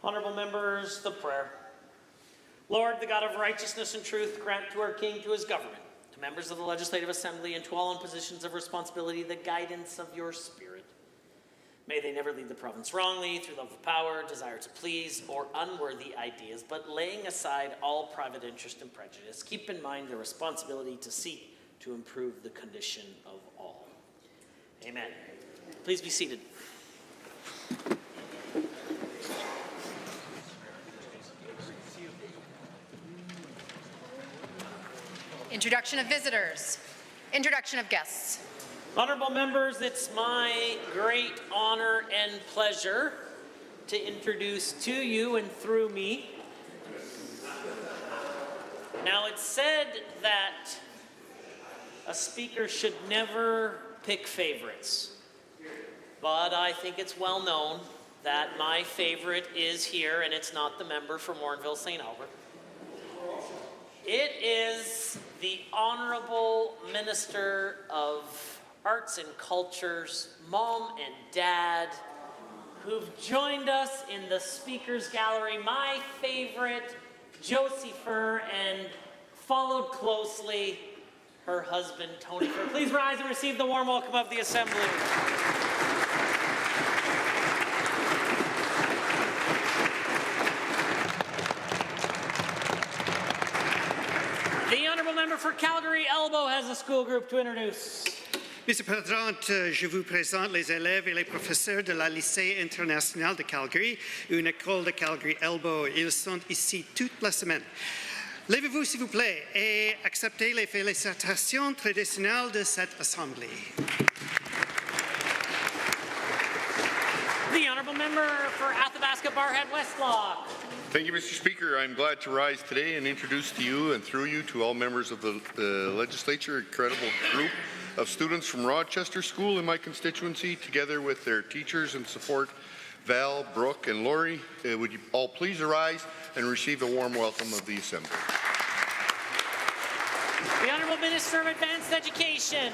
Honourable members, the prayer. Lord, the God of righteousness and truth, grant to our King, to his government, to members of the Legislative Assembly, and to all in positions of responsibility, the guidance of your Spirit. May they never lead the province wrongly, through love of power, desire to please, or unworthy ideas, but laying aside all private interest and prejudice, keep in mind their responsibility to seek to improve the condition of all. Amen. Please be seated. Introduction of visitors. Introduction of guests. Honourable members, it's my great honour and pleasure to introduce to you and through me. Now, it's said that a speaker should never pick favorites, but I think it's well known that my favourite is here, and it's not the member from Warrenville St. Albert. It is the Honourable Minister of Arts and Culture's mom and dad, who've joined us in the Speaker's Gallery. My favorite, Josie Fur, and followed closely her husband, Tony Fur. Please rise and receive the warm welcome of the Assembly. The Honourable Member for Calgary Elbow has a school group to introduce. Monsieur le Président, je vous présente les élèves et les professeurs de la Lycée international de Calgary, une école de Calgary Elbow. Ils sont ici toute la semaine. Levez-vous s'il vous plaît et acceptez les félicitations traditionnelles de cette assemblée. The Honourable Member for Athabasca Barhead Westlock. Thank you, Mr. Speaker. I'm glad to rise today and introduce to you and through you to all members of the legislature, a incredible group of students from Rochester School in my constituency, together with their teachers and support, Val, Brooke, and Lori. Would you all please arise and receive a warm welcome of the Assembly. The Honourable Minister of Advanced Education.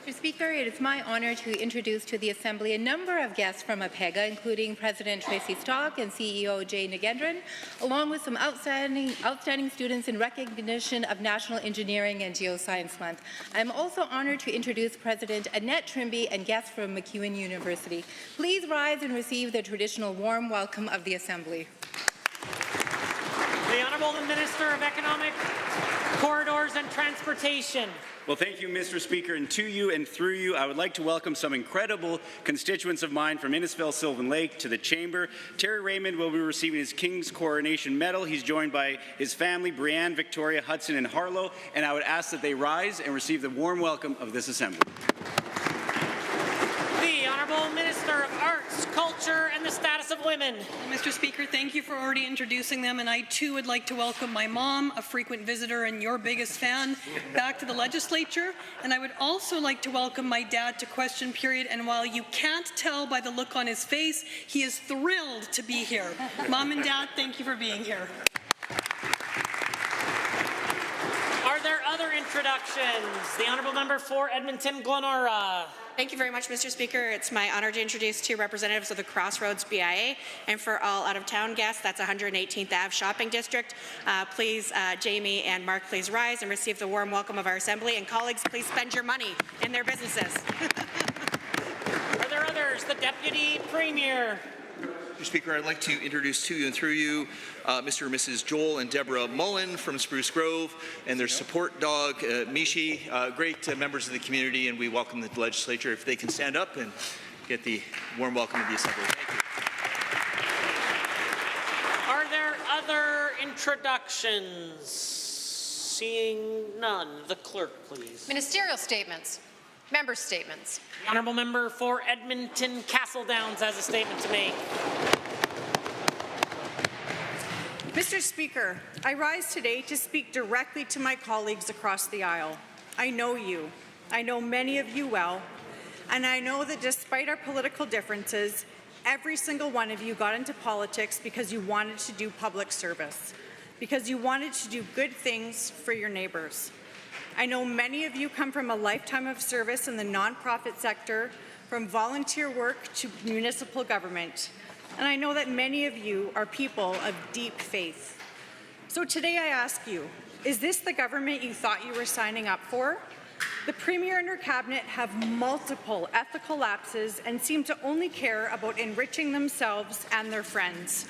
Mr. Speaker, it is my honour to introduce to the Assembly a number of guests from APEGA, including President Tracy Stock and CEO Jay Nagendran, along with some outstanding students in recognition of National Engineering and Geoscience Month. I am also honoured to introduce President Annette Trimby and guests from MacEwan University. Please rise and receive the traditional warm welcome of the Assembly. The Honourable Minister of Economic Corridors and Transportation. Well, thank you, Mr. Speaker, and to you and through you, I would like to welcome some incredible constituents of mine from Innisfil, Sylvan Lake to the Chamber. Terry Raymond will be receiving his King's Coronation Medal. He's joined by his family, Brianne, Victoria, Hudson, and Harlow, and I would ask that they rise and receive the warm welcome of this Assembly. The Honourable Minister of Arts, Culture, and the Status of Women. Mr. Speaker, thank you for already introducing them, and I too would like to welcome my mom, a frequent visitor and your biggest fan, back to the legislature. And I would also like to welcome my dad to question period, and while you can't tell by the look on his face, he is thrilled to be here. Mom and Dad, thank you for being here. Are there other introductions? The Honourable Member for Edmonton, Glenora. Thank you very much, Mr. Speaker. It's my honour to introduce two representatives of the Crossroads BIA, and for all out-of-town guests, that's 118th Ave Shopping District. Please, Jamie and Mark, please rise and receive the warm welcome of our Assembly, and colleagues, please spend your money in their businesses. Are there others? The Deputy Premier. Mr. Speaker, I'd like to introduce to you and through you Mr. and Mrs. Joel and Deborah Mullen from Spruce Grove and their support dog, Mishi, great members of the community, and we welcome the legislature. If they can stand up and get the warm welcome of the Assembly. Thank you. Are there other introductions? Seeing none, the clerk, please. Ministerial statements. Member statements. The Honourable Member for Edmonton Castle Downs has a statement to make. Mr. Speaker, I rise today to speak directly to my colleagues across the aisle. I know you. I know many of you well. And I know that despite our political differences, every single one of you got into politics because you wanted to do public service, because you wanted to do good things for your neighbours. I know many of you come from a lifetime of service in the nonprofit sector, from volunteer work to municipal government. and I know that many of you are people of deep faith. So today I ask you, is this the government you thought you were signing up for? The Premier and her cabinet have multiple ethical lapses and seem to only care about enriching themselves and their friends.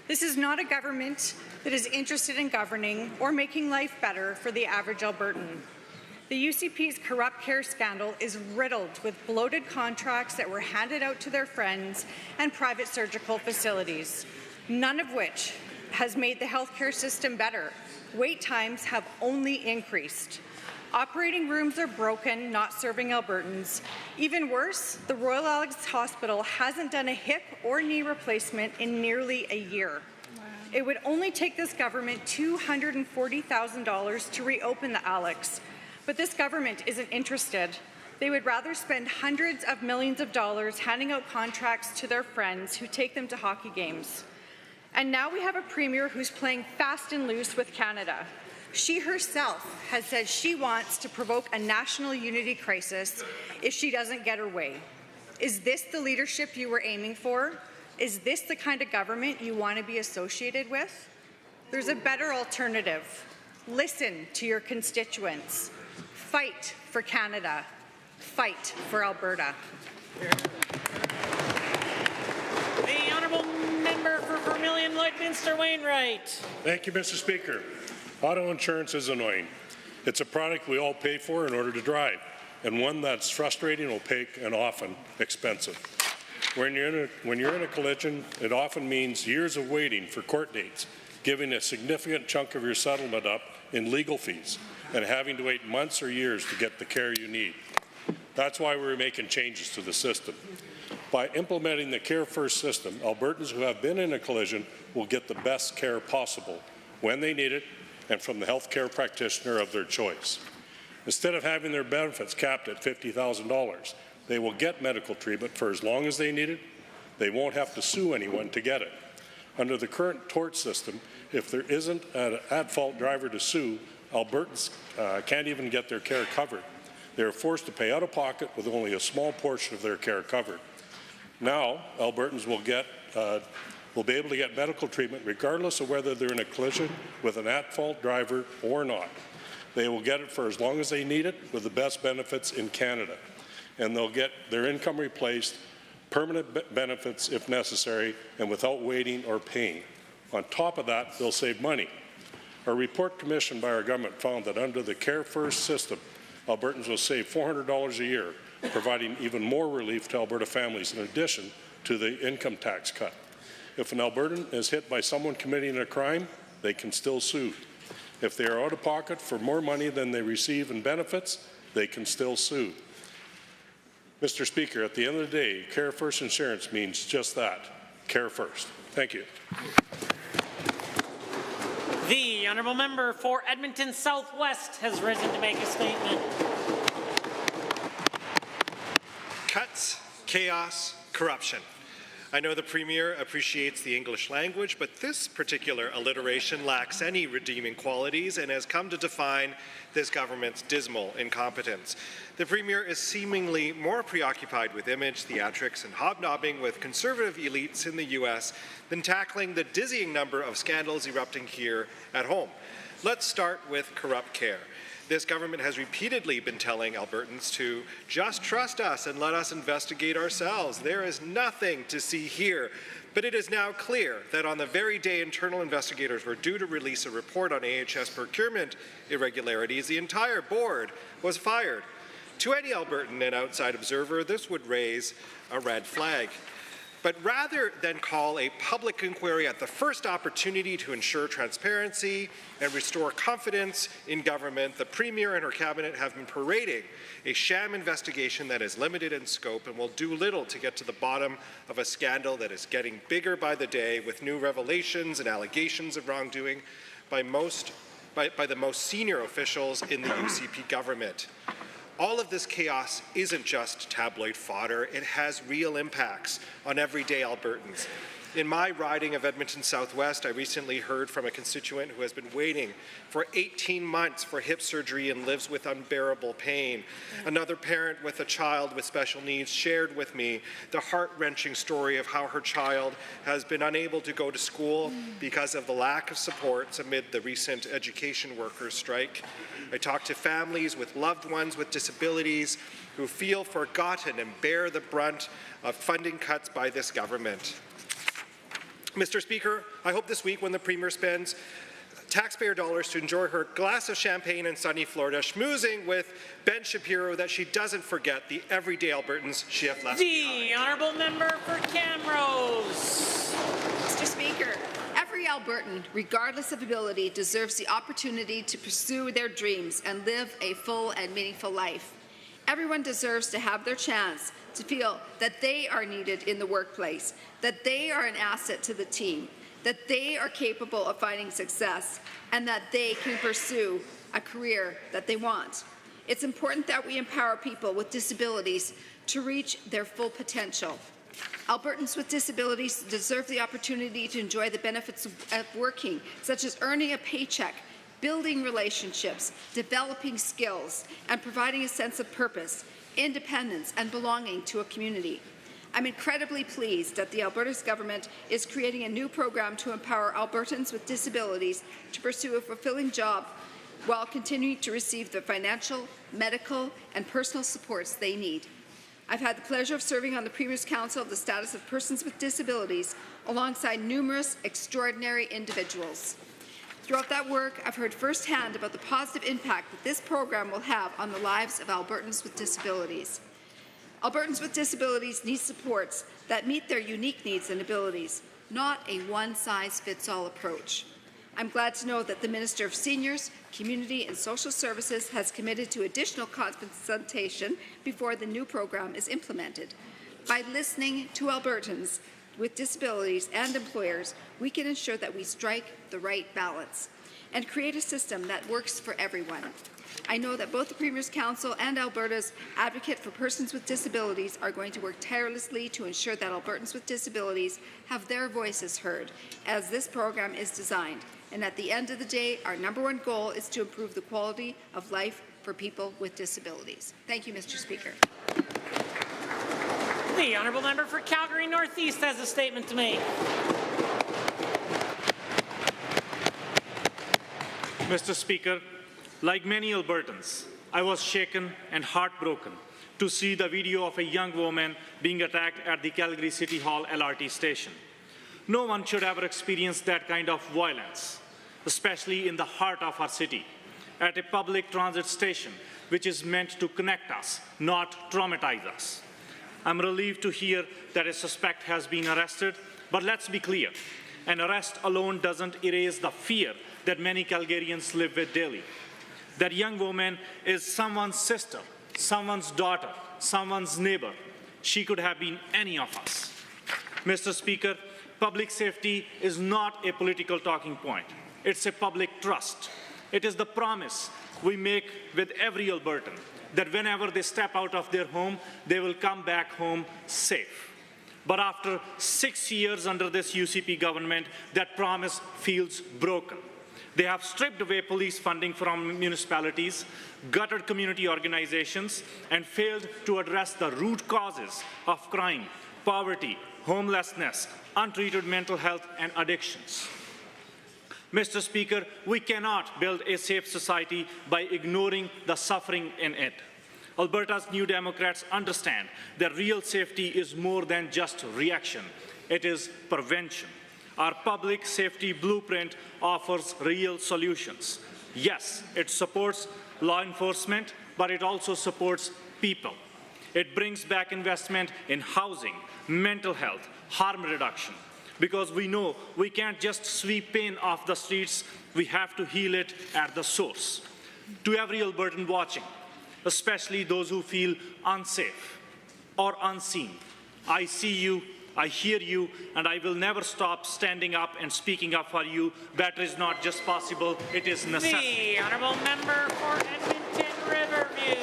This is not a government that is interested in governing or making life better for the average Albertan. The UCP's corrupt care scandal is riddled with bloated contracts that were handed out to their friends and private surgical facilities, none of which has made the healthcare system better. Wait times have only increased. Operating rooms are broken, not serving Albertans. Even worse, the Royal Alex Hospital hasn't done a hip or knee replacement in nearly a year. Wow. It would only take this government $240,000 to reopen the Alex, but this government isn't interested. They would rather spend hundreds of millions of dollars handing out contracts to their friends who take them to hockey games. And now we have a Premier who's playing fast and loose with Canada. She herself has said she wants to provoke a national unity crisis if she doesn't get her way. Is this the leadership you were aiming for? Is this the kind of government you want to be associated with? There's a better alternative. Listen to your constituents. Fight for Canada. Fight for Alberta. The Honourable Member for Vermilion Lloydminster Wainwright. Thank you, Mr. Speaker. Auto insurance is annoying. It's a product we all pay for in order to drive, and one that's frustrating, opaque, and often expensive. When you're in a collision, it often means years of waiting for court dates, giving a significant chunk of your settlement up in legal fees, and having to wait months or years to get the care you need. That's why we're making changes to the system. By implementing the Care First system, Albertans who have been in a collision will get the best care possible when they need it and from the health care practitioner of their choice. Instead of having their benefits capped at $50,000, they will get medical treatment for as long as they need it. They won't have to sue anyone to get it. Under the current tort system, if there isn't an at-fault driver to sue, Albertans can't even get their care covered. They are forced to pay out of pocket with only a small portion of their care covered. Now, Albertans will be able to get medical treatment regardless of whether they're in a collision with an at-fault driver or not. They will get it for as long as they need it with the best benefits in Canada. And they'll get their income replaced, permanent benefits if necessary, and without waiting or paying. On top of that, they'll save money. A report commissioned by our government found that under the Care First system, Albertans will save $400 a year, providing even more relief to Alberta families in addition to the income tax cut. If an Albertan is hit by someone committing a crime, they can still sue. If they are out of pocket for more money than they receive in benefits, they can still sue. Mr. Speaker, at the end of the day, Care First insurance means just that, care first. Thank you. The Honourable Member for Edmonton Southwest has risen to make a statement. Cuts, chaos, corruption. I know the Premier appreciates the English language, but this particular alliteration lacks any redeeming qualities and has come to define this government's dismal incompetence. The Premier is seemingly more preoccupied with image, theatrics, and hobnobbing with conservative elites in the U.S. than tackling the dizzying number of scandals erupting here at home. Let's start with corrupt care. This government has repeatedly been telling Albertans to just trust us and let us investigate ourselves. There is nothing to see here. But it is now clear that on the very day internal investigators were due to release a report on AHS procurement irregularities, the entire board was fired. To any Albertan and outside observer, this would raise a red flag. But rather than call a public inquiry at the first opportunity to ensure transparency and restore confidence in government, the Premier and her cabinet have been parading a sham investigation that is limited in scope and will do little to get to the bottom of a scandal that is getting bigger by the day with new revelations and allegations of wrongdoing by the most senior officials in the UCP government. All of this chaos isn't just tabloid fodder, it has real impacts on everyday Albertans. In my riding of Edmonton Southwest, I recently heard from a constituent who has been waiting for 18 months for hip surgery and lives with unbearable pain. Another parent with a child with special needs shared with me the heart-wrenching story of how her child has been unable to go to school because of the lack of supports amid the recent education workers' strike. I talked to families with loved ones with disabilities who feel forgotten and bear the brunt of funding cuts by this government. Mr. Speaker, I hope this week when the Premier spends taxpayer dollars to enjoy her glass of champagne in sunny Florida, schmoozing with Ben Shapiro, that she doesn't forget the everyday Albertans she has left behind. The honourable member for Camrose. Mr. Speaker, every Albertan, regardless of ability, deserves the opportunity to pursue their dreams and live a full and meaningful life. Everyone deserves to have their chance to feel that they are needed in the workplace, that they are an asset to the team, that they are capable of finding success, and that they can pursue a career that they want. It's important that we empower people with disabilities to reach their full potential. Albertans with disabilities deserve the opportunity to enjoy the benefits of working, such as earning a paycheck, building relationships, developing skills, and providing a sense of purpose, independence, and belonging to a community. I'm incredibly pleased that the Alberta's government is creating a new program to empower Albertans with disabilities to pursue a fulfilling job while continuing to receive the financial, medical, and personal supports they need. I've had the pleasure of serving on the Premier's Council of the Status of Persons with Disabilities alongside numerous extraordinary individuals. Throughout that work, I've heard firsthand about the positive impact that this program will have on the lives of Albertans with disabilities. Albertans with disabilities need supports that meet their unique needs and abilities, not a one-size-fits-all approach. I'm glad to know that the Minister of Seniors, Community and Social Services has committed to additional consultation before the new program is implemented. By listening to Albertans with disabilities and employers, we can ensure that we strike the right balance and create a system that works for everyone. I know that both the Premier's Council and Alberta's Advocate for Persons with Disabilities are going to work tirelessly to ensure that Albertans with disabilities have their voices heard as this program is designed. And at the end of the day, our #1 goal is to improve the quality of life for people with disabilities. Thank you, Mr. Speaker. The honourable member for Calgary Northeast has a statement to make. Mr. Speaker, like many Albertans, I was shaken and heartbroken to see the video of a young woman being attacked at the Calgary City Hall LRT station. No one should ever experience that kind of violence, especially in the heart of our city, at a public transit station which is meant to connect us, not traumatize us. I'm relieved to hear that a suspect has been arrested, but let's be clear, an arrest alone doesn't erase the fear that many Calgarians live with daily. That young woman is someone's sister, someone's daughter, someone's neighbor. She could have been any of us. Mr. Speaker, public safety is not a political talking point. It's a public trust. It is the promise we make with every Albertan that whenever they step out of their home, they will come back home safe. But after 6 years under this UCP government, that promise feels broken. They have stripped away police funding from municipalities, gutted community organizations, and failed to address the root causes of crime, poverty, homelessness, untreated mental health, and addictions. Mr. Speaker, we cannot build a safe society by ignoring the suffering in it. Alberta's New Democrats understand that real safety is more than just reaction. It is prevention. Our public safety blueprint offers real solutions. Yes, it supports law enforcement, but it also supports people. It brings back investment in housing, mental health, harm reduction. Because we know we can't just sweep pain off the streets, we have to heal it at the source. To every Albertan watching, especially those who feel unsafe or unseen, I see you, I hear you, and I will never stop standing up and speaking up for you. Better is not just possible, it is necessary. The honourable member for Edmonton Riverview.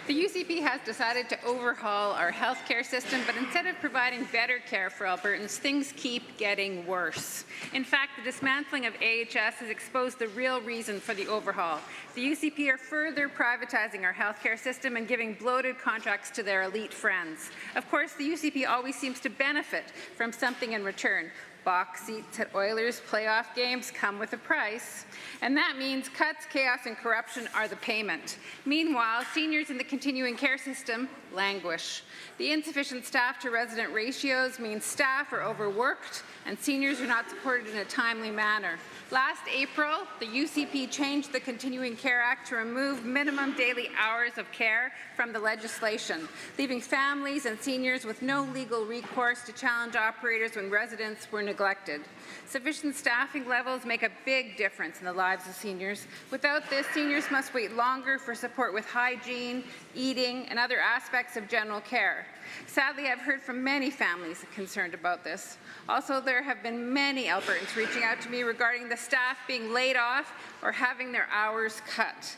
The UCP has decided to overhaul our healthcare system, but instead of providing better care for Albertans, things keep getting worse. In fact, the dismantling of AHS has exposed the real reason for the overhaul. The UCP are further privatizing our healthcare system and giving bloated contracts to their elite friends. Of course, the UCP always seems to benefit from something in return. Box seats at Oilers playoff games come with a price, and that means cuts, chaos, and corruption are the payment. Meanwhile, seniors in the continuing care system languish. The insufficient staff to resident ratios means staff are overworked and seniors are not supported in a timely manner. Last April, the UCP changed the Continuing Care Act to remove minimum daily hours of care from the legislation, leaving families and seniors with no legal recourse to challenge operators when residents were neglected. Sufficient staffing levels make a big difference in the lives of seniors. Without this, seniors must wait longer for support with hygiene, eating, and other aspects of general care. Sadly, I've heard from many families concerned about this. Also, there have been many Albertans reaching out to me regarding the staff being laid off or having their hours cut.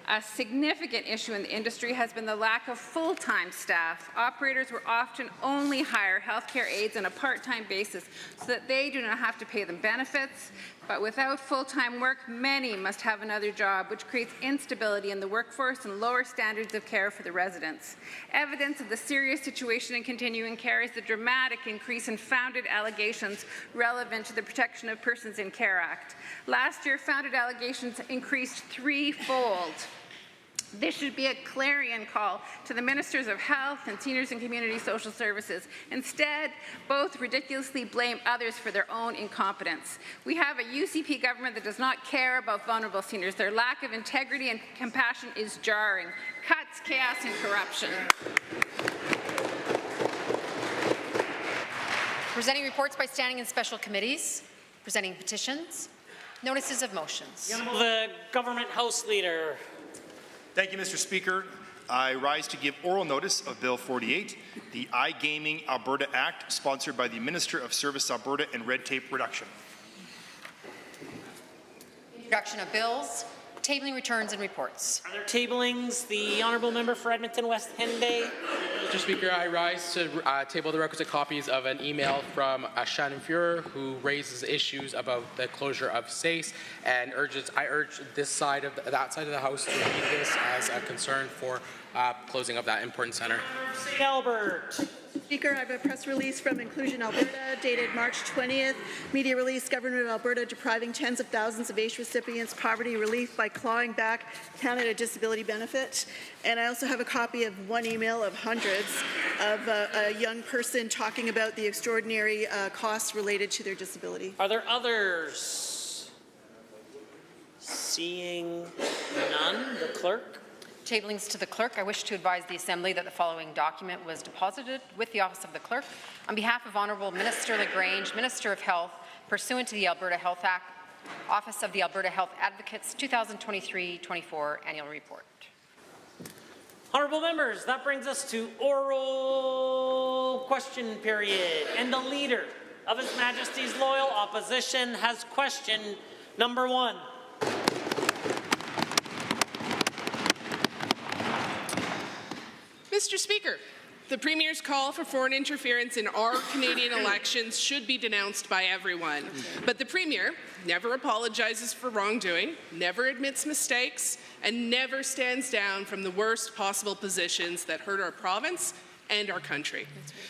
A significant issue in the industry has been the lack of full-time staff. Operators will often only hire healthcare aides on a part-time basis so that they do not have to pay them benefits. But without full-time work, many must have another job, which creates instability in the workforce and lower standards of care for the residents. Evidence of the serious situation in continuing care is the dramatic increase in founded allegations relevant to the Protection of Persons in Care Act. Last year, founded allegations increased threefold. This should be a clarion call to the Ministers of Health and Seniors and Community Social Services. Instead, both ridiculously blame others for their own incompetence. We have a UCP government that does not care about vulnerable seniors. Their lack of integrity and compassion is jarring. Cuts, chaos, and corruption. Presenting reports by standing and special committees. Presenting petitions. Notices of motions. The Government House Leader. Thank you, Mr. Speaker. I rise to give oral notice of Bill 48, the iGaming Alberta Act, sponsored by the Minister of Service Alberta and Red Tape Reduction. Introduction of bills, tabling returns and reports. Are there tablings? The Honourable Member for Edmonton West Henday. Mr. Speaker, I rise to table the requisite copies of an email from Shannon Fuhrer, who raises issues about the closure of SACE and I urge this side of that side of the House to read this as a concern for closing of that important centre. St. Albert. Speaker, I have a press release from Inclusion Alberta dated March 20th. Media release, Government of Alberta depriving tens of thousands of ACE recipients poverty relief by clawing back Canada Disability Benefit. And I also have a copy of one email of hundreds of a young person talking about the extraordinary costs related to their disability. Are there others? Seeing none, the clerk. Tablings to the clerk. I wish to advise the Assembly that the following document was deposited with the Office of the Clerk on behalf of Honourable Minister LaGrange, Minister of Health, pursuant to the Alberta Health Act, Office of the Alberta Health Advocates 2023-24 Annual Report. Honourable members, that brings us to oral question period. And the Leader of His Majesty's Loyal Opposition has question number 1. Mr. Speaker, the Premier's call for foreign interference in our Canadian elections should be denounced by everyone. But the Premier never apologizes for wrongdoing, never admits mistakes, and never stands down from the worst possible positions that hurt our province and our country.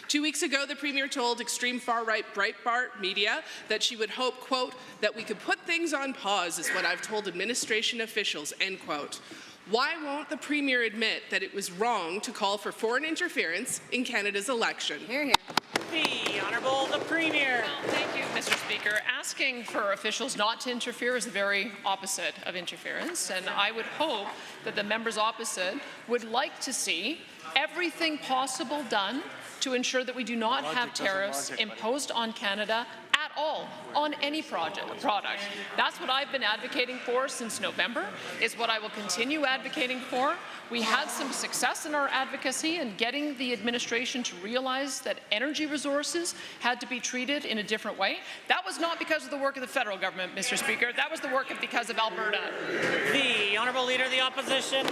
2 weeks ago, the Premier told extreme far-right Breitbart media that she would hope, quote, that we could put things on pause is what I've told administration officials, end quote. Why won't the Premier admit that it was wrong to call for foreign interference in Canada's election? Hear, hear. The Honourable the Premier. Well, thank you, Mr. Speaker. Asking for officials not to interfere is the very opposite of interference, and I would hope that the members opposite would like to see everything possible done to ensure that we do not have tariffs imposed on Canada at all on any product. That's what I've been advocating for since November, is what I will continue advocating for. We had some success in our advocacy in getting the administration to realize that energy resources had to be treated in a different way. That was not because of the work of the federal government, Mr. Speaker. That was the work because of Alberta. The Honourable Leader of the Opposition.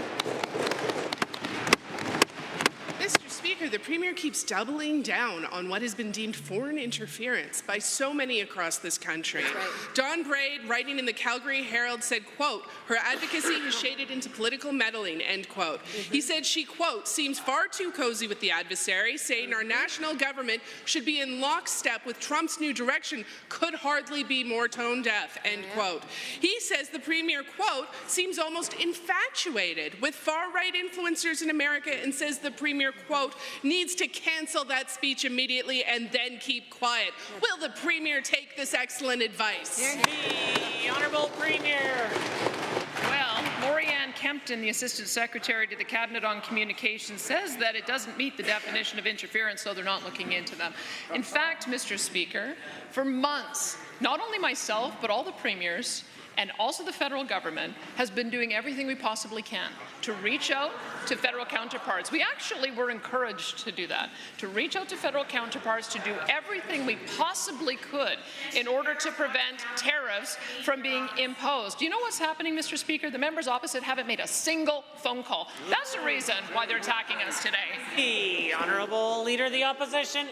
Speaker, the Premier keeps doubling down on what has been deemed foreign interference by so many across this country. Right. Don Braid, writing in the Calgary Herald, said, quote, her advocacy has shaded into political meddling, end quote. He said she, quote, seems far too cozy with the adversary, saying our national government should be in lockstep with Trump's new direction, could hardly be more tone deaf, end quote. He says the Premier, quote, seems almost infatuated with far-right influencers in America and says the Premier, quote, needs to cancel that speech immediately and then keep quiet. Will the Premier take this excellent advice? The Honourable Premier. Well, Lori-Ann Kempton, the Assistant Secretary to the Cabinet on Communications, says that it doesn't meet the definition of interference, so they're not looking into them. In fact, Mr. Speaker, for months, not only myself, but all the premiers and also the federal government has been doing everything we possibly can to reach out to federal counterparts. We actually were encouraged to do that, to reach out to federal counterparts, to do everything we possibly could in order to prevent tariffs from being imposed. Do you know what's happening, Mr. Speaker? The members opposite haven't made a single phone call. That's the reason why they're attacking us today. The Honourable Leader of the Opposition.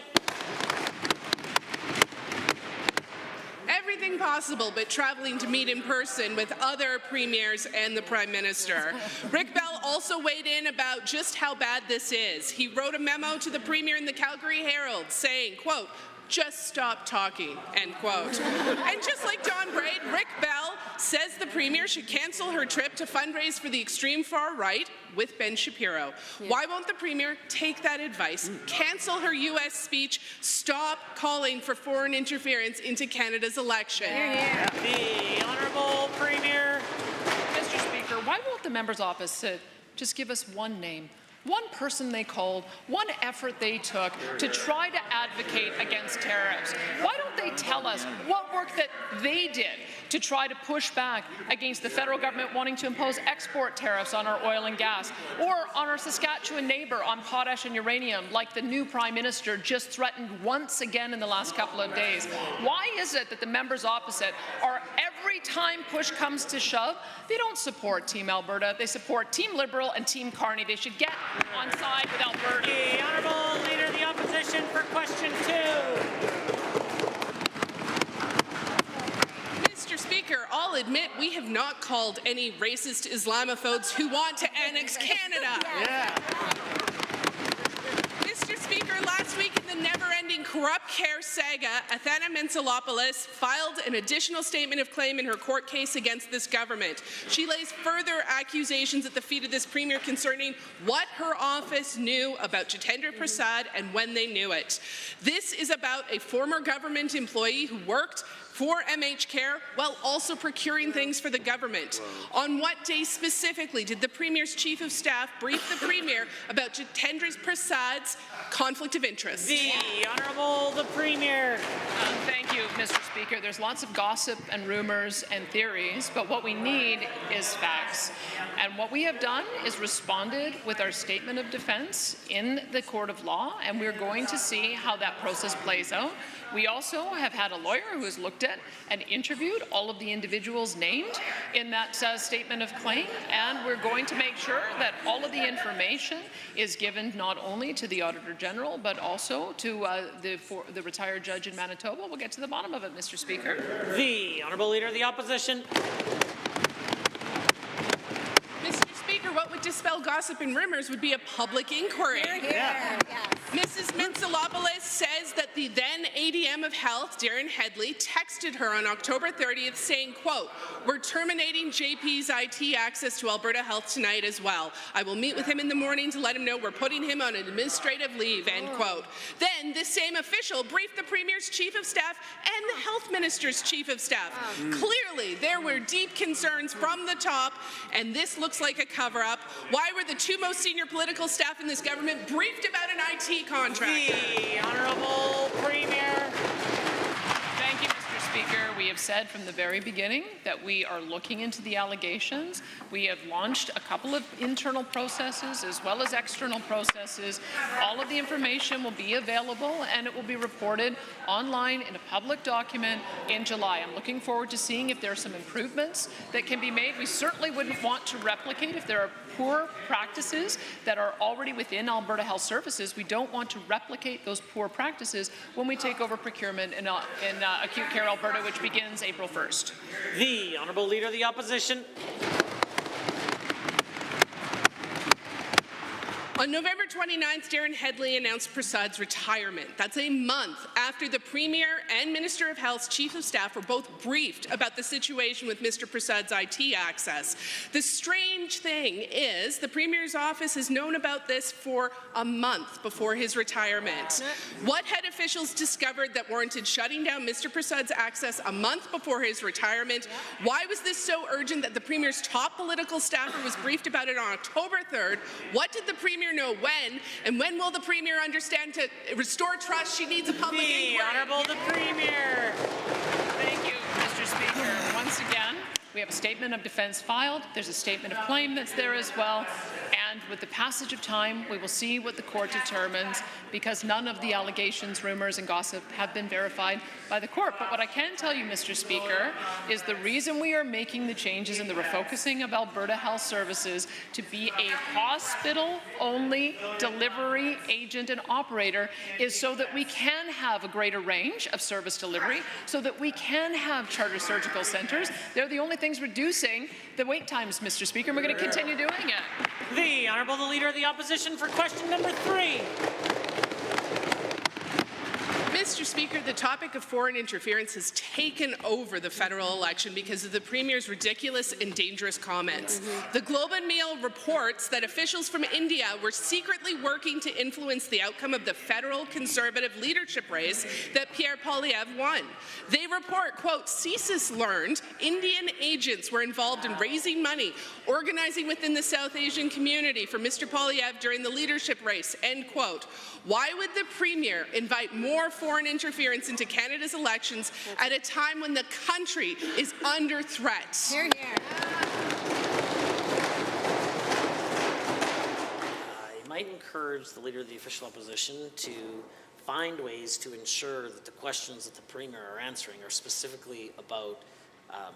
Everything possible but traveling to meet in person with other premiers and the Prime Minister. Rick Bell also weighed in about just how bad this is. He wrote a memo to the Premier in the Calgary Herald saying, quote, just stop talking, end quote. And just like Don Braid, Rick Bell says the Premier should cancel her trip to fundraise for the extreme far right with Ben Shapiro. Yeah. Why won't the Premier take that advice, cancel her U.S. speech, stop calling for foreign interference into Canada's election? Yeah. The Honourable Premier. Mr. Speaker, why won't the members opposite just give us one name? One person they called, one effort they took to try to advocate against tariffs. Why don't they tell us what work that they did to try to push back against the federal government wanting to impose export tariffs on our oil and gas, or on our Saskatchewan neighbour on potash and uranium, like the new Prime Minister just threatened once again in the last couple of days? Why is it that the members opposite are, every time push comes to shove, they don't support Team Alberta, they support Team Liberal and Team Carney? They should get on side with Alberta. The Honourable Leader of the Opposition for question 2. Mr. Speaker, I'll admit we have not called any racist Islamophobes who want to annex Canada. Yeah. Mr. Speaker, last week in the never-ending corrupt care saga, Athena Mentzelopoulos filed an additional statement of claim in her court case against this government. She lays further accusations at the feet of this Premier concerning what her office knew about Jitendra Prasad and when they knew it. This is about a former government employee who worked for MH Care while also procuring things for the government. On what day specifically did the Premier's Chief of Staff brief the Premier about Jitendra Prasad's conflict of interest? The Honourable the Premier. Thank you, Mr. Speaker. There's lots of gossip and rumours and theories, but what we need is facts. And what we have done is responded with our statement of defence in the court of law, and we're going to see how that process plays out. We also have had a lawyer who has looked at and interviewed all of the individuals named in that statement of claim, and we're going to make sure that all of the information is given not only to the Auditor General, but also to the retired judge in Manitoba. We'll get to the bottom of it, Mr. Speaker. The Honourable Leader of the Opposition. Speaker, what would dispel gossip and rumors would be a public inquiry. Yeah. Mrs. Mentzelopoulos says that the then ADM of Health, Darren Headley, texted her on October 30th saying, quote, we're terminating JP's IT access to Alberta Health tonight as well. I will meet with him in the morning to let him know we're putting him on administrative leave, end quote. Then this same official briefed the Premier's Chief of Staff and the Health Minister's Chief of Staff. Clearly, there were deep concerns from the top, and this looks like a cover-up. Why were the two most senior political staff in this government briefed about an IT contract? The Honourable Premier. Thank you, Mr. Speaker. We have said from the very beginning that we are looking into the allegations. We have launched a couple of internal processes as well as external processes. All of the information will be available and it will be reported online in a public document in July. I'm looking forward to seeing if there are some improvements that can be made. We certainly wouldn't want to replicate if there are poor practices that are already within Alberta Health Services. We don't want to replicate those poor practices when we take over procurement in Acute Care Alberta, which begins April 1st. The Honourable Leader of the Opposition. On November 29th, Darren Headley announced Prasad's retirement. That's a month after the Premier and Minister of Health's Chief of Staff were both briefed about the situation with Mr. Prasad's IT access. The strange thing is the Premier's office has known about this for a month before his retirement. What had officials discovered that warranted shutting down Mr. Prasad's access a month before his retirement? Why was this so urgent that the Premier's top political staffer was briefed about it on October 3rd? What did the Premier know when? And when will the Premier understand to restore trust she needs a public inquiry? Honourable the Premier. Thank you, Mr. Speaker. Once again, we have a statement of defence filed. There's a statement of claim that's there as well. And with the passage of time, we will see what the court determines, because none of the allegations, rumours and gossip have been verified by the court. But what I can tell you, Mr. Speaker, is the reason we are making the changes in the refocusing of Alberta Health Services to be a hospital-only delivery agent and operator is so that we can have a greater range of service delivery, so that we can have charter surgical centres. They're the only things reducing the wait times, Mr. Speaker, and we're going to continue doing it. The Honourable the Leader of the Opposition for question number 3. Mr. Speaker, the topic of foreign interference has taken over the federal election because of the Premier's ridiculous and dangerous comments. The Globe and Mail reports that officials from India were secretly working to influence the outcome of the federal Conservative leadership race that Pierre Poilievre won. They report, quote, CSIS learned Indian agents were involved in raising money, organizing within the South Asian community for Mr. Poilievre during the leadership race, end quote. Why would the Premier invite more foreign interference into Canada's elections at a time when the country is under threat? Hear, hear. I might encourage the Leader of the Official Opposition to find ways to ensure that the questions that the Premier are answering are specifically about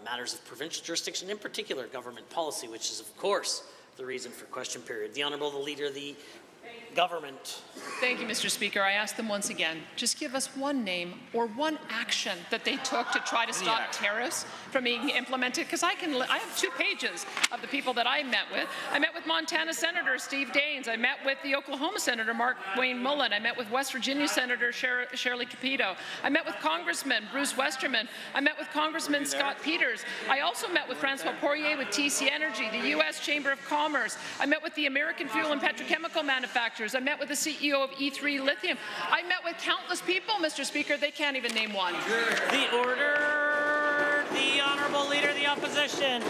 matters of provincial jurisdiction, in particular government policy, which is, of course, the reason for question period. The Honourable the Leader of the Government. Thank you, Mr. Speaker. I ask them once again, just give us one name or one action that they took to try to stop tariffs from being implemented, because I have 2 pages of the people that I met with. I met with Montana Senator Steve Daines. I met with the Oklahoma Senator Mark Wayne Mullen. I met with West Virginia Senator Shirley Capito. I met with Congressman Bruce Westerman. I met with Congressman Scott Peters. I also met with Francois Poirier with TC Energy, the U.S. Chamber of Commerce. I met with the American Fuel and Petrochemical Manufacturers. I met with the CEO of E3 Lithium. I met with countless people, Mr. Speaker. They can't even name one. The order. The Honourable Leader of the Opposition.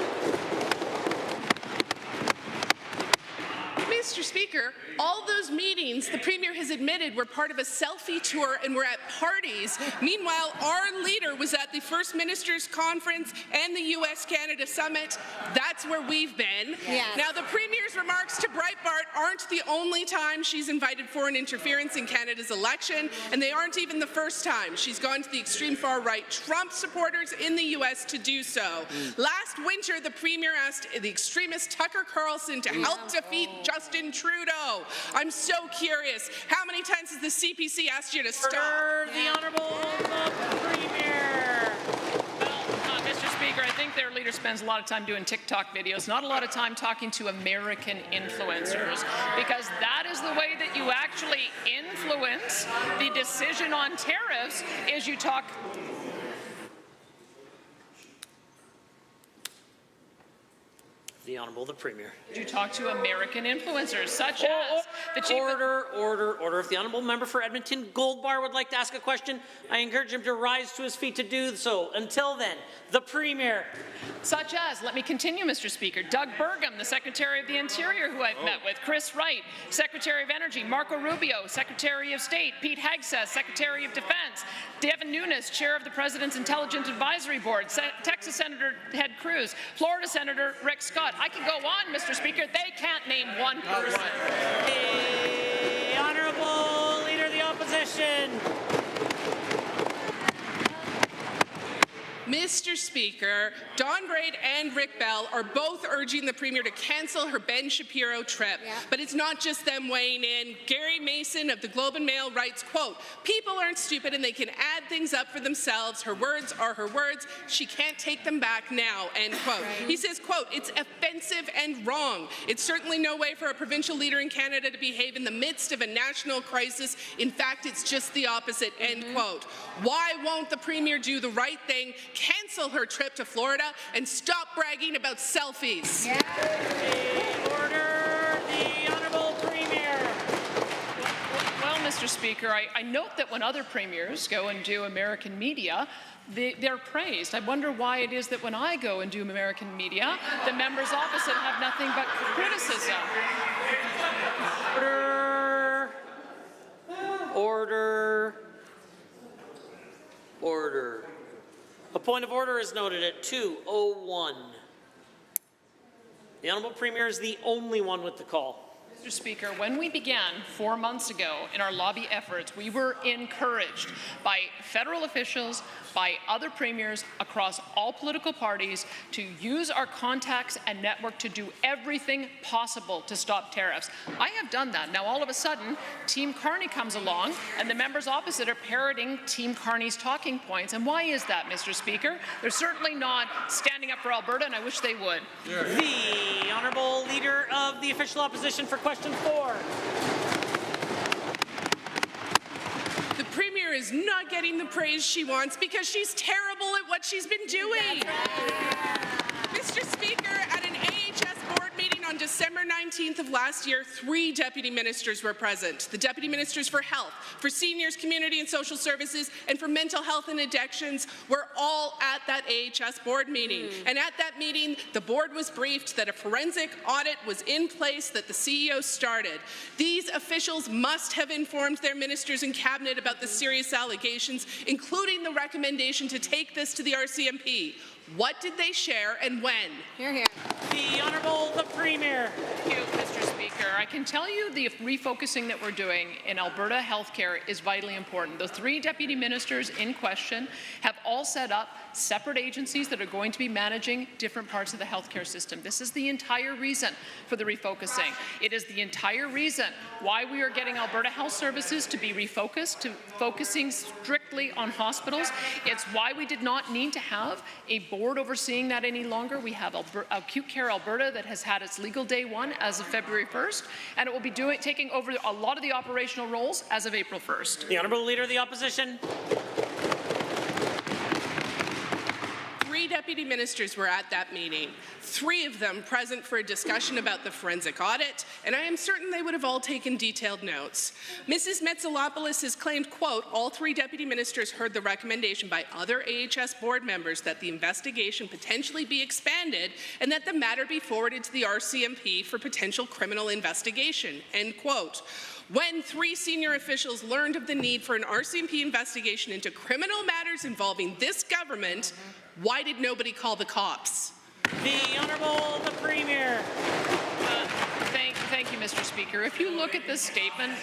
Mr. Speaker, all those meetings the Premier has admitted were part of a selfie tour and were at parties. Meanwhile, our leader was at the First Ministers' Conference and the U.S.-Canada Summit. That's where we've been. Yes. Now, the Premier's remarks to Breitbart aren't the only time she's invited foreign interference in Canada's election, and they aren't even the first time she's gone to the extreme far-right Trump supporters in the U.S. to do so. Last winter, the Premier asked the extremist Tucker Carlson to help defeat Justin Trudeau. I'm so curious. How many times has the CPC asked you to stop? The Honourable Premier. Well, Mr. Speaker, I think their leader spends a lot of time doing TikTok videos, not a lot of time talking to American influencers, because that is the way that you actually influence the decision on tariffs, is you talk. The Honourable the Premier. You talk to American influencers, such as the chief. Order. If the Honourable Member for Edmonton Goldbar would like to ask a question, I encourage him to rise to his feet to do so. Until then, the Premier. Such as, let me continue, Mr. Speaker, Doug Burgum, the Secretary of the Interior, who I've met with, Chris Wright, Secretary of Energy, Marco Rubio, Secretary of State, Pete Hegseth, Secretary of Defense, Devin Nunes, Chair of the President's Intelligence Advisory Board, Texas Senator Ted Cruz, Florida Senator Rick Scott. I can go on, Mr. Speaker. They can't name one person. The Honourable Leader of the Opposition. Mr. Speaker, Don Braid and Rick Bell are both urging the Premier to cancel her Ben Shapiro trip. But it's not just them weighing in. Gary Mason of the Globe and Mail writes, quote, "People aren't stupid and they can add things up for themselves. Her words are her words. She can't take them back now," end quote. He says, quote, "It's offensive and wrong. It's certainly no way for a provincial leader in Canada to behave in the midst of a national crisis. In fact, it's just the opposite," end quote. Why won't the Premier do the right thing, cancel her trip to Florida, and stop bragging about selfies? Order, the Honourable Premier. Well, Mr. Speaker, I note that when other premiers go and do American media, they're praised. I wonder why it is that when I go and do American media, the members opposite have nothing but criticism. Order. Order. A point of order is noted at 2:01. The Honourable Premier is the only one with the call. Mr. Speaker, when we began 4 months ago in our lobby efforts, we were encouraged by federal officials, by other premiers across all political parties to use our contacts and network to do everything possible to stop tariffs. I have done that. Now, all of a sudden, Team Carney comes along, and the members opposite are parroting Team Carney's talking points. And why is that, Mr. Speaker? They're certainly not standing up for Alberta, and I wish they would. The Honourable Leader of the Official Opposition for question 4. The Premier is not getting the praise she wants because she's terrible at what she's been doing. Mr. Speaker, at an AHS board meeting on December 19th of last year, 3 deputy ministers were present. The deputy ministers for health, for seniors, community and social services, and for mental health and addictions were all at that AHS board meeting. And at that meeting, the board was briefed that a forensic audit was in place that the CEO started. These officials must have informed their ministers and cabinet about the serious allegations, including the recommendation to take this to the RCMP. What did they share and when? Hear, hear. The Honourable the Premier. Thank you, Mr. Speaker. I can tell you the refocusing that we're doing in Alberta healthcare is vitally important. The 3 deputy ministers in question have all set up separate agencies that are going to be managing different parts of the healthcare system. This is the entire reason for the refocusing. It is the entire reason why we are getting Alberta Health Services to be refocused, to focusing strictly on hospitals. It's why we did not need to have a board overseeing that any longer. We have Acute Care Alberta that has had its legal day 1 as of February 1st, and it will be taking over a lot of the operational roles as of April 1st. The Honourable Leader of the Opposition. 3 deputy ministers were at that meeting, 3 of them present for a discussion about the forensic audit, and I am certain they would have all taken detailed notes. Mrs. Metsalopoulos has claimed, quote, all 3 deputy ministers heard the recommendation by other AHS board members that the investigation potentially be expanded and that the matter be forwarded to the RCMP for potential criminal investigation, end quote. When 3 senior officials learned of the need for an RCMP investigation into criminal matters involving this government, why did nobody call the cops? The Honourable the Premier. Thank you, Mr. Speaker. If you look at this statement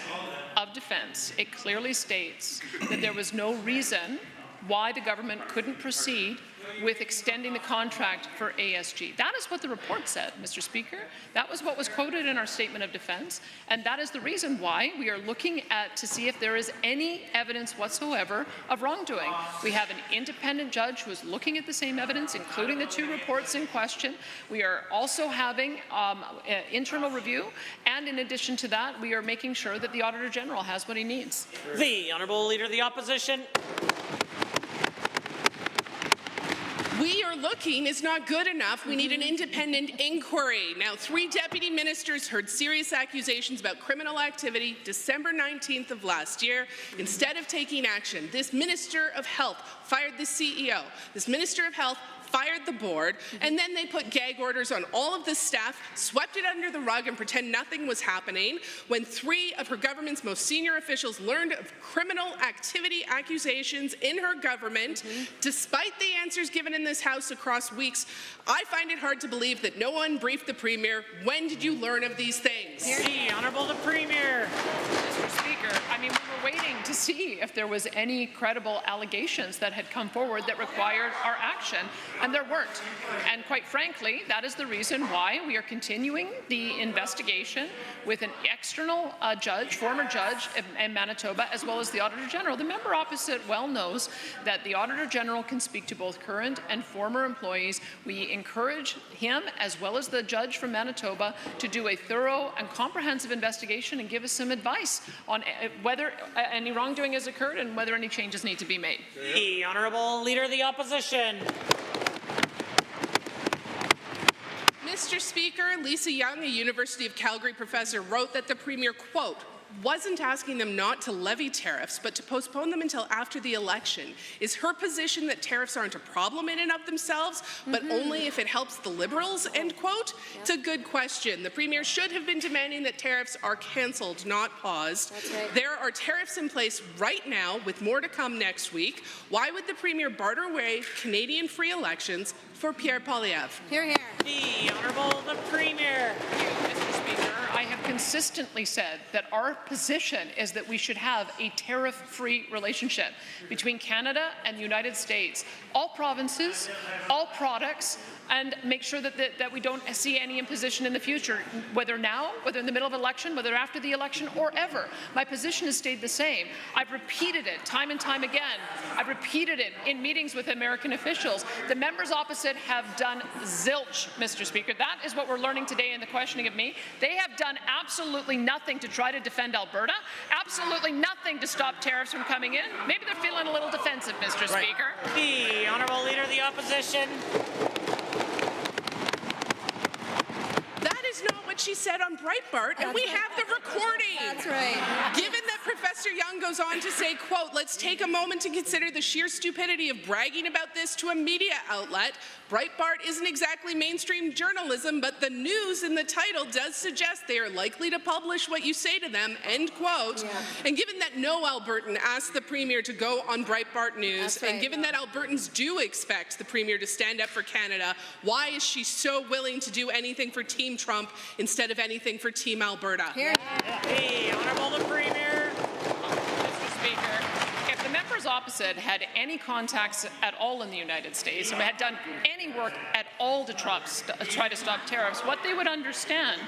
of defence, it clearly states that there was no reason why the government couldn't proceed with extending the contract for ASG. That is what the report said, Mr. Speaker. That was what was quoted in our statement of defence, and that is the reason why we are looking at to see if there is any evidence whatsoever of wrongdoing. We have an independent judge who is looking at the same evidence, including the 2 reports in question. We are also having internal review, and in addition to that, we are making sure that the Auditor General has what he needs. The Honourable Leader of the Opposition. We are looking is not good enough. We need an independent inquiry. Now, 3 deputy ministers heard serious accusations about criminal activity December 19th of last year. Instead of taking action, this Minister of Health fired the CEO. This Minister of Health fired the board, and then they put gag orders on all of the staff, swept it under the rug and pretend nothing was happening. When 3 of her government's most senior officials learned of criminal activity accusations in her government, despite the answers given in this House across weeks, I find it hard to believe that no one briefed the Premier. When did you learn of these things? The Honourable the Premier. Mr. Speaker, I mean, we were waiting to see if there was any credible allegations that had come forward that required our action, and there weren't. And quite frankly, that is the reason why we are continuing the investigation with an external judge, former judge in Manitoba, as well as the Auditor General. The member opposite well knows that the Auditor General can speak to both current and former employees. We encourage him, as well as the judge from Manitoba, to do a thorough and comprehensive investigation and give us some advice on whether any wrongdoing has occurred and whether any changes need to be made. The Honourable Leader of the Opposition. Mr. Speaker, Lisa Young, a University of Calgary professor, wrote that the Premier, quote, wasn't asking them not to levy tariffs, but to postpone them until after the election. Is her position that tariffs aren't a problem in and of themselves, but only if it helps the Liberals, end quote? Yeah. It's a good question. The Premier should have been demanding that tariffs are cancelled, not paused. That's right. There are tariffs in place right now, with more to come next week. Why would the Premier barter away Canadian free elections for Pierre Poilievre? Hear, hear. The Honourable the Premier. Thank you, Mr. Speaker. I have consistently said that our position is that we should have a tariff-free relationship between Canada and the United States. All provinces, all products, and make sure that we don't see any imposition in the future, whether now, whether in the middle of election, whether after the election, or ever. My position has stayed the same. I've repeated it time and time again. I've repeated it in meetings with American officials. The members opposite have done zilch, Mr. Speaker. That is what we're learning today in the questioning of me. They have done absolutely nothing to try to defend Alberta, absolutely nothing to stop tariffs from coming in. Maybe they're feeling a little defensive, Mr. Speaker. The Honourable Leader of the Opposition. That is not what she said on Breitbart, and we have the recording. That's right. Given that Professor Young goes on to say, quote, let's take a moment to consider the sheer stupidity of bragging about this to a media outlet. Breitbart isn't exactly mainstream journalism, but the news in the title does suggest they are likely to publish what you say to them, end quote. Yeah. And given that no Albertan asked the Premier to go on Breitbart News, and given that Albertans do expect the Premier to stand up for Canada, why is she so willing to do anything for Team Trump instead of anything for Team Alberta? Here. The Honourable the Premier. Mr. Speaker, if the members opposite had any contacts at all in the United States and had done any work at all to try to stop tariffs, what they would understand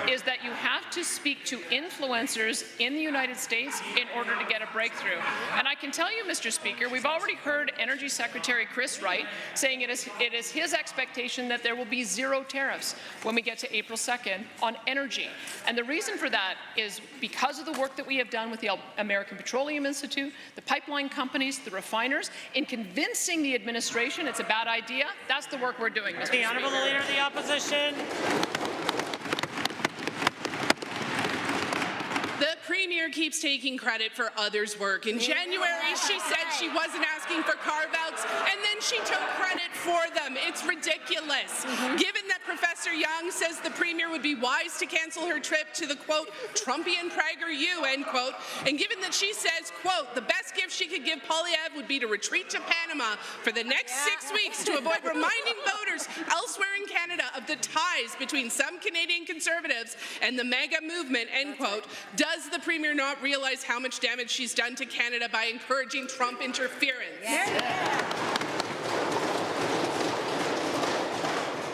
is that you have to speak to influencers in the United States in order to get a breakthrough. And I can tell you, Mr. Speaker, we've already heard Energy Secretary Chris Wright saying it is his expectation that there will be zero tariffs when we get to April 2nd on energy. And the reason for that is because of the work that we have done with the American Petroleum Institute, the pipeline companies, the refiners, in convincing the administration it's a bad idea. That's the work we're doing, Mr. Speaker. The Honourable Leader of the Opposition. The Premier keeps taking credit for others' work. In January, she said she wasn't asking for carve-outs, and then she took credit for them. It's ridiculous. Given that Professor Young says the Premier would be wise to cancel her trip to the, quote, Trumpian PragerU, end quote, and given that she says, quote, the best gift she could give Poilievre would be to retreat to Panama for the next 6 weeks to avoid reminding voters elsewhere in Canada of the ties between some Canadian Conservatives and the MAGA movement, end quote, does the Premier not realize how much damage she's done to Canada by encouraging Trump interference?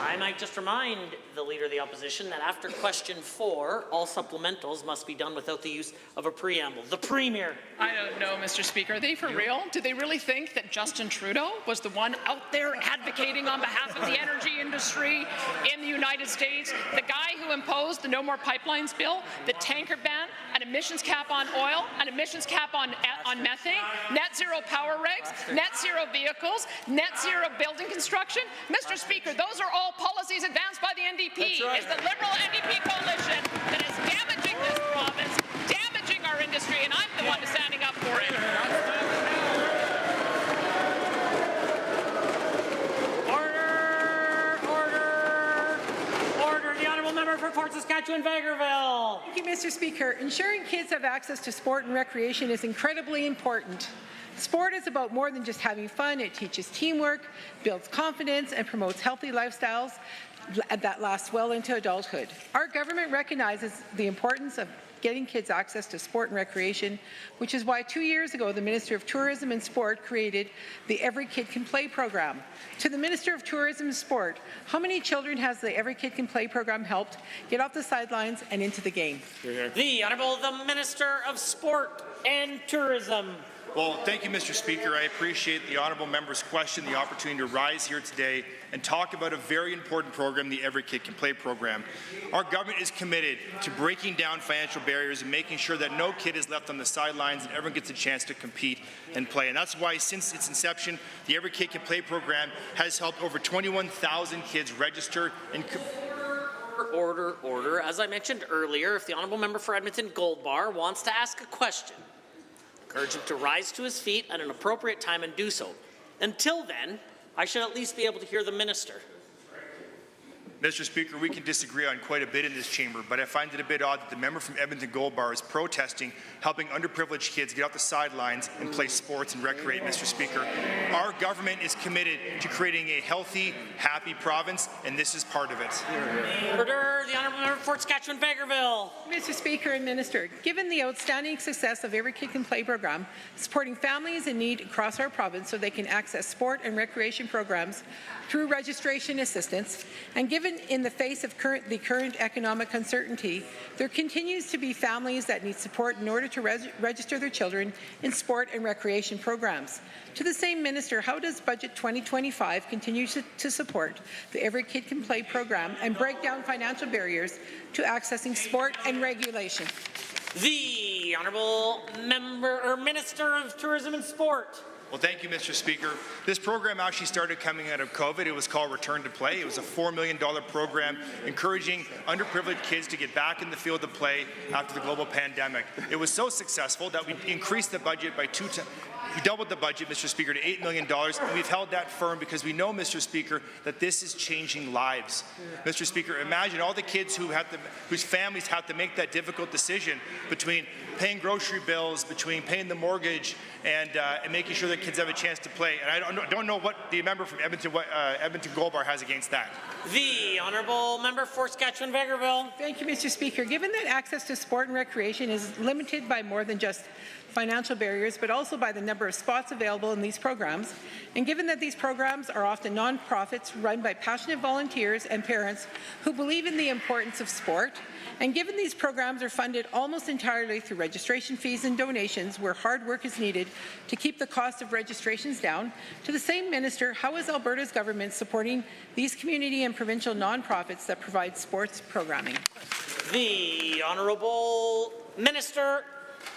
I might just remind the Leader of the Opposition that after question 4, all supplementals must be done without the use of a preamble. The Premier. I don't know, Mr. Speaker. Are they for real? Do they really think that Justin Trudeau was the one out there advocating on behalf of the energy industry in the United States? The guy who imposed the No More Pipelines bill, the tanker ban, an emissions cap on oil, an emissions cap on methane, net zero power regs, net zero vehicles, net zero building construction? Mr. Speaker, those are all policies advanced by the NDP. It's the Liberal NDP coalition that is damaging this province, damaging our industry, and I'm the one standing up for it. Order. The Honourable Member for Fort Saskatchewan-Vegreville. Thank you, Mr. Speaker. Ensuring kids have access to sport and recreation is incredibly important. Sport is about more than just having fun. It teaches teamwork, builds confidence, and promotes healthy lifestyles that last well into adulthood. Our government recognizes the importance of getting kids access to sport and recreation, which is why 2 years ago the Minister of Tourism and Sport created the Every Kid Can Play program. To the Minister of Tourism and Sport, how many children has the Every Kid Can Play program helped get off the sidelines and into the game? The Honourable the Minister of Sport and Tourism. Well, thank you, Mr. Speaker. I appreciate the honourable member's question, the opportunity to rise here today and talk about a very important program, the Every Kid Can Play program. Our government is committed to breaking down financial barriers and making sure that no kid is left on the sidelines and everyone gets a chance to compete and play. And that's why, since its inception, the Every Kid Can Play program has helped over 21,000 kids register and Order. As I mentioned earlier, if the Honourable Member for Edmonton Gold Bar wants to ask a question, encourage him to rise to his feet at an appropriate time and do so. Until then, I should at least be able to hear the Minister. Mr. Speaker, we can disagree on quite a bit in this chamber, but I find it a bit odd that the member from Edmonton Gold Bar is protesting helping underprivileged kids get off the sidelines and play sports and recreate, Mr. Speaker. Our government is committed to creating a healthy, happy province, and this is part of it. Order. The Honourable Member for Fort Saskatchewan-Vegreville. Mr. Speaker and Minister, given the outstanding success of Every Kid Can Play program, supporting families in need across our province so they can access sport and recreation programs through registration assistance, and given in the face of the current economic uncertainty, there continues to be families that need support in order to register their children in sport and recreation programs. To the same Minister, how does Budget 2025 continue to support the Every Kid Can Play program and break down financial barriers to accessing sport and regulation? The Honourable Minister of Tourism and Sport. Well, thank you, Mr. Speaker. This program actually started coming out of COVID. It was called Return to Play. It was a $4 million program encouraging underprivileged kids to get back in the field of play after the global pandemic. It was so successful that we increased the budget by we doubled the budget, Mr. Speaker, to $8 million, and we've held that firm because we know, Mr. Speaker, that this is changing lives. Mr. Speaker, imagine all the kids whose families have to make that difficult decision between paying grocery bills, between paying the mortgage, and making sure that kids have a chance to play. And I don't know what the member from Edmonton Gold Bar has against that. The Honourable Member for Saskatchewan-Vegreville. Thank you, Mr. Speaker. Given that access to sport and recreation is limited by more than just financial barriers, but also by the number of spots available in these programs, and given that these programs are often non-profits run by passionate volunteers and parents who believe in the importance of sport, and given these programs are funded almost entirely through registration fees and donations where hard work is needed to keep the cost of registrations down, to the same Minister, how is Alberta's government supporting these community and provincial non-profits that provide sports programming? The Honourable Minister.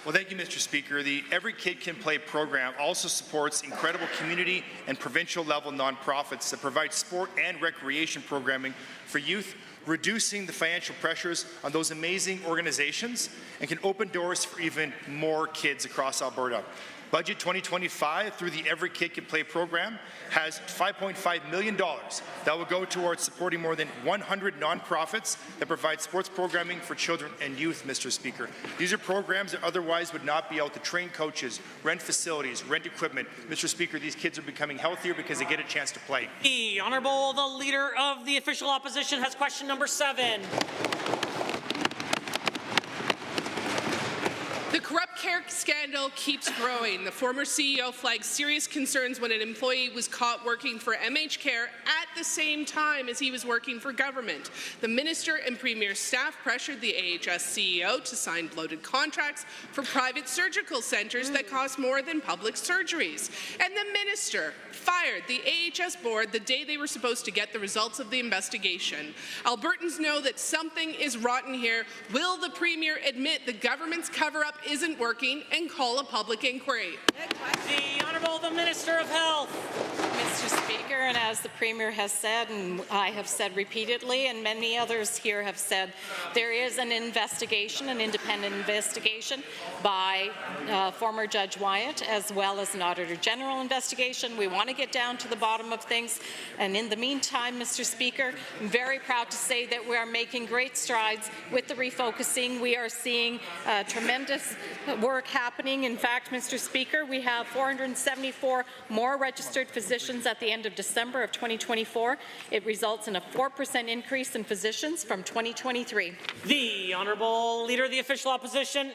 Well, thank you, Mr. Speaker. The Every Kid Can Play program also supports incredible community and provincial level nonprofits that provide sport and recreation programming for youth, reducing the financial pressures on those amazing organizations and can open doors for even more kids across Alberta. Budget 2025 through the Every Kid Can Play program has $5.5 million that will go towards supporting more than 100 nonprofits that provide sports programming for children and youth, Mr. Speaker. These are programs that otherwise would not be able to train coaches, rent facilities, rent equipment. Mr. Speaker, these kids are becoming healthier because they get a chance to play. The Honourable the Leader of the Official Opposition has question number 7. The corrupt care scandal keeps growing. The former CEO flagged serious concerns when an employee was caught working for MH Care at the same time as he was working for government. The Minister and Premier's staff pressured the AHS CEO to sign bloated contracts for private surgical centres that cost more than public surgeries. And the Minister fired the AHS board the day they were supposed to get the results of the investigation. Albertans know that something is rotten here. Will the Premier admit the government's cover-up isn't working and call a public inquiry? The Honourable the Minister of Health. Mr. Speaker, and as the Premier has said, and I have said repeatedly, and many others here have said, there is an investigation, an independent investigation by former Judge Wyatt, as well as an Auditor General investigation. We want to get down to the bottom of things, and in the meantime, Mr. Speaker, I'm very proud to say that we are making great strides with the refocusing. We are seeing tremendous work happening. In fact, Mr. Speaker, we have 460 274 more registered physicians at the end of December of 2024. It results in a 4% increase in physicians from 2023. The Honourable Leader of the Official Opposition.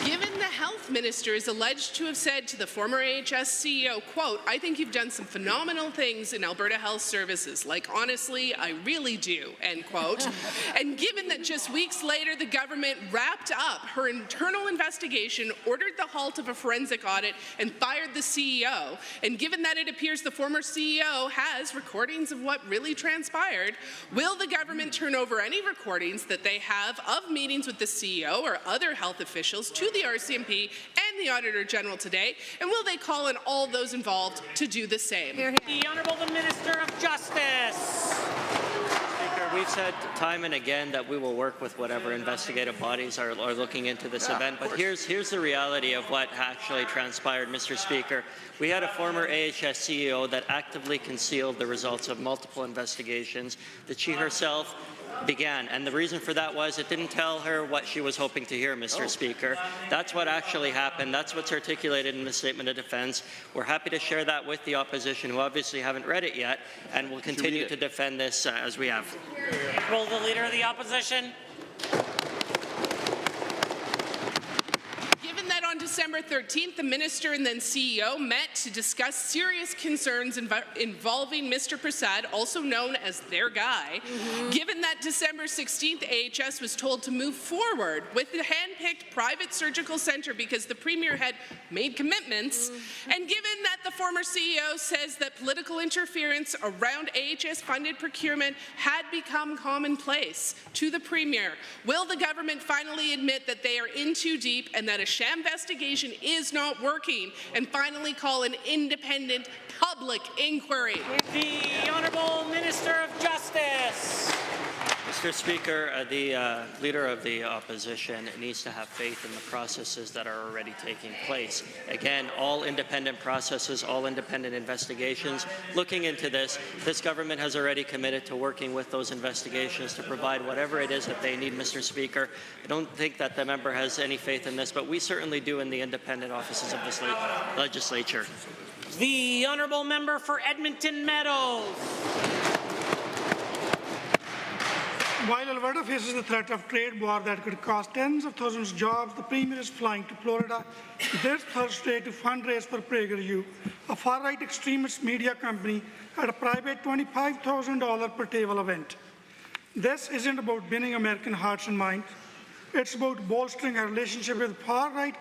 Given the health minister is alleged to have said to the former AHS CEO, quote, "I think you've done some phenomenal things in Alberta Health Services, like honestly, I really do," end quote. And given that just weeks later the government wrapped up her internal investigation, ordered the halt of a forensic audit, and fired the CEO, and given that it appears the former CEO has recordings of what really transpired, will the government turn over any recordings that they have of meetings with the CEO or other health officials to the RCMP and the Auditor General today, and will they call on all those involved to do the same? The Honourable the Minister of Justice. Speaker, we've said time and again that we will work with whatever investigative bodies are looking into this event, but here's the reality of what actually transpired, Mr. Speaker. We had a former AHS CEO that actively concealed the results of multiple investigations that she herself began, and the reason for that was it didn't tell her what she was hoping to hear, Mr. Speaker. That's what actually happened. That's what's articulated in the Statement of Defence. We're happy to share that with the opposition, who obviously haven't read it yet, and will continue to defend this as we have. Will the Leader of the Opposition. Given that on December 13th, the minister and then CEO met to discuss serious concerns involving Mr. Prasad, also known as their guy, given that December 16th, AHS was told to move forward with the hand-picked private surgical centre because the Premier had made commitments, and given that the former CEO says that political interference around AHS-funded procurement had become commonplace to the Premier, will the government finally admit that they are in too deep and that a sham investigation is not working, and finally call an independent public inquiry? The Honourable Minister of Justice. Mr. Speaker, the Leader of the Opposition needs to have faith in the processes that are already taking place. Again, all independent processes, all independent investigations. Looking into this government has already committed to working with those investigations to provide whatever it is that they need, Mr. Speaker. I don't think that the member has any faith in this, but we certainly do in the independent offices of this legislature. The Honourable Member for Edmonton Meadows. While Alberta faces the threat of trade war that could cost tens of thousands of jobs, the Premier is flying to Florida this Thursday to fundraise for PragerU, a far-right extremist media company, at a private $25,000 per table event. This isn't about winning American hearts and minds. It's about bolstering a relationship with far-right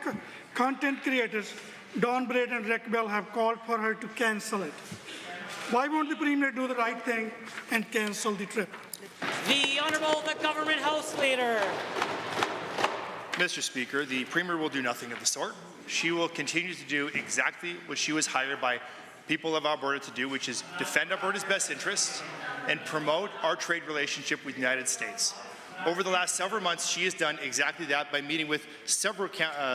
content creators. Don Braid and Rick Bell have called for her to cancel it. Why won't the Premier do the right thing and cancel the trip? The Honourable the Government House Leader. Mr. Speaker, the Premier will do nothing of the sort. She will continue to do exactly what she was hired by people of Alberta to do, which is defend Alberta's best interests and promote our trade relationship with the United States. Over the last several months, she has done exactly that by meeting with several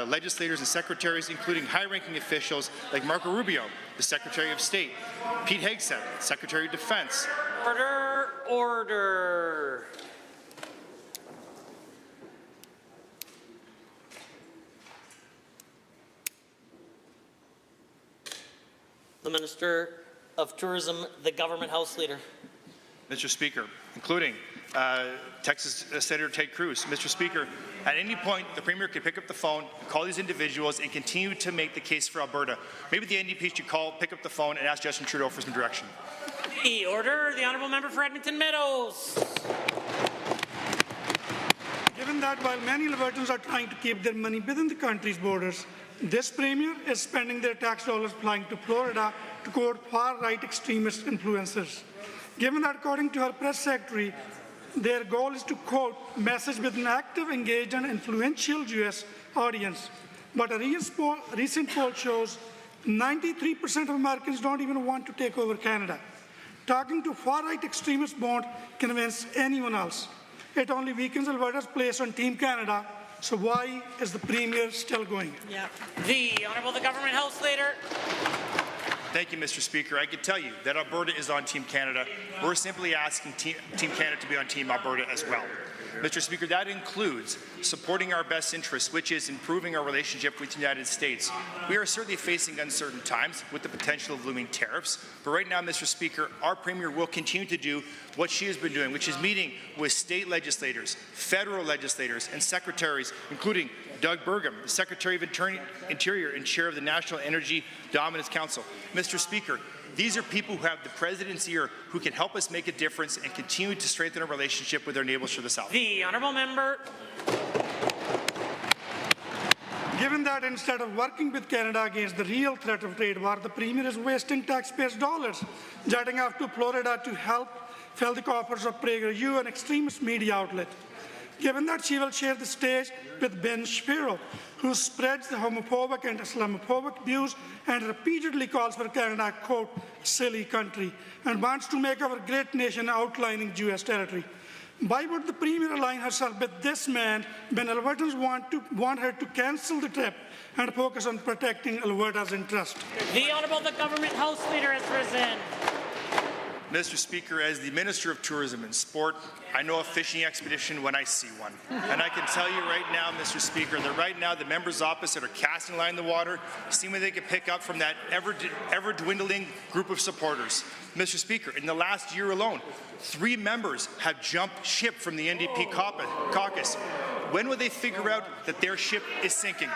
legislators and secretaries, including high-ranking officials like Marco Rubio, the Secretary of State, Pete Hegseth, Secretary of Defense. Order, order. The Minister of Tourism, the Government House Leader. Mr. Speaker, including Texas Senator Ted Cruz. Mr. Speaker, at any point, the Premier could pick up the phone, call these individuals, and continue to make the case for Alberta. Maybe the NDP should pick up the phone and ask Justin Trudeau for some direction. The order, the Honourable Member for Edmonton Meadows. Given that while many Albertans are trying to keep their money within the country's borders, this Premier is spending their tax dollars flying to Florida to court far-right extremist influencers. Given that, according to her press secretary, their goal is to, quote, message with an active, engaged, and influential U.S. audience. But a recent poll shows 93% of Americans don't even want to take over Canada. Talking to far-right extremists won't convince anyone else. It only weakens Alberta's place on Team Canada. So why is the Premier still going? Yeah. The Honourable the Government House Leader. Thank you, Mr. Speaker. I can tell you that Alberta is on Team Canada. We're simply asking Team Canada to be on Team Alberta as well. Mr. Speaker, that includes supporting our best interests, which is improving our relationship with the United States. We are certainly facing uncertain times with the potential of looming tariffs, but right now, Mr. Speaker, our Premier will continue to do what she has been doing, which is meeting with state legislators, federal legislators, and secretaries, including Doug Burgum, the Secretary of Interior and Chair of the National Energy Dominance Council. Mr. Speaker, these are people who have the President's ear, who can help us make a difference and continue to strengthen our relationship with our neighbours to the south. The honourable member. Given that instead of working with Canada against the real threat of trade war, the Premier is wasting taxpayers' dollars, jetting off to Florida to help fill the coffers of PragerU, an extremist media outlet. Given that she will share the stage with Ben Shapiro, who spreads the homophobic and Islamophobic views and repeatedly calls for Canada, quote, silly country, and wants to make our great nation outlining Jewish territory. Why would the Premier align herself with this man when Albertans want her to cancel the trip and focus on protecting Alberta's interest? The Honourable the Government House Leader has risen. Mr. Speaker, as the Minister of Tourism and Sport, I know a fishing expedition when I see one. And I can tell you right now, Mr. Speaker, that right now the members opposite are casting line in the water, seeing what they can pick up from that ever-dwindling group of supporters. Mr. Speaker, in the last year alone, 3 members have jumped ship from the NDP caucus. When will they figure out that their ship is sinking?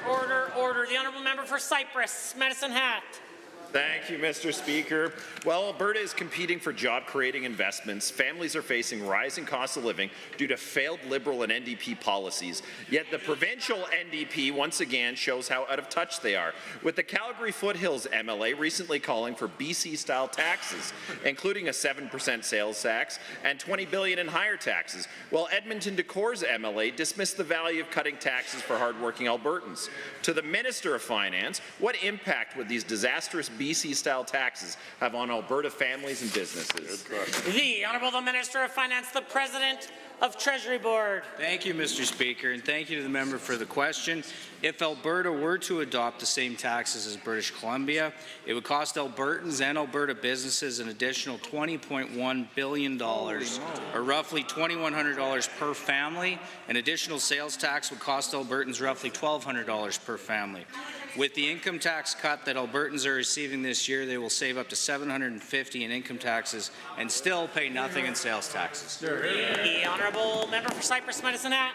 Order. The Honourable Member for Cypress, Medicine Hat. Thank you, Mr. Speaker. Well, Alberta is competing for job-creating investments. Families are facing rising costs of living due to failed Liberal and NDP policies. Yet the provincial NDP once again shows how out of touch they are, with the Calgary Foothills MLA recently calling for BC-style taxes, including a 7% sales tax and $20 billion in higher taxes, while Edmonton Decor's MLA dismissed the value of cutting taxes for hardworking Albertans. To the Minister of Finance, what impact would these disastrous BC-style taxes have on Alberta families and businesses? The Honourable the Minister of Finance, the President of Treasury Board. Thank you, Mr. Speaker, and thank you to the member for the question. If Alberta were to adopt the same taxes as British Columbia, it would cost Albertans and Alberta businesses an additional $20.1 billion, or roughly $2,100 per family. An additional sales tax would cost Albertans roughly $1,200 per family. With the income tax cut that Albertans are receiving this year, they will save up to $750 in income taxes and still pay nothing in sales taxes. The Honourable Member for Cypress, Medicine Hat.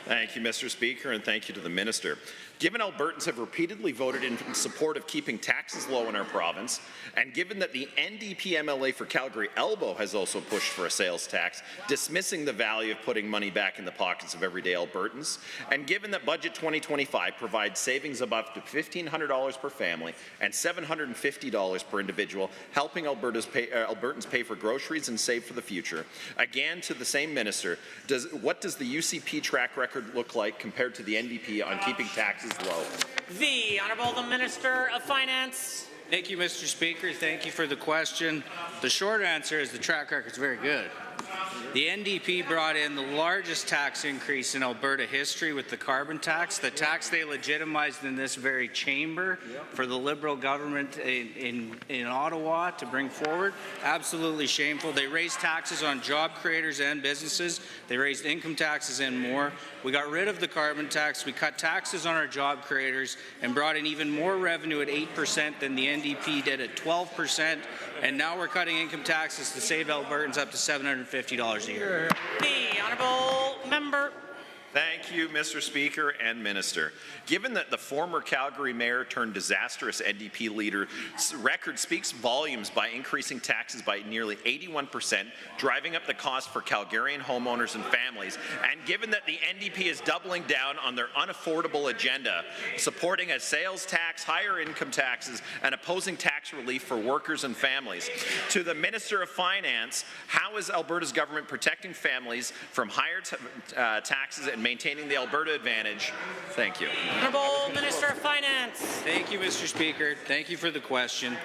Thank you, Mr. Speaker, and thank you to the Minister. Given Albertans have repeatedly voted in support of keeping taxes low in our province, and given that the NDP MLA for Calgary Elbow has also pushed for a sales tax, dismissing the value of putting money back in the pockets of everyday Albertans, and given that Budget 2025 provides savings of up to $1,500 per family and $750 per individual, helping Albertans pay for groceries and save for the future, again to the same Minister, what does the UCP track record look like compared to the NDP on keeping taxes low? The Honourable the Minister of Finance. Thank you, Mr. Speaker. Thank you for the question. The short answer is the track record is very good. The NDP brought in the largest tax increase in Alberta history with the carbon tax, the tax they legitimized in this very chamber for the Liberal government in Ottawa to bring forward. Absolutely shameful. They raised taxes on job creators and businesses. They raised income taxes and more. We got rid of the carbon tax. We cut taxes on our job creators and brought in even more revenue at 8% than the NDP did at 12%. And now we're cutting income taxes to save Albertans up to $750 a year. The Honourable Member. Thank you, Mr. Speaker and Minister. Given that the former Calgary mayor turned disastrous NDP leader's record speaks volumes by increasing taxes by nearly 81%, driving up the cost for Calgarian homeowners and families, and given that the NDP is doubling down on their unaffordable agenda, supporting a sales tax, higher income taxes, and opposing tax relief for workers and families, to the Minister of Finance, how is Alberta's government protecting families from higher taxes and maintaining the Alberta advantage? Thank you. Honourable Minister of Finance. Thank you, Mr. Speaker. Thank you for the question.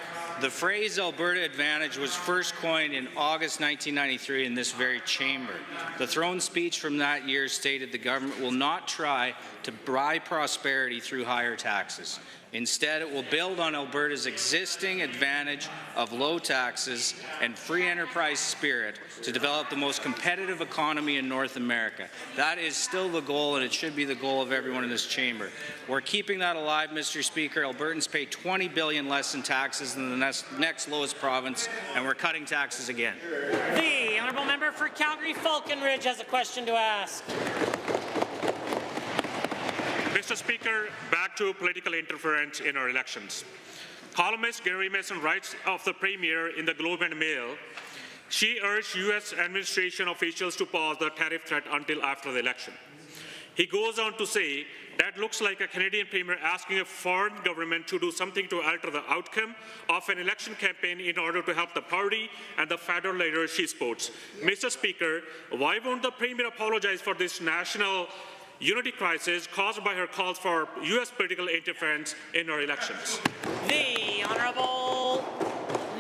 The phrase Alberta Advantage was first coined in August 1993 in this very chamber. The throne speech from that year stated the government will not try to buy prosperity through higher taxes. Instead, it will build on Alberta's existing advantage of low taxes and free enterprise spirit to develop the most competitive economy in North America. That is still the goal, and it should be the goal of everyone in this chamber. We're keeping that alive, Mr. Speaker. Albertans pay $20 billion less in taxes than the next lowest province, and we're cutting taxes again. The honourable member for Calgary-Falconridge has a question to ask. Mr. Speaker, back to political interference in our elections. Columnist Gary Mason writes of the Premier in the Globe and Mail. She urged U.S. administration officials to pause the tariff threat until after the election. He goes on to say, that looks like a Canadian Premier asking a foreign government to do something to alter the outcome of an election campaign in order to help the party and the federal leaders she supports. Mr. Speaker, why won't the Premier apologize for this national unity crisis caused by her calls for U.S. political interference in our elections? The Honourable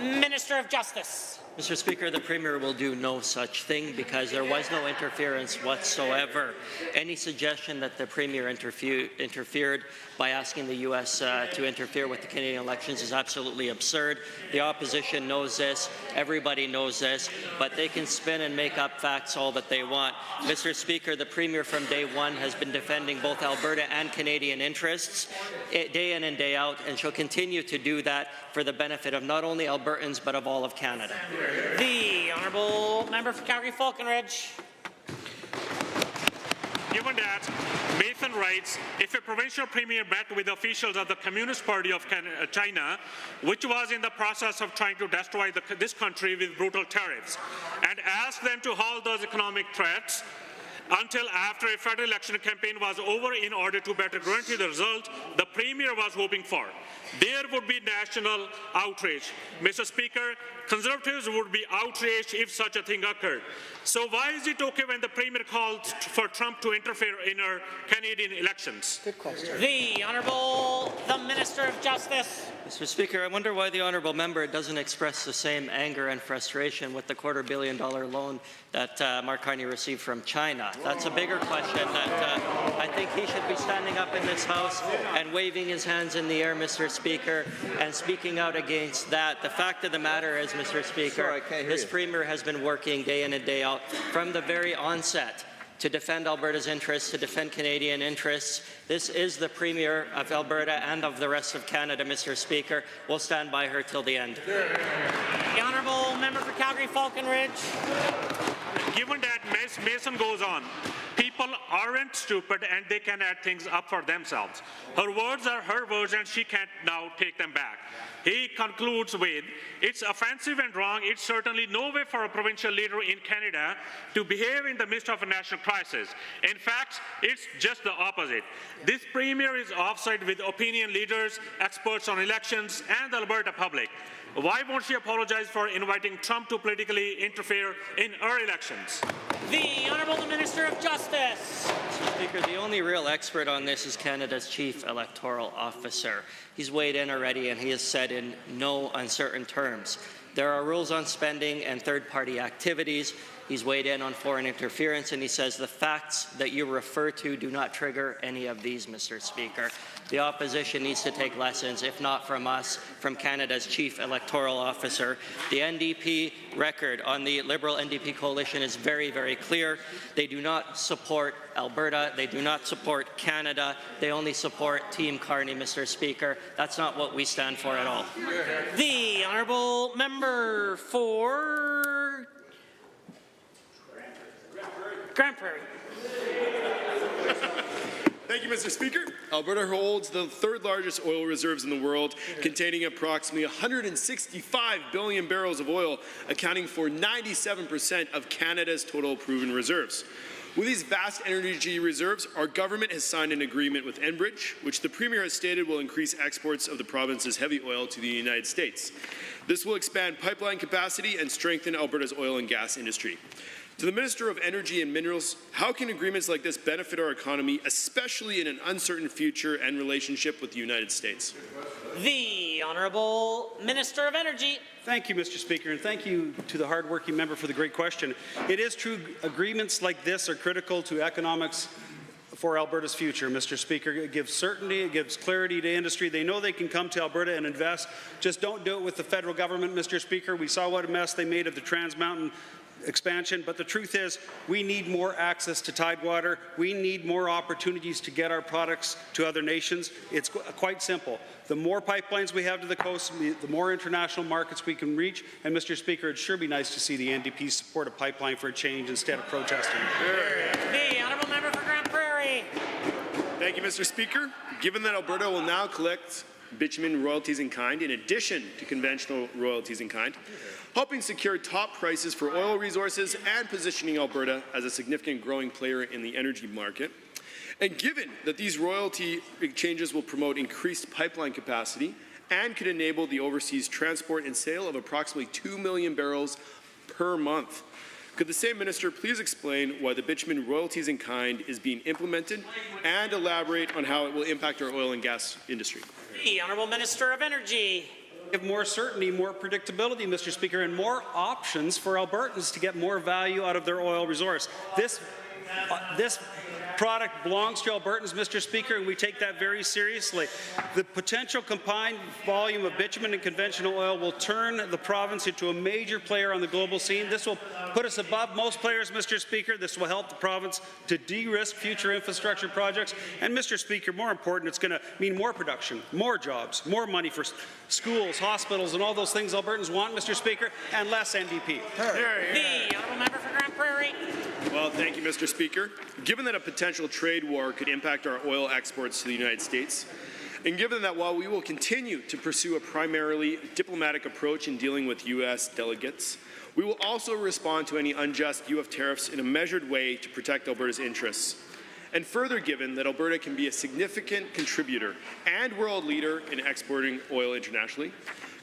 Minister of Justice. Mr. Speaker, the Premier will do no such thing because there was no interference whatsoever. Any suggestion that the Premier interfered by asking the U.S. to interfere with the Canadian elections is absolutely absurd. The opposition knows this, everybody knows this, but they can spin and make up facts all that they want. Mr. Speaker, the Premier from day one has been defending both Alberta and Canadian interests day in and day out, and she'll continue to do that for the benefit of not only Albertans but of all of Canada. The honourable member for Calgary-Falconridge. Given that, Mason writes, if a provincial premier met with officials of the Communist Party of China, which was in the process of trying to destroy this country with brutal tariffs, and asked them to halt those economic threats until after a federal election campaign was over in order to better guarantee the result the Premier was hoping for, there would be national outrage. Mr. Speaker, Conservatives would be outraged if such a thing occurred. So why is it okay when the Premier called for Trump to interfere in our Canadian elections? Good question. The Minister of Justice. Mr. Speaker, I wonder why the honourable member doesn't express the same anger and frustration with the $250 million loan that Mark Carney received from China. That's a bigger question that I think he should be standing up in this House and waving his hands in the air, Mr. Speaker, and speaking out against that. The fact of the matter is, Mr. Speaker, this Premier has been working day in and day out from the very onset to defend Alberta's interests, to defend Canadian interests. This is the Premier of Alberta and of the rest of Canada, Mr. Speaker. We'll stand by her till the end. The honourable member for Calgary-Falconridge. Given that Mason goes on, people aren't stupid and they can add things up for themselves. Her words are her words and she can't now take them back. He concludes with, it's offensive and wrong. It's certainly no way for a provincial leader in Canada to behave in the midst of a national crisis. In fact, it's just the opposite. This Premier is offside with opinion leaders, experts on elections, and the Alberta public. Why won't she apologize for inviting Trump to politically interfere in our elections? The Honourable Minister of Justice. Mr. Speaker, the only real expert on this is Canada's Chief Electoral Officer. He's weighed in already and he has said in no uncertain terms. There are rules on spending and third-party activities. He's weighed in on foreign interference, and he says the facts that you refer to do not trigger any of these, Mr. Speaker. The opposition needs to take lessons, if not from us, from Canada's Chief Electoral Officer. The NDP record on the Liberal NDP coalition is very, very clear. They do not support Alberta. They do not support Canada. They only support Team Carney, Mr. Speaker. That's not what we stand for at all. The honourable member for Grand Prairie. Thank you, Mr. Speaker. Alberta holds the third largest oil reserves in the world, containing approximately 165 billion barrels of oil, accounting for 97% of Canada's total proven reserves. With these vast energy reserves, our government has signed an agreement with Enbridge, which the Premier has stated will increase exports of the province's heavy oil to the United States. This will expand pipeline capacity and strengthen Alberta's oil and gas industry. To the Minister of Energy and Minerals, how can agreements like this benefit our economy, especially in an uncertain future and relationship with the United States? The Honourable Minister of Energy. Thank you, Mr. Speaker, and thank you to the hard-working member for the great question. It is true agreements like this are critical to economics for Alberta's future, Mr. Speaker. It gives certainty, it gives clarity to industry. They know they can come to Alberta and invest. Just don't do it with the federal government, Mr. Speaker. We saw what a mess they made of the Trans Mountain expansion, but the truth is we need more access to Tidewater. We need more opportunities to get our products to other nations. It's quite simple. The more pipelines we have to the coast, the more international markets we can reach. And Mr. Speaker, it'd sure be nice to see the NDP support a pipeline for a change instead of protesting. The honourable member for Grand Prairie. Thank you, Mr. Speaker. Given that Alberta will now collect bitumen royalties in kind in addition to conventional royalties in kind, helping secure top prices for oil resources and positioning Alberta as a significant growing player in the energy market. And given that these royalty changes will promote increased pipeline capacity and could enable the overseas transport and sale of approximately 2 million barrels per month, could the same minister please explain why the bitumen royalties in kind is being implemented and elaborate on how it will impact our oil and gas industry? The Honourable Minister of Energy. Give more certainty, more predictability, Mr. Speaker, and more options for Albertans to get more value out of their oil resource. This product belongs to Albertans, Mr. Speaker, and we take that very seriously. The potential combined volume of bitumen and conventional oil will turn the province into a major player on the global scene. This will put us above most players, Mr. Speaker. This will help the province to de-risk future infrastructure projects. And, Mr. Speaker, more important, it's going to mean more production, more jobs, more money for schools, hospitals, and all those things Albertans want, Mr. Speaker, and less NDP. The honourable member for Grand Prairie. Well, thank you, Mr. Speaker. Given that a potential trade war could impact our oil exports to the United States, and given that while we will continue to pursue a primarily diplomatic approach in dealing with U.S. delegates, we will also respond to any unjust U.S. tariffs in a measured way to protect Alberta's interests. And further, given that Alberta can be a significant contributor and world leader in exporting oil internationally,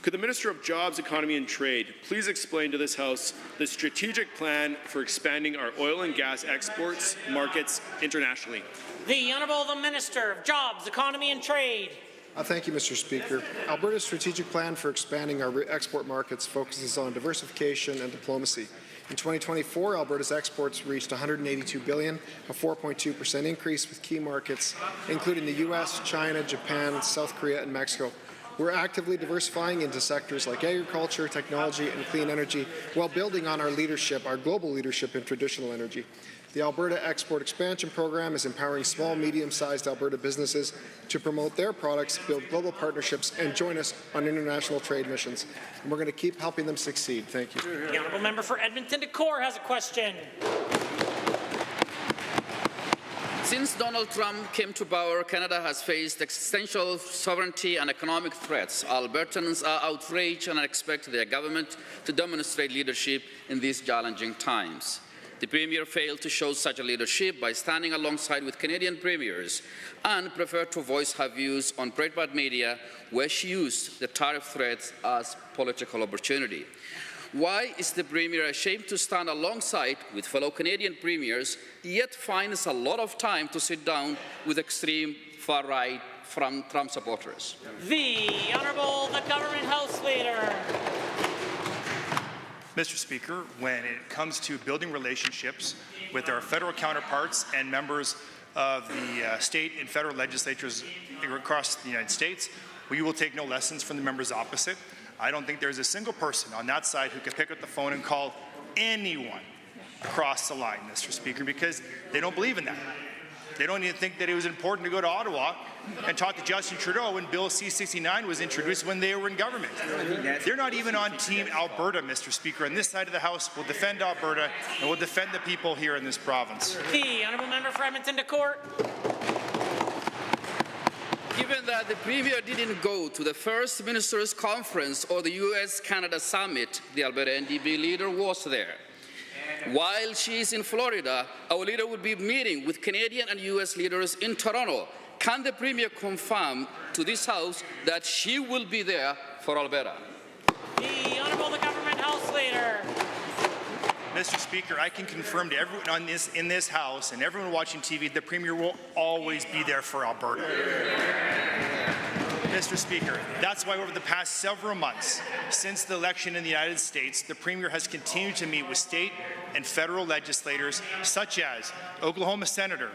could the Minister of Jobs, Economy and Trade please explain to this House the strategic plan for expanding our oil and gas exports markets internationally? The Honourable Minister of Jobs, Economy and Trade. Thank you, Mr. Speaker. Alberta's strategic plan for expanding our export markets focuses on diversification and diplomacy. In 2024, Alberta's exports reached $182 billion, a 4.2% increase, with key markets including the U.S., China, Japan, South Korea, and Mexico. We're actively diversifying into sectors like agriculture, technology, and clean energy, while building on our leadership, our global leadership in traditional energy. The Alberta Export Expansion Program is empowering small, medium-sized Alberta businesses to promote their products, build global partnerships, and join us on international trade missions. And we're going to keep helping them succeed. Thank you. The honourable member for Edmonton-Decore has a question. Since Donald Trump came to power, Canada has faced existential sovereignty and economic threats. Albertans are outraged and expect their government to demonstrate leadership in these challenging times. The Premier failed to show such a leadership by standing alongside with Canadian premiers and preferred to voice her views on Breitbart Media, where she used the tariff threats as political opportunity. Why is the Premier ashamed to stand alongside with fellow Canadian premiers, yet finds a lot of time to sit down with extreme far-right Trump supporters? The Honourable the Government House Leader. Mr. Speaker, when it comes to building relationships with our federal counterparts and members of the state and federal legislatures across the United States, we will take no lessons from the members opposite. I don't think there's a single person on that side who could pick up the phone and call anyone across the line, Mr. Speaker, because they don't believe in that. They don't even think that it was important to go to Ottawa and talk to Justin Trudeau when Bill C-69 was introduced when they were in government. They're not even on Team Alberta, Mr. Speaker, and this side of the House will defend Alberta and will defend the people here in this province. The honourable member for Edmonton-Decore. Given that the Premier didn't go to the First Ministers' Conference or the US-Canada Summit, the Alberta NDP leader was there. While she is in Florida, our leader will be meeting with Canadian and US leaders in Toronto. Can the Premier confirm to this House that she will be there for Alberta? The Honourable the Government House Leader. Mr. Speaker, I can confirm to everyone in this House and everyone watching TV, the Premier will always be there for Alberta. Mr. Speaker, that's why over the past several months, since the election in the United States, the Premier has continued to meet with state and federal legislators, such as Oklahoma Senator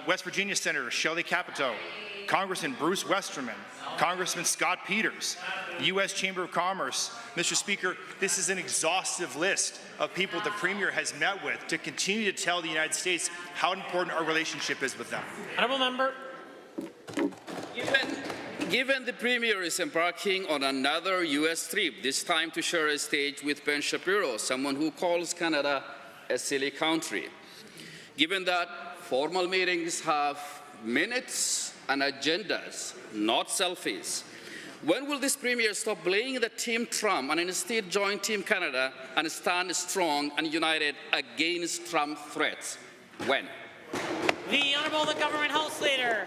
West Virginia Senator Shelley Capito, Congressman Bruce Westerman, Congressman Scott Peters, U.S. Chamber of Commerce. Mr. Speaker, this is an exhaustive list of people the Premier has met with to continue to tell the United States how important our relationship is with them. Honourable member. Given the Premier is embarking on another U.S. trip, this time to share a stage with Ben Shapiro, someone who calls Canada a silly country. Given that formal meetings have minutes and agendas, not selfies, when will this Premier stop playing the Team Trump and instead join Team Canada and stand strong and united against Trump threats? When? The Honourable Government House Leader.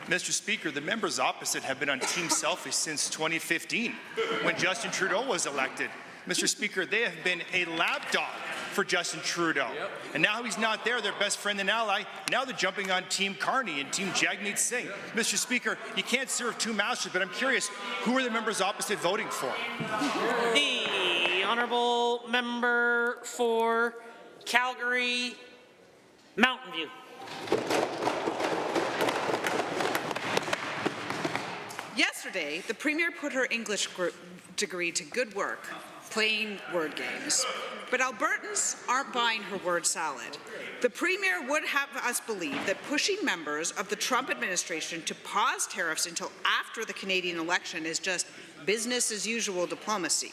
Mr. Speaker, the members opposite have been on Team Selfie since 2015, when Justin Trudeau was elected. Mr. Speaker, they have been a lapdog for Justin Trudeau. And now he's not there, their best friend and ally. Now they're jumping on Team Carney and Team Jagmeet Singh. Mr. Speaker, you can't serve two masters, but I'm curious, who are the members opposite voting for? The Honourable Member for Calgary Mountain View. Yesterday, the Premier put her English degree to good work, playing word games. But Albertans aren't buying her word salad. The Premier would have us believe that pushing members of the Trump administration to pause tariffs until after the Canadian election is just business as usual diplomacy.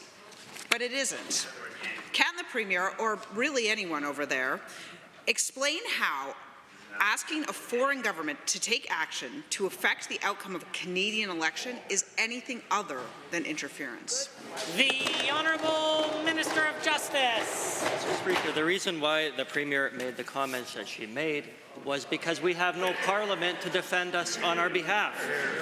But it isn't. Can the Premier, or really anyone over there, explain how asking a foreign government to take action to affect the outcome of a Canadian election is anything other than interference? The Honourable Minister of Justice. Mr. Speaker, the reason why the Premier made the comments that she made was because we have no parliament to defend us on our behalf.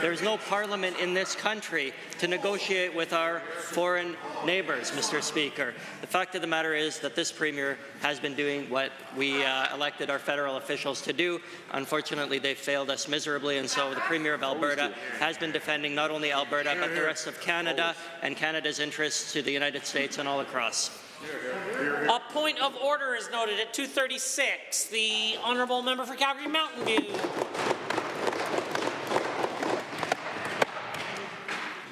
There's no parliament in this country to negotiate with our foreign neighbours, Mr. Speaker. The fact of the matter is that this Premier has been doing what we elected our federal officials to do. Unfortunately, they've failed us miserably, and so the Premier of Alberta has been defending not only Alberta but the rest of Canada and Canada's interests to the United States and all across. A point of order is noted at 236. The Honourable Member for Calgary Mountain View.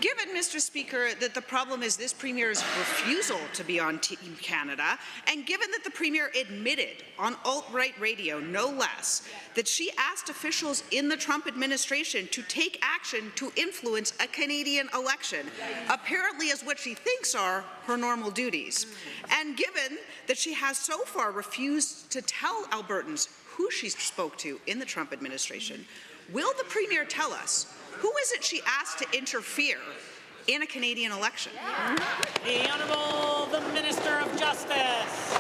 Given, Mr. Speaker, that the problem is this Premier's refusal to be on Team Canada, and given that the Premier admitted on alt-right radio, no less, that she asked officials in the Trump administration to take action to influence a Canadian election, apparently as what she thinks are her normal duties, and given that she has so far refused to tell Albertans who she spoke to in the Trump administration, will the Premier tell us who is it she asked to interfere in a Canadian election? The Honourable the Minister of Justice.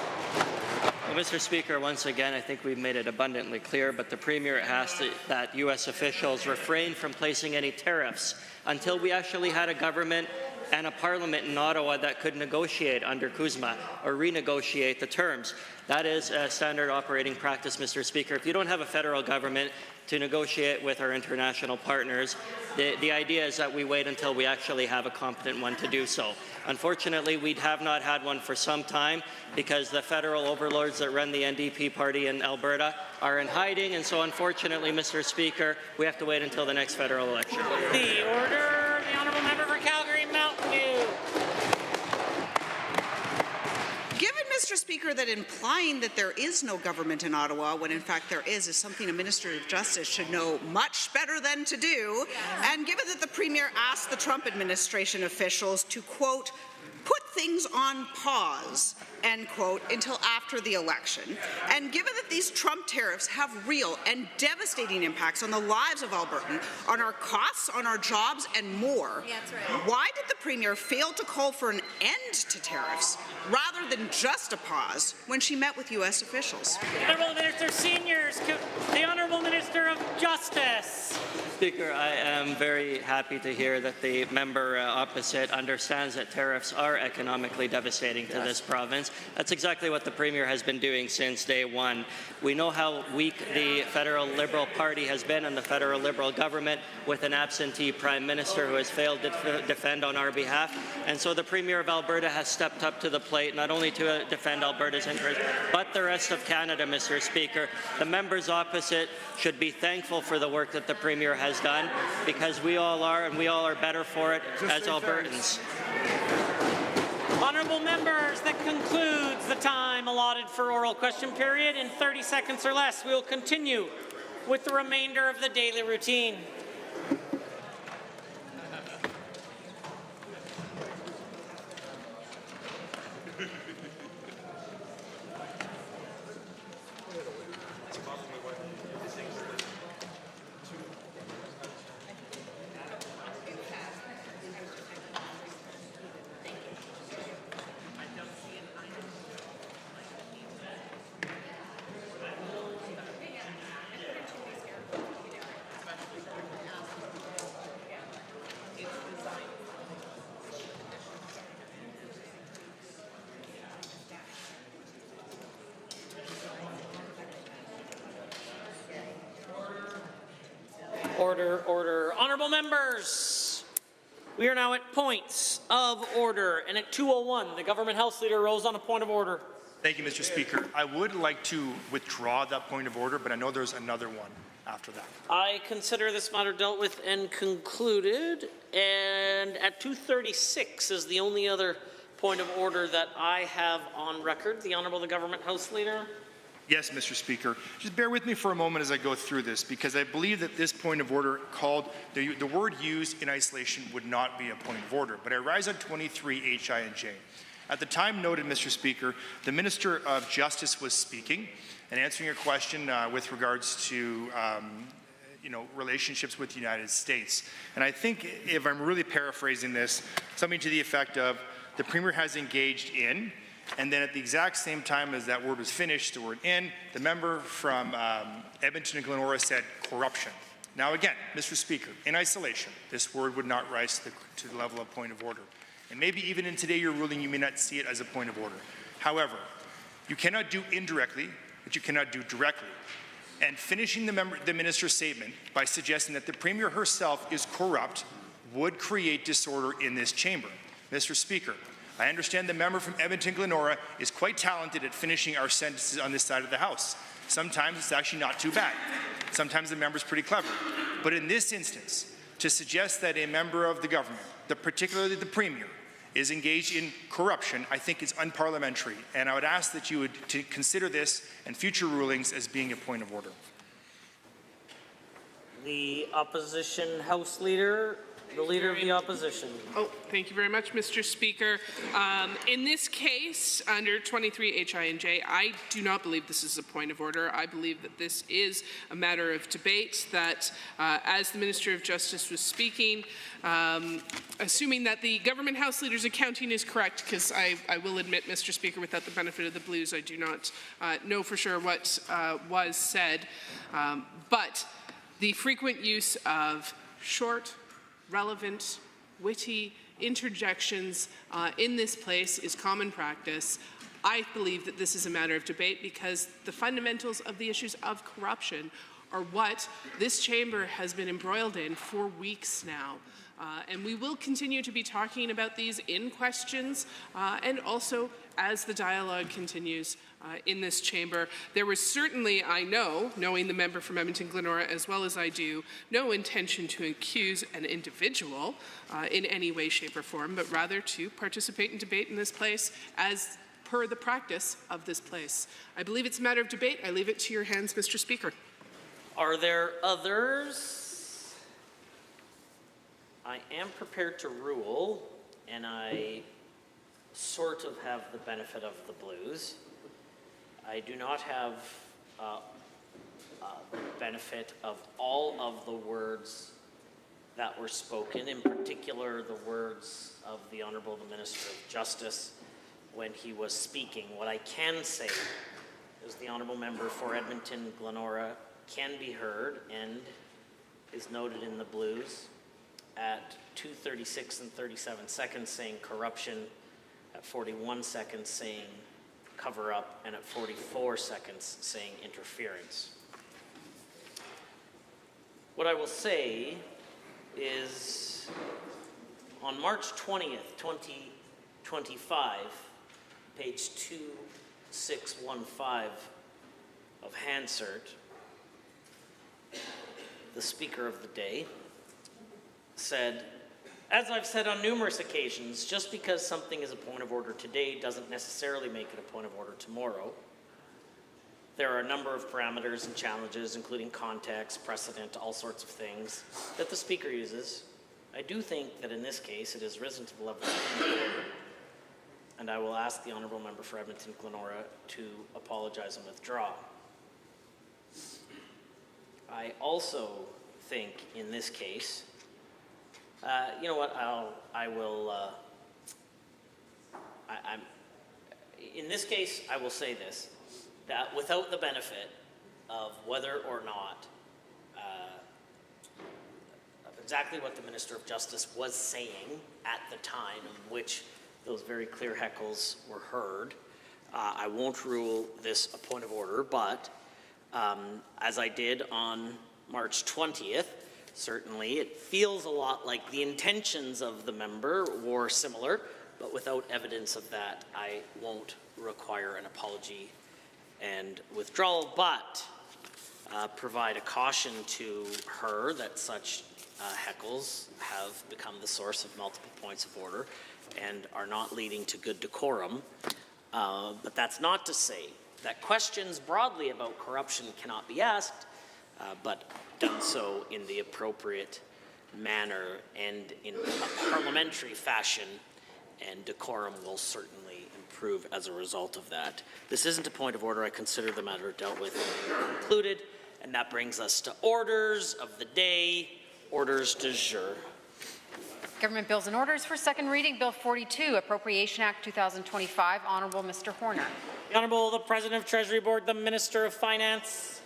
Well, Mr. Speaker, once again, I think we've made it abundantly clear, but the Premier asked that U.S. officials refrain from placing any tariffs until we actually had a government and a parliament in Ottawa that could negotiate under CUSMA or renegotiate the terms. That is a standard operating practice, Mr. Speaker. If you don't have a federal government to negotiate with our international partners, the idea is that we wait until we actually have a competent one to do so. Unfortunately, we have not had one for some time because the federal overlords that run the NDP party in Alberta are in hiding, and so unfortunately, Mr. Speaker, we have to wait until the next federal election. The order, the Honourable Member for Calgary Mountain View. Given, Mr. Speaker, that implying that there is no government in Ottawa when in fact there is something a Minister of Justice should know much better than to do, and given that the Premier asked the Trump administration officials to, quote, put things on pause, end quote, until after the election. And given that these Trump tariffs have real and devastating impacts on the lives of Albertans, on our costs, on our jobs, and more, why did the Premier fail to call for an end to tariffs rather than just a pause when she met with U.S. officials? Honourable Minister Seniors, the Honourable Minister of Justice. Speaker, I am very happy to hear that the member opposite understands that tariffs are economic economically devastating to this province. That's exactly what the Premier has been doing since day one. We know how weak the federal Liberal Party has been and the federal Liberal government with an absentee Prime Minister who has failed to defend on our behalf. And so the Premier of Alberta has stepped up to the plate, not only to defend Alberta's interests, but the rest of Canada, Mr. Speaker. The members opposite should be thankful for the work that the Premier has done, because we all are, and we all are better for it as Albertans. Honourable members, that concludes the time allotted for oral question period. In 30 seconds or less, we will continue with the remainder of the daily routine. Order, order. Honourable members, we are now at points of order, and at 2:01, the Government House Leader rose on a point of order. Thank you, Mr. Speaker. I would like to withdraw that point of order, but I know there's another one after that. I consider this matter dealt with and concluded, and at 2:36 is the only other point of order that I have on record. The Honourable the Government House Leader. Yes, Mr. Speaker. Just bear with me for a moment as I go through this, because I believe that this point of order called, the word used in isolation would not be a point of order, but I rise on 23 HI and J. At the time noted, Mr. Speaker, the Minister of Justice was speaking and answering a question with regards to relationships with the United States. And I think, if I'm really paraphrasing this, something to the effect of the Premier has engaged in, and then at the exact same time as that word was finished, the word in, the member from Edmonton and Glenora said corruption. Now again, Mr. Speaker, in isolation, this word would not rise to the level of point of order. And maybe even in today your ruling, you may not see it as a point of order. However, you cannot do indirectly, but you cannot do directly. And finishing the minister's statement by suggesting that the Premier herself is corrupt would create disorder in this chamber. Mr. Speaker, I understand the member from Edmonton Glenora is quite talented at finishing our sentences on this side of the House. Sometimes it's actually not too bad. Sometimes the member's pretty clever. But in this instance, to suggest that a member of the government, particularly the Premier, is engaged in corruption, I think is unparliamentary. And I would ask that you would consider this and future rulings as being a point of order. The Opposition House Leader. The Leader of the Opposition. Oh, thank you very much, Mr. Speaker. In this case, under 23 HI and J, I do not believe this is a point of order. I believe that this is a matter of debate, that as the Minister of Justice was speaking, assuming that the Government House Leader's accounting is correct, because I will admit, Mr. Speaker, without the benefit of the blues, I do not know for sure what was said, but the frequent use of short, relevant, witty interjections in this place is common practice. I believe that this is a matter of debate because the fundamentals of the issues of corruption are what this chamber has been embroiled in for weeks now. And we will continue to be talking about these in questions and also as the dialogue continues in this chamber. There was certainly, I know, knowing the member from Edmonton Glenora as well as I do, no intention to accuse an individual in any way, shape, or form, but rather to participate in debate in this place as per the practice of this place. I believe it's a matter of debate. I leave it to your hands, Mr. Speaker. Are there others? I am prepared to rule, and I sort of have the benefit of the blues. I do not have the benefit of all of the words that were spoken, in particular the words of the Honourable the Minister of Justice when he was speaking. What I can say is the Honourable Member for Edmonton Glenora can be heard and is noted in the blues at 2:36 and 37 seconds saying corruption at 41 seconds saying cover up, and at 44 seconds saying interference. What I will say is on March 20th, 2025, page 2615 of Hansard, the Speaker of the day said, "As I've said on numerous occasions, just because something is a point of order today doesn't necessarily make it a point of order tomorrow. There are a number of parameters and challenges, including context, precedent, all sorts of things, that the Speaker uses. I do think that in this case it has risen to the level of point of order, and I will ask the Honourable Member for Edmonton-Glenora to apologize and withdraw. I also think in this case, you know what, in this case, I will say this, that without the benefit of whether or not of exactly what the Minister of Justice was saying at the time in which those very clear heckles were heard, I won't rule this a point of order, but as I did on March 20th, certainly it feels a lot like the intentions of the member were similar, but without evidence of that, I won't require an apology and withdrawal, but provide a caution to her that such heckles have become the source of multiple points of order and are not leading to good decorum. But that's not to say that questions broadly about corruption cannot be asked, but done so in the appropriate manner and in a parliamentary fashion, and decorum will certainly improve as a result of that. This isn't a point of order. I consider the matter dealt with and concluded, and that brings us to orders of the day, orders du jour. Government bills and orders for second reading. Bill 42, Appropriation Act 2025. Honourable Mr. Horner. The Honourable the President of Treasury Board, the Minister of Finance.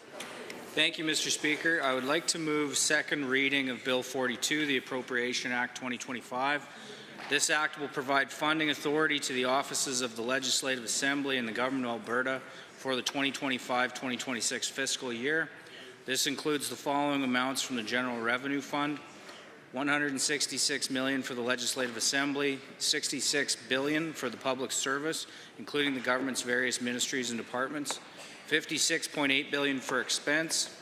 Thank you, Mr. Speaker. I would like to move second reading of Bill 42, the Appropriation Act 2025. This act will provide funding authority to the offices of the Legislative Assembly and the Government of Alberta for the 2025-2026 fiscal year. This includes the following amounts from the General Revenue Fund: $166 million for the Legislative Assembly, $66 billion for the public service, including the government's various ministries and departments, $56.8 billion for expense,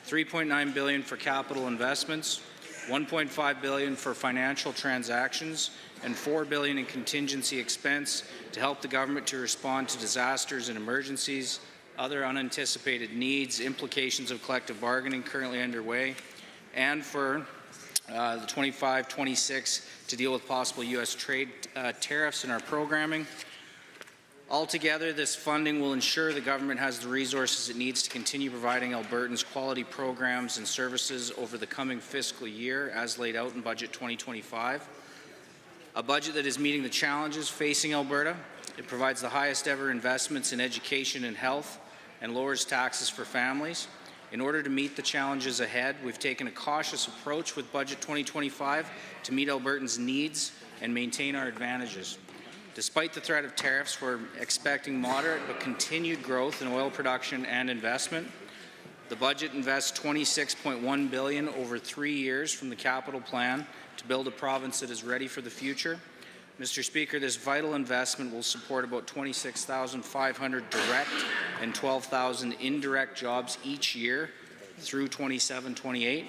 $3.9 billion for capital investments, $1.5 billion for financial transactions, and $4 billion in contingency expense to help the government to respond to disasters and emergencies, other unanticipated needs, implications of collective bargaining currently underway, and for the 25-26 to deal with possible U.S. trade tariffs in our programming. Altogether, this funding will ensure the government has the resources it needs to continue providing Albertans quality programs and services over the coming fiscal year as laid out in Budget 2025. A budget that is meeting the challenges facing Alberta. It provides the highest ever investments in education and health and lowers taxes for families. In order to meet the challenges ahead, we've taken a cautious approach with Budget 2025 to meet Albertans' needs and maintain our advantages. Despite the threat of tariffs, we're expecting moderate but continued growth in oil production and investment. The budget invests $26.1 billion over 3 years from the capital plan to build a province that is ready for the future. Mr. Speaker, this vital investment will support about 26,500 direct and 12,000 indirect jobs each year through 27-28.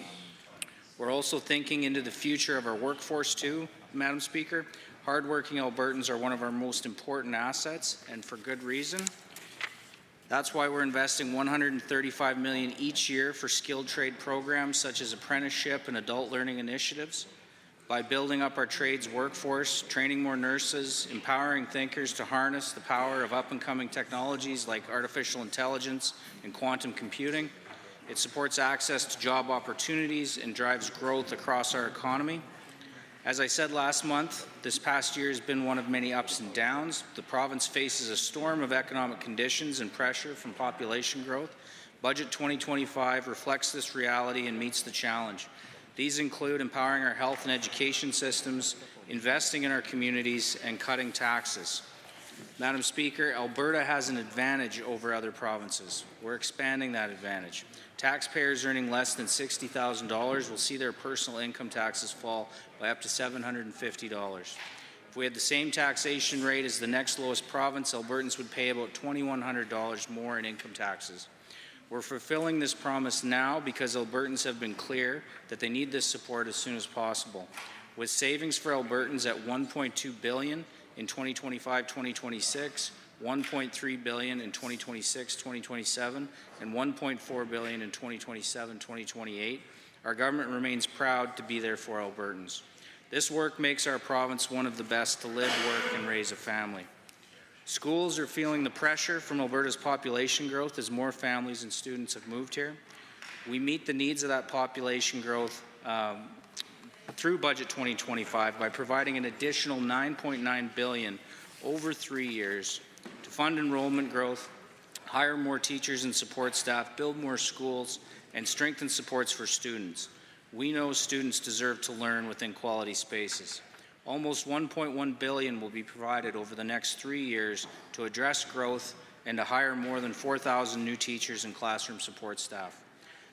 We're also thinking into the future of our workforce too, Madam Speaker. Hardworking Albertans are one of our most important assets, and for good reason. That's why we're investing $135 million each year for skilled trade programs such as apprenticeship and adult learning initiatives. By building up our trades workforce, training more nurses, empowering thinkers to harness the power of up-and-coming technologies like artificial intelligence and quantum computing, it supports access to job opportunities and drives growth across our economy. As I said last month, this past year has been one of many ups and downs. The province faces a storm of economic conditions and pressure from population growth. Budget 2025 reflects this reality and meets the challenge. These include empowering our health and education systems, investing in our communities, and cutting taxes. Madam Speaker, Alberta has an advantage over other provinces. We're expanding that advantage. Taxpayers earning less than $60,000 will see their personal income taxes fall by up to $750. If we had the same taxation rate as the next lowest province, Albertans would pay about $2,100 more in income taxes. We're fulfilling this promise now because Albertans have been clear that they need this support as soon as possible. With savings for Albertans at $1.2 billion in 2025-2026, $1.3 billion in 2026-2027, and $1.4 billion in 2027-2028, our government remains proud to be there for Albertans. This work makes our province one of the best to live, work, and raise a family. Schools are feeling the pressure from Alberta's population growth as more families and students have moved here. We meet the needs of that population growth through Budget 2025 by providing an additional $9.9 billion over 3 years to fund enrollment growth, hire more teachers and support staff, build more schools, and strengthen supports for students. We know students deserve to learn within quality spaces. Almost $1.1 billion will be provided over the next 3 years to address growth and to hire more than 4,000 new teachers and classroom support staff.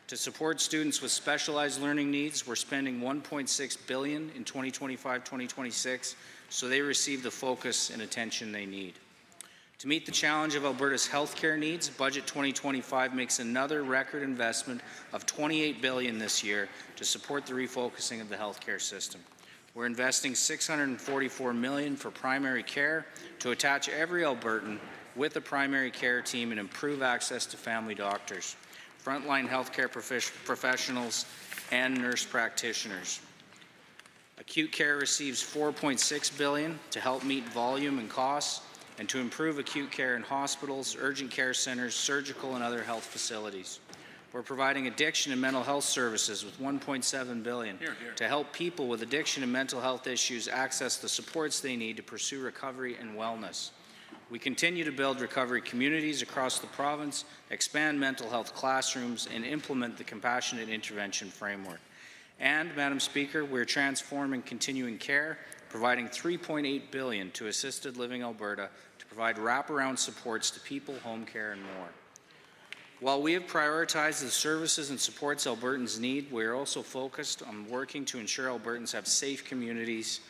To support students with specialized learning needs, we're spending $1.6 billion in 2025-2026 so they receive the focus and attention they need. To meet the challenge of Alberta's healthcare needs, Budget 2025 makes another record investment of $28 billion this year to support the refocusing of the healthcare system. We're investing $644 million for primary care to attach every Albertan with a primary care team and improve access to family doctors, frontline healthcare professionals, and nurse practitioners. Acute care receives $4.6 billion to help meet volume and costs and to improve acute care in hospitals, urgent care centers, surgical and other health facilities. We're providing addiction and mental health services with $1.7 billion to help people with addiction and mental health issues access the supports they need to pursue recovery and wellness. We continue to build recovery communities across the province, expand mental health classrooms, and implement the compassionate intervention framework. And, Madam Speaker, we're transforming continuing care, providing $3.8 billion to Assisted Living Alberta to provide wraparound supports to people, home care, and more. While we have prioritized the services and supports Albertans need, we are also focused on working to ensure Albertans have safe communities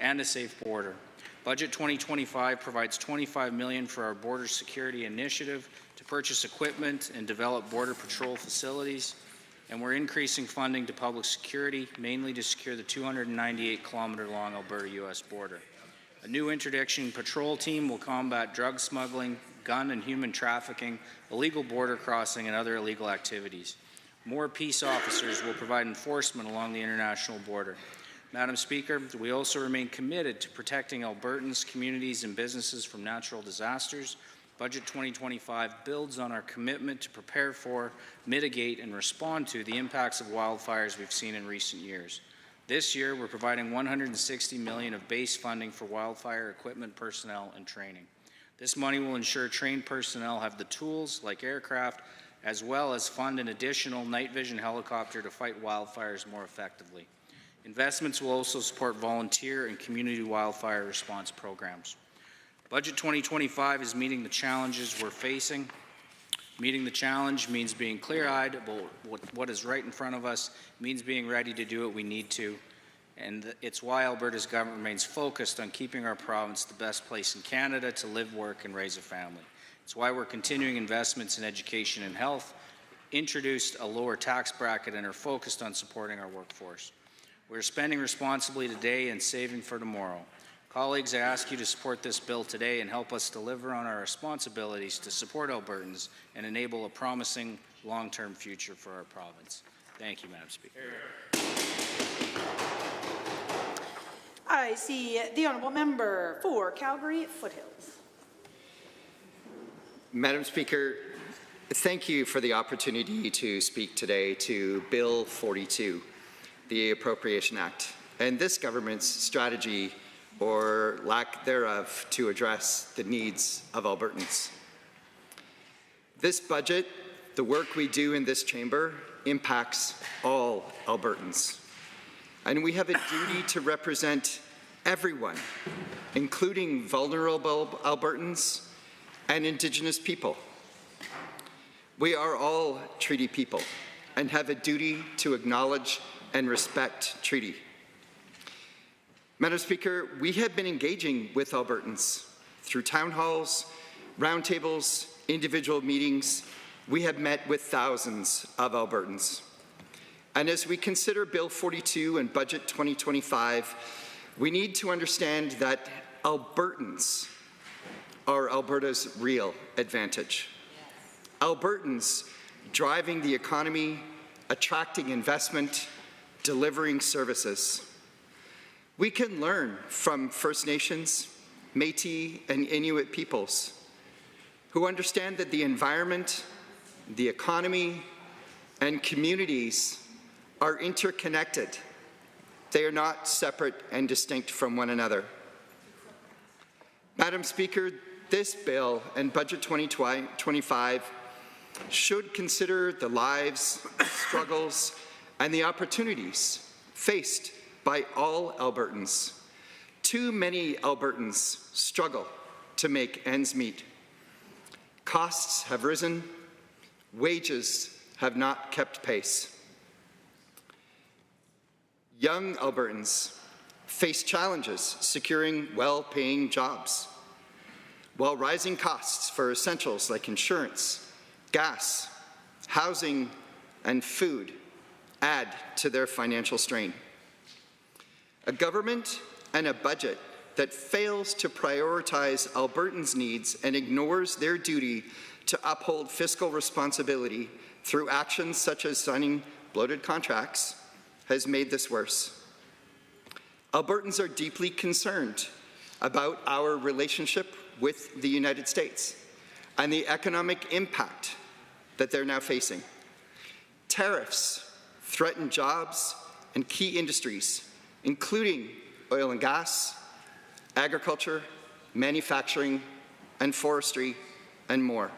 and a safe border. Budget 2025 provides $25 million for our Border Security Initiative to purchase equipment and develop Border Patrol facilities, and we're increasing funding to public security, mainly to secure the 298-kilometer-long Alberta-U.S. border. A new interdiction patrol team will combat drug smuggling, gun and human trafficking, illegal border crossing, and other illegal activities. More peace officers will provide enforcement along the international border. Madam Speaker, we also remain committed to protecting Albertans, communities, and businesses from natural disasters. Budget 2025 builds on our commitment to prepare for, mitigate, and respond to the impacts of wildfires we've seen in recent years. This year, we're providing $160 million of base funding for wildfire equipment, personnel, and training. This money will ensure trained personnel have the tools, like aircraft, as well as fund an additional night vision helicopter to fight wildfires more effectively. Investments will also support volunteer and community wildfire response programs. Budget 2025 is meeting the challenges we're facing. Meeting the challenge means being clear-eyed about what is right in front of us, means being ready to do what we need to, and it's why Alberta's government remains focused on keeping our province the best place in Canada to live, work, and raise a family. It's why we're continuing investments in education and health, introduced a lower tax bracket, and are focused on supporting our workforce. We're spending responsibly today and saving for tomorrow. Colleagues, I ask you to support this bill today and help us deliver on our responsibilities to support Albertans and enable a promising long-term future for our province. Thank you, Madam Speaker. I see the Honourable Member for Calgary Foothills. Madam Speaker, thank you for the opportunity to speak today to Bill 42, the Appropriation Act, and this government's strategy or lack thereof to address the needs of Albertans. This budget, the work we do in this chamber, impacts all Albertans. And we have a duty to represent everyone, including vulnerable Albertans and Indigenous people. We are all treaty people and have a duty to acknowledge and respect treaty. Madam Speaker, we have been engaging with Albertans through town halls, roundtables, individual meetings. We have met with thousands of Albertans. And as we consider Bill 42 and Budget 2025, we need to understand that Albertans are Alberta's real advantage. Albertans driving the economy, attracting investment, delivering services. We can learn from First Nations, Métis, and Inuit peoples who understand that the environment, the economy, and communities are interconnected. They are not separate and distinct from one another. Madam Speaker, this bill and Budget 2025 should consider the lives, struggles, and the opportunities faced by all Albertans. Too many Albertans struggle to make ends meet. Costs have risen, wages have not kept pace. Young Albertans face challenges securing well-paying jobs, while rising costs for essentials like insurance, gas, housing, and food add to their financial strain. A government and a budget that fails to prioritize Albertans' needs and ignores their duty to uphold fiscal responsibility through actions such as signing bloated contracts has made this worse. Albertans are deeply concerned about our relationship with the United States and the economic impact that they're now facing. Tariffs threaten jobs and key industries, including oil and gas, agriculture, manufacturing, and forestry, and more.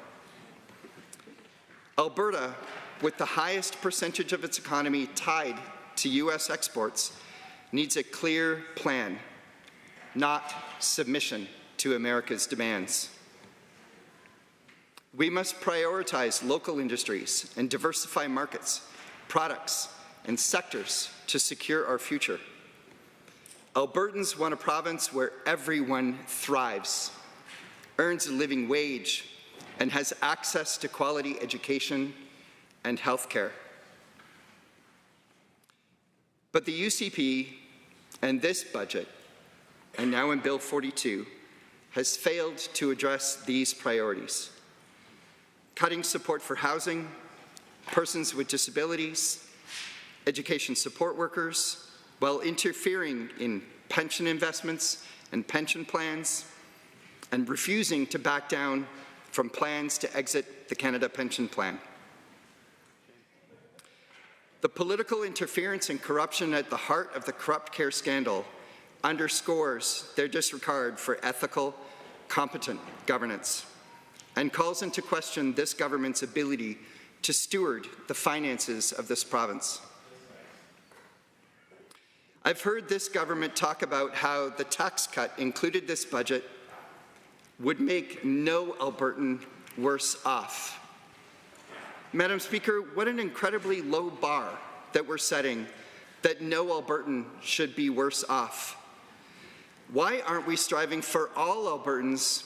Alberta, with the highest percentage of its economy tied to U.S. exports, needs a clear plan, not submission to America's demands. We must prioritize local industries and diversify markets, products, and sectors to secure our future. Albertans want a province where everyone thrives, earns a living wage, and has access to quality education and health care. But the UCP and this budget, and now in Bill 42, has failed to address these priorities. Cutting support for housing, persons with disabilities, education support workers, while interfering in pension investments and pension plans, and refusing to back down from plans to exit the Canada Pension Plan. The political interference and corruption at the heart of the Corrupt Care scandal underscores their disregard for ethical, competent governance and calls into question this government's ability to steward the finances of this province. I've heard this government talk about how the tax cut included in this budget would make no Albertan worse off. Madam Speaker, what an incredibly low bar that we're setting, that no Albertan should be worse off. Why aren't we striving for all Albertans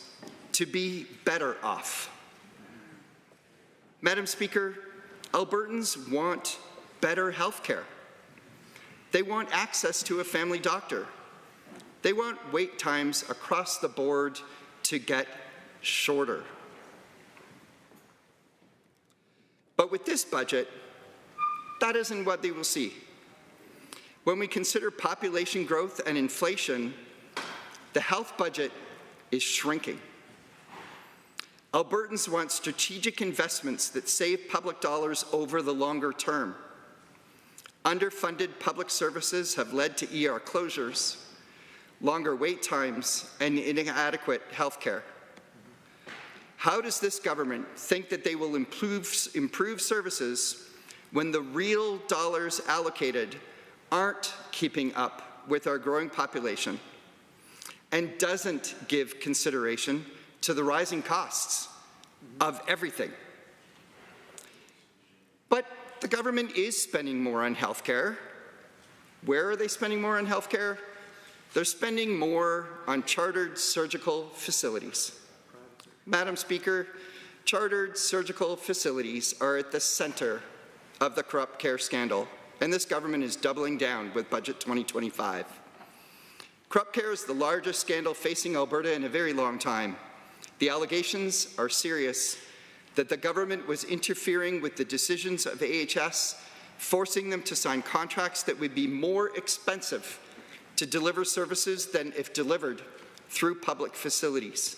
to be better off? Madam Speaker, Albertans want better health care. They want access to a family doctor. They want wait times across the board to get shorter. But with this budget, that isn't what they will see. When we consider population growth and inflation, the health budget is shrinking. Albertans want strategic investments that save public dollars over the longer term. Underfunded public services have led to ER closures, longer wait times, and inadequate health care. How does this government think that they will improve services when the real dollars allocated aren't keeping up with our growing population and doesn't give consideration to the rising costs of everything. But the government is spending more on healthcare. Where are they spending more on healthcare? They're spending more on chartered surgical facilities. Madam Speaker, chartered surgical facilities are at the center of the corrupt care scandal, and this government is doubling down with Budget 2025. Corrupt care is the largest scandal facing Alberta in a very long time. The allegations are serious that the government was interfering with the decisions of AHS, forcing them to sign contracts that would be more expensive to deliver services than if delivered through public facilities.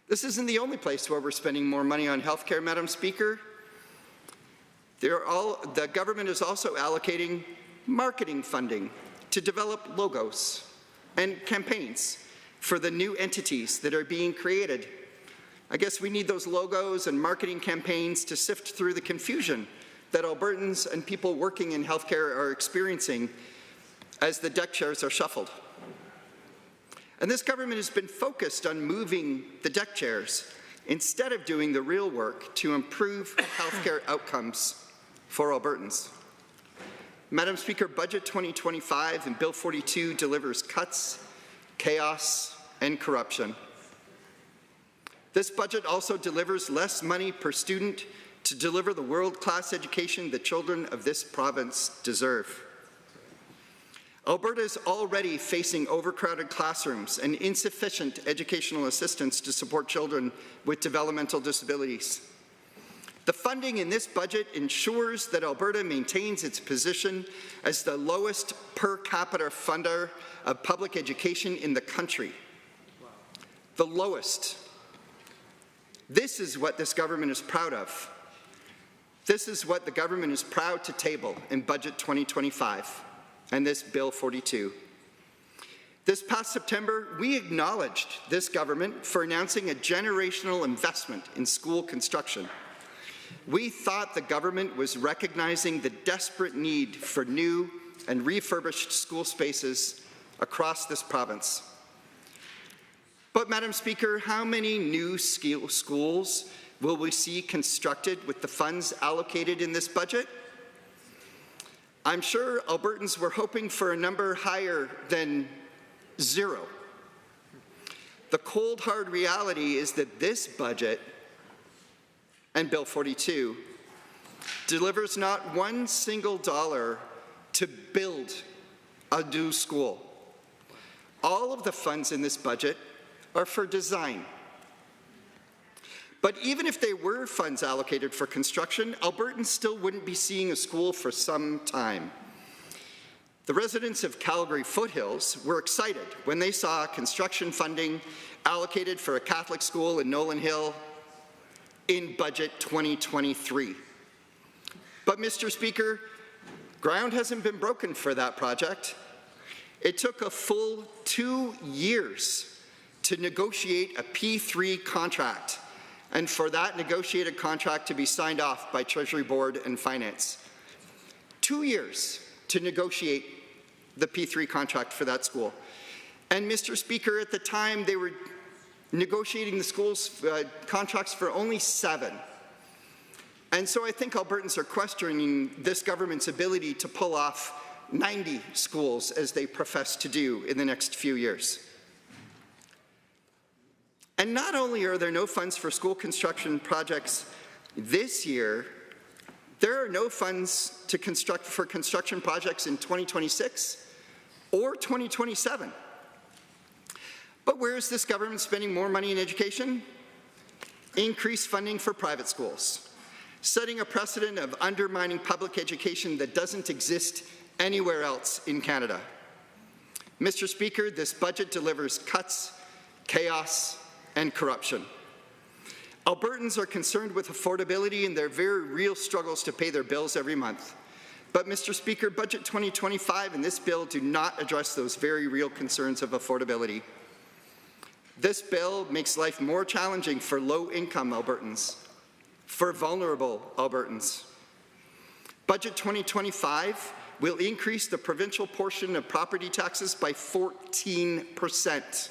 This isn't the only place where we're spending more money on healthcare, Madam Speaker. The government is also allocating marketing funding to develop logos and campaigns for the new entities that are being created. I guess we need those logos and marketing campaigns to sift through the confusion that Albertans and people working in healthcare are experiencing as the deck chairs are shuffled. And this government has been focused on moving the deck chairs instead of doing the real work to improve healthcare outcomes for Albertans. Madam Speaker, Budget 2025 and Bill 42 delivers cuts, chaos, and corruption. This budget also delivers less money per student to deliver the world-class education the children of this province deserve. Alberta is already facing overcrowded classrooms and insufficient educational assistance to support children with developmental disabilities. The funding in this budget ensures that Alberta maintains its position as the lowest per capita funder of public education in the country. The lowest. This is what this government is proud of. This is what the government is proud to table in Budget 2025 and this Bill 42. This past September, we acknowledged this government for announcing a generational investment in school construction. We thought the government was recognizing the desperate need for new and refurbished school spaces across this province. But, Madam Speaker, how many new schools will we see constructed with the funds allocated in this budget? I'm sure Albertans were hoping for a number higher than 0. The cold, hard reality is that this budget and Bill 42 delivers not one single dollar to build a new school. All of the funds in this budget are for design. But even if they were funds allocated for construction, Albertans still wouldn't be seeing a school for some time. The residents of Calgary Foothills were excited when they saw construction funding allocated for a Catholic school in Nolan Hill in Budget 2023. But, Mr. Speaker, ground hasn't been broken for that project. It took a full 2 years to negotiate a P3 contract, and for that negotiated contract to be signed off by Treasury Board and Finance. 2 years to negotiate the P3 contract for that school. And, Mr. Speaker, at the time they were negotiating the school's contracts for only 7. And so I think Albertans are questioning this government's ability to pull off 90 schools as they profess to do in the next few years. And not only are there no funds for school construction projects this year, there are no funds for construction projects in 2026 or 2027. But where is this government spending more money in education? Increased funding for private schools, setting a precedent of undermining public education that doesn't exist anywhere else in Canada. Mr. Speaker, this budget delivers cuts, chaos, and corruption. Albertans are concerned with affordability and their very real struggles to pay their bills every month. But, Mr. Speaker, Budget 2025 and this bill do not address those very real concerns of affordability. This bill makes life more challenging for low-income Albertans, for vulnerable Albertans. Budget 2025 will increase the provincial portion of property taxes by 14%.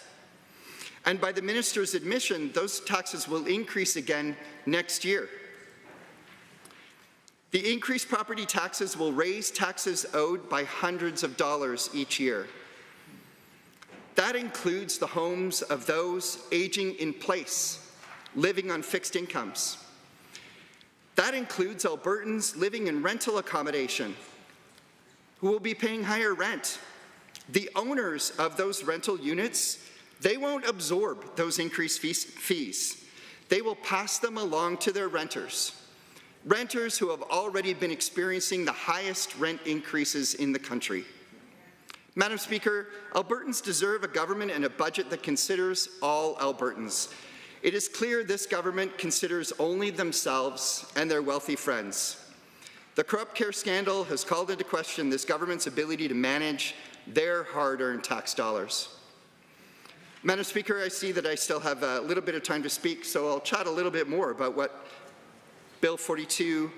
And by the minister's admission, those taxes will increase again next year. The increased property taxes will raise taxes owed by hundreds of dollars each year. That includes the homes of those aging in place, living on fixed incomes. That includes Albertans living in rental accommodation, who will be paying higher rent. The owners of those rental units, they won't absorb those increased fees. They will pass them along to their renters. Renters who have already been experiencing the highest rent increases in the country. Madam Speaker, Albertans deserve a government and a budget that considers all Albertans. It is clear this government considers only themselves and their wealthy friends. The corrupt care scandal has called into question this government's ability to manage their hard-earned tax dollars. Madam Speaker, I see that I still have a little bit of time to speak, so I'll chat a little bit more about what Bill 42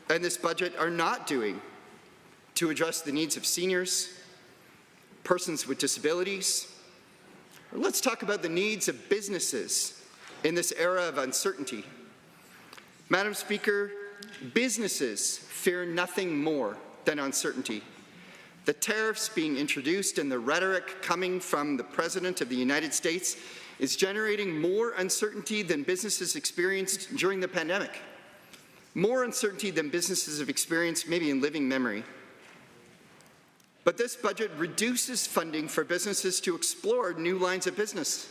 and this budget are not doing to address the needs of seniors, persons with disabilities. Let's talk about the needs of businesses in this era of uncertainty. Madam Speaker, businesses fear nothing more than uncertainty. The tariffs being introduced and the rhetoric coming from the President of the United States is generating more uncertainty than businesses experienced during the pandemic. More uncertainty than businesses have experienced maybe in living memory. But this budget reduces funding for businesses to explore new lines of business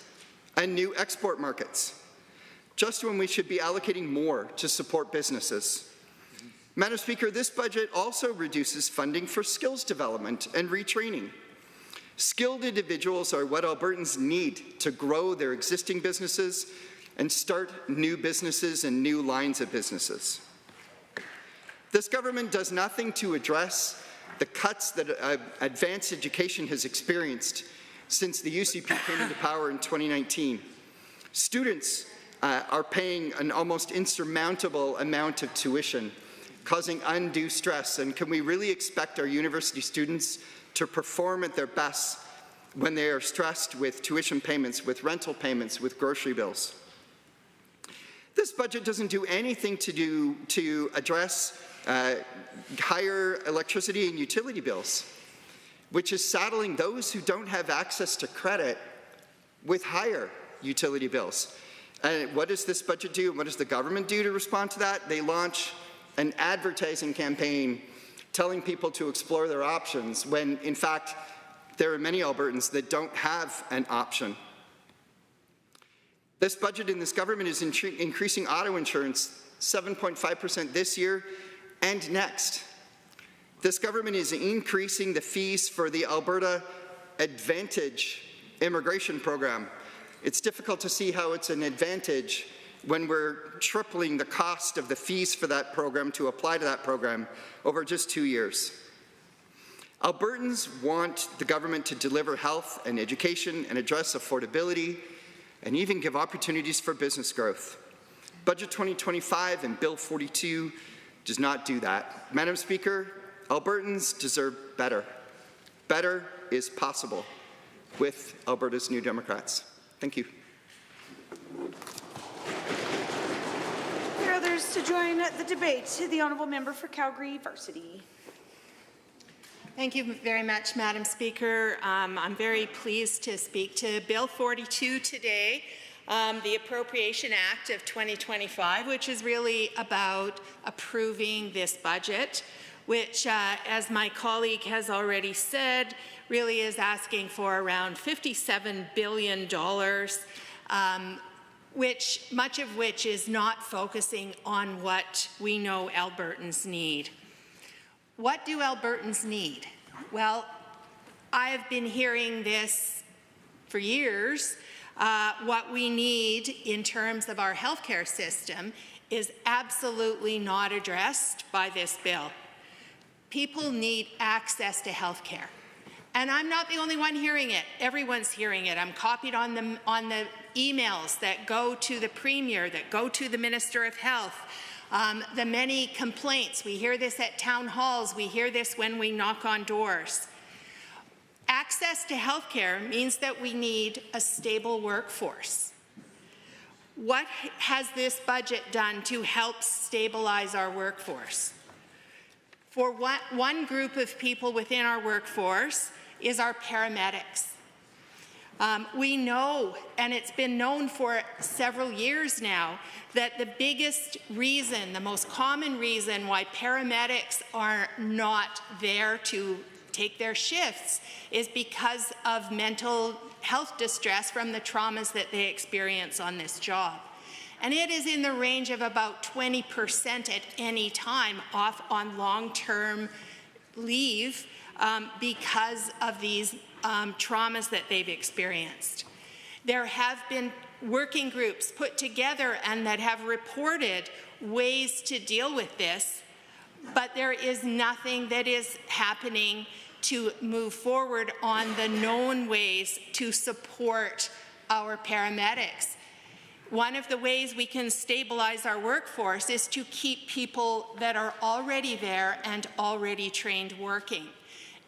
and new export markets, just when we should be allocating more to support businesses. Madam Speaker, this budget also reduces funding for skills development and retraining. Skilled individuals are what Albertans need to grow their existing businesses and start new businesses and new lines of businesses. This government does nothing to address the cuts that advanced education has experienced since the UCP came into power in 2019. Students are paying an almost insurmountable amount of tuition, causing undue stress. And can we really expect our university students to perform at their best when they are stressed with tuition payments, with rental payments, with grocery bills? This budget doesn't do anything to address higher electricity and utility bills, which is saddling those who don't have access to credit with higher utility bills. And what does this budget do? What does the government do to respond to that? They launch an advertising campaign telling people to explore their options when, in fact, there are many Albertans that don't have an option. This budget in this government is increasing auto insurance 7.5% this year and next. This government is increasing the fees for the Alberta Advantage immigration program. It's difficult to see how it's an advantage when we're tripling the cost of the fees for that program to apply to that program over just 2 years. Albertans want the government to deliver health and education and address affordability and even give opportunities for business growth. Budget 2025 and Bill 42 does not do that. Madam Speaker, Albertans deserve better. Better is possible with Alberta's New Democrats. Thank you. Are there others to join the debate? The Honourable Member for Calgary Varsity. Thank you very much, Madam Speaker. I'm very pleased to speak to Bill 42 today, the Appropriation Act of 2025, which is really about approving this budget, which, as my colleague has already said, really is asking for around $57 billion, much of which is not focusing on what we know Albertans need. What do Albertans need? Well, I have been hearing this for years. What we need in terms of our healthcare system is absolutely not addressed by this bill. People need access to healthcare. And I'm not the only one hearing it. Everyone's hearing it. I'm copied on the emails that go to the Premier, that go to the Minister of Health. the many complaints. We hear this at town halls. We hear this when we knock on doors. Access to health care means that we need a stable workforce. What has this budget done to help stabilize our workforce? For one group of people within our workforce is our paramedics. We know, and it's been known for several years now, that the biggest reason, the most common reason why paramedics are not there to take their shifts is because of mental health distress from the traumas that they experience on this job. And it is in the range of about 20% at any time off on long-term leave because of these traumas that they've experienced. There have been working groups put together and that have reported ways to deal with this, but there is nothing that is happening to move forward on the known ways to support our paramedics. One of the ways we can stabilize our workforce is to keep people that are already there and already trained working.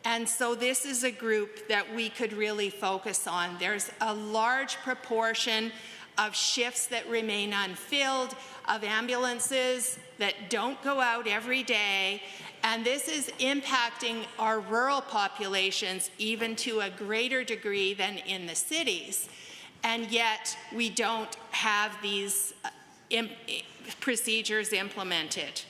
And so this is a group that we could really focus on. There's a large proportion of shifts that remain unfilled, of ambulances that don't go out every day, and this is impacting our rural populations even to a greater degree than in the cities. And yet we don't have these procedures implemented.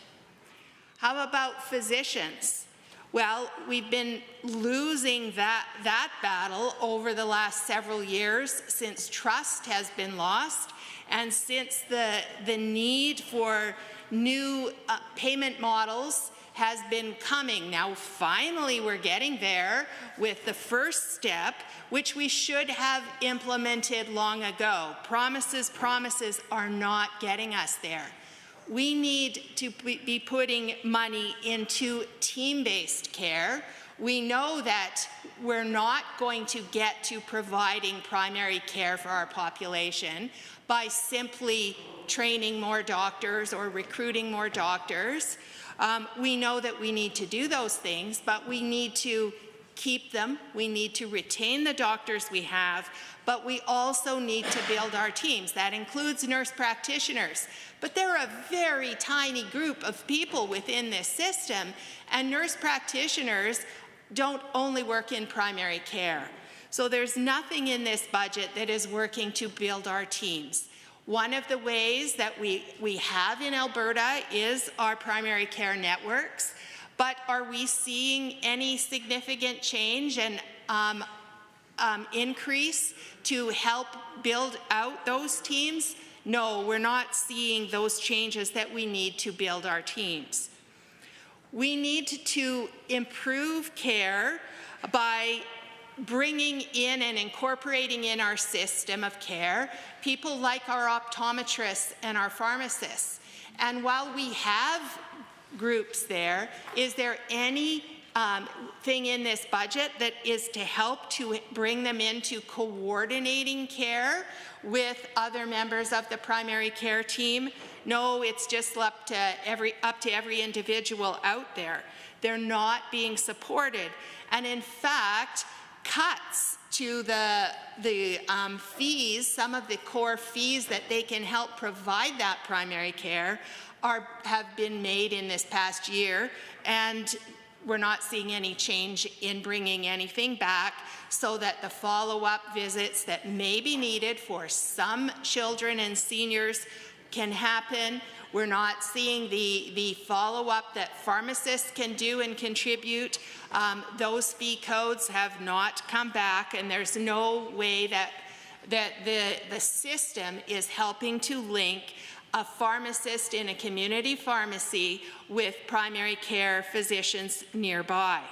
How about physicians? Well, we've been losing that battle over the last several years since trust has been lost and since the need for new payment models has been coming. Now, finally, we're getting there with the first step, which we should have implemented long ago. Promises are not getting us there. We need to be putting money into team-based care. We know that we're not going to get to providing primary care for our population by simply training more doctors or recruiting more doctors. We know that we need to do those things, but we need to keep them. We need to retain the doctors we have, but we also need to build our teams. That includes nurse practitioners. But they're a very tiny group of people within this system, and nurse practitioners don't only work in primary care. So there's nothing in this budget that is working to build our teams. One of the ways that we have in Alberta is our primary care networks, but are we seeing any significant change and increase to help build out those teams? No, we're not seeing those changes that we need to build our teams. We need to improve care by bringing in and incorporating in our system of care people like our optometrists and our pharmacists. And while we have groups there, is there any thing in this budget that is to help to bring them into coordinating care with other members of the primary care team? No, it's just up to every individual out there. They're not being supported. And in fact, cuts to the fees, some of the core fees that they can help provide that primary care have been made in this past year, and we're not seeing any change in bringing anything back so that the follow-up visits that may be needed for some children and seniors can happen. We're not seeing the follow-up that pharmacists can do and contribute. Those fee codes have not come back, and there's no way that the system is helping to link a pharmacist in a community pharmacy with primary care physicians nearby.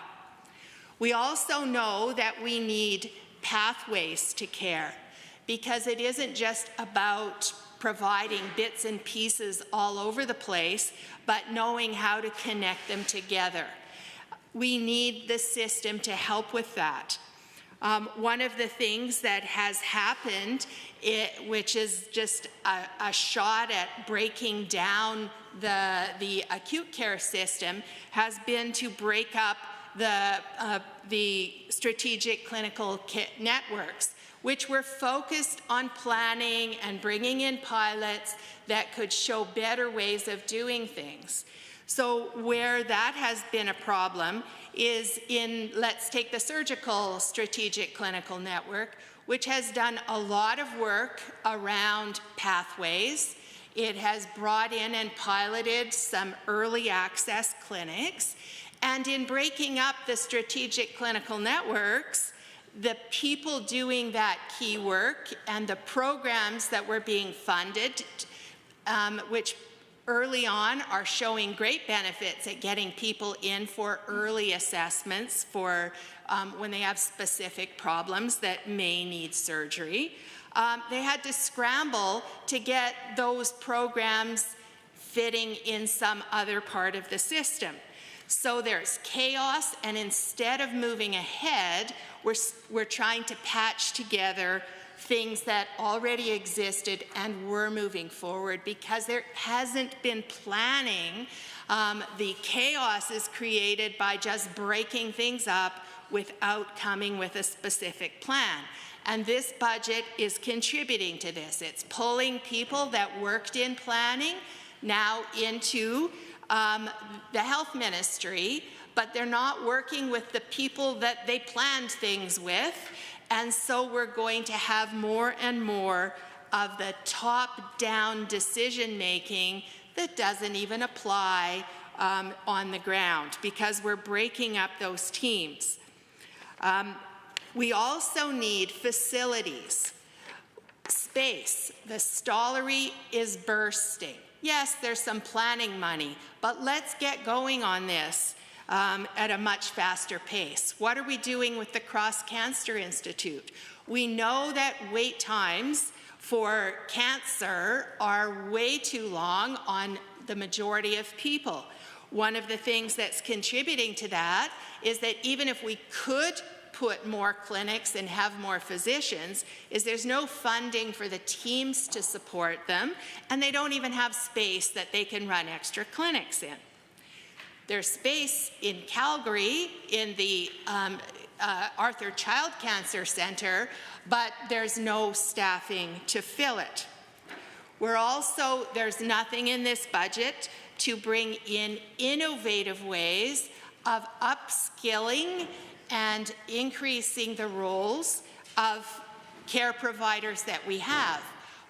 We also know that we need pathways to care, because it isn't just about providing bits and pieces all over the place, but knowing how to connect them together. We need the system to help with that. One of the things that has happened, which is just a shot at breaking down the acute care system, has been to break up the strategic clinical networks, which were focused on planning and bringing in pilots that could show better ways of doing things. So where that has been a problem is in, let's take the surgical strategic clinical network, which has done a lot of work around pathways. It has brought in and piloted some early access clinics. And in breaking up the strategic clinical networks, the people doing that key work and the programs that were being funded, which early on are showing great benefits at getting people in for early assessments for when they have specific problems that may need surgery. They had to scramble to get those programs fitting in some other part of the system. So there's chaos, and instead of moving ahead, we're trying to patch together things that already existed and were moving forward because there hasn't been planning. The chaos is created by just breaking things up without coming with a specific plan. And this budget is contributing to this. It's pulling people that worked in planning now into the health ministry, but they're not working with the people that they planned things with. And so we're going to have more and more of the top-down decision-making that doesn't even apply on the ground because we're breaking up those teams. We also need facilities. Space. The Stollery is bursting. Yes, there's some planning money, but let's get going on this at a much faster pace. What are we doing with the Cross Cancer Institute? We know that wait times for cancer are way too long on the majority of people. One of the things that's contributing to that is that even if we could put more clinics and have more physicians, is there's no funding for the teams to support them, and they don't even have space that they can run extra clinics in. There's space in Calgary in the Arthur Child Cancer Centre, but there's no staffing to fill it. There's nothing in this budget to bring in innovative ways of upskilling and increasing the roles of care providers that we have.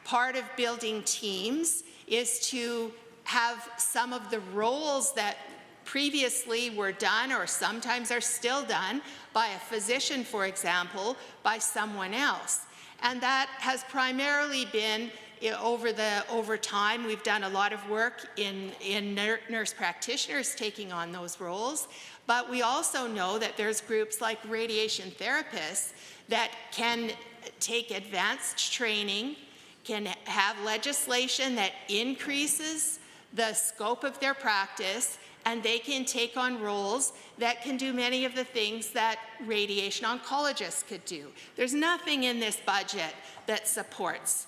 Part of building teams is to have some of the roles that previously were done or sometimes are still done by a physician, for example, by someone else. And that has primarily been over time. We've done a lot of work in nurse practitioners taking on those roles, but we also know that there's groups like radiation therapists that can take advanced training, can have legislation that increases the scope of their practice, and they can take on roles that can do many of the things that radiation oncologists could do. There's nothing in this budget that supports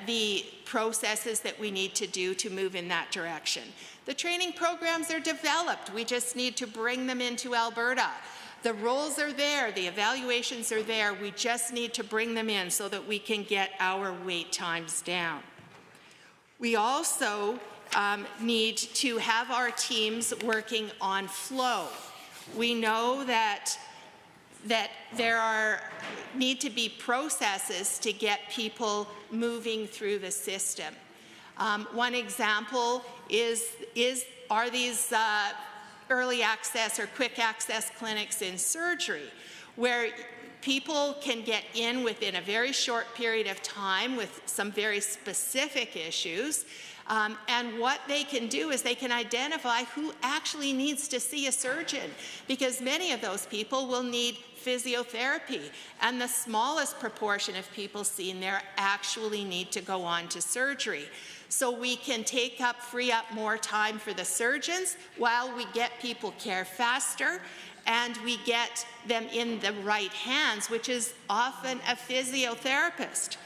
the processes that we need to do to move in that direction. The training programs are developed. We just need to bring them into Alberta. The roles are there, the evaluations are there. We just need to bring them in so that we can get our wait times down. We also need to have our teams working on flow. We know that there need to be processes to get people moving through the system. One example are these early access or quick access clinics in surgery, where people can get in within a very short period of time with some very specific issues. And what they can do is they can identify who actually needs to see a surgeon, because many of those people will need physiotherapy, and the smallest proportion of people seen there actually need to go on to surgery. So we can free up more time for the surgeons while we get people care faster, and we get them in the right hands, which is often a physiotherapist.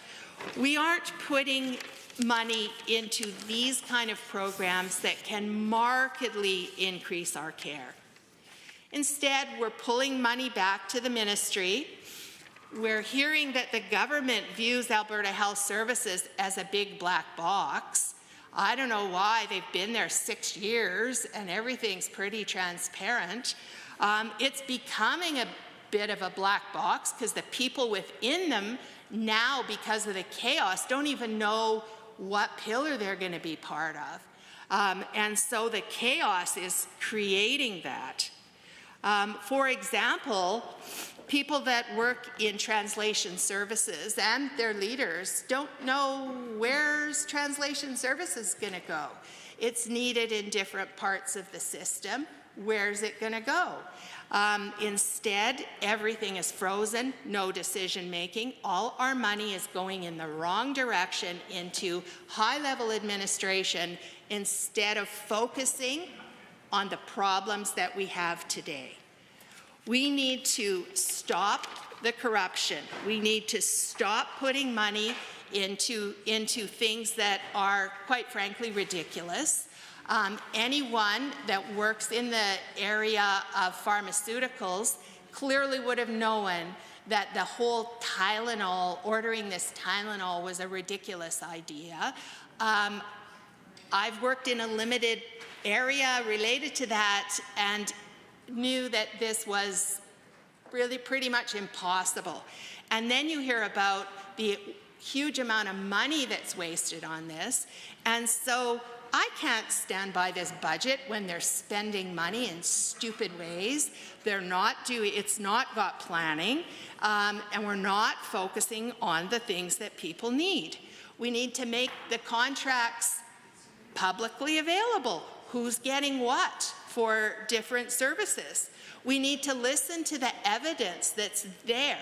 We aren't putting money into these kind of programs that can markedly increase our care. Instead, we're pulling money back to the ministry. We're hearing that the government views Alberta Health Services as a big black box. I don't know why. They've been there 6 years and everything's pretty transparent. It's becoming a bit of a black box because the people within them now, because of the chaos, don't even know what pillar they're going to be part of. And so the chaos is creating that. For example, people that work in translation services and their leaders don't know where's translation services going to go. It's needed in different parts of the system. Where's it going to go? Instead, everything is frozen, no decision making. All our money is going in the wrong direction into high-level administration instead of focusing on the problems that we have today. We need to stop the corruption. We need to stop putting money into things that are, quite frankly, ridiculous. Anyone that works in the area of pharmaceuticals clearly would have known that the whole Tylenol, ordering this Tylenol, was a ridiculous idea. I've worked in a limited area related to that and knew that this was really pretty much impossible. And then you hear about the huge amount of money that's wasted on this. And so I can't stand by this budget when they're spending money in stupid ways. They're not doing, it's not got planning, and we're not focusing on the things that people need. We need to make the contracts publicly available. Who's getting what for different services? We need to listen to the evidence that's there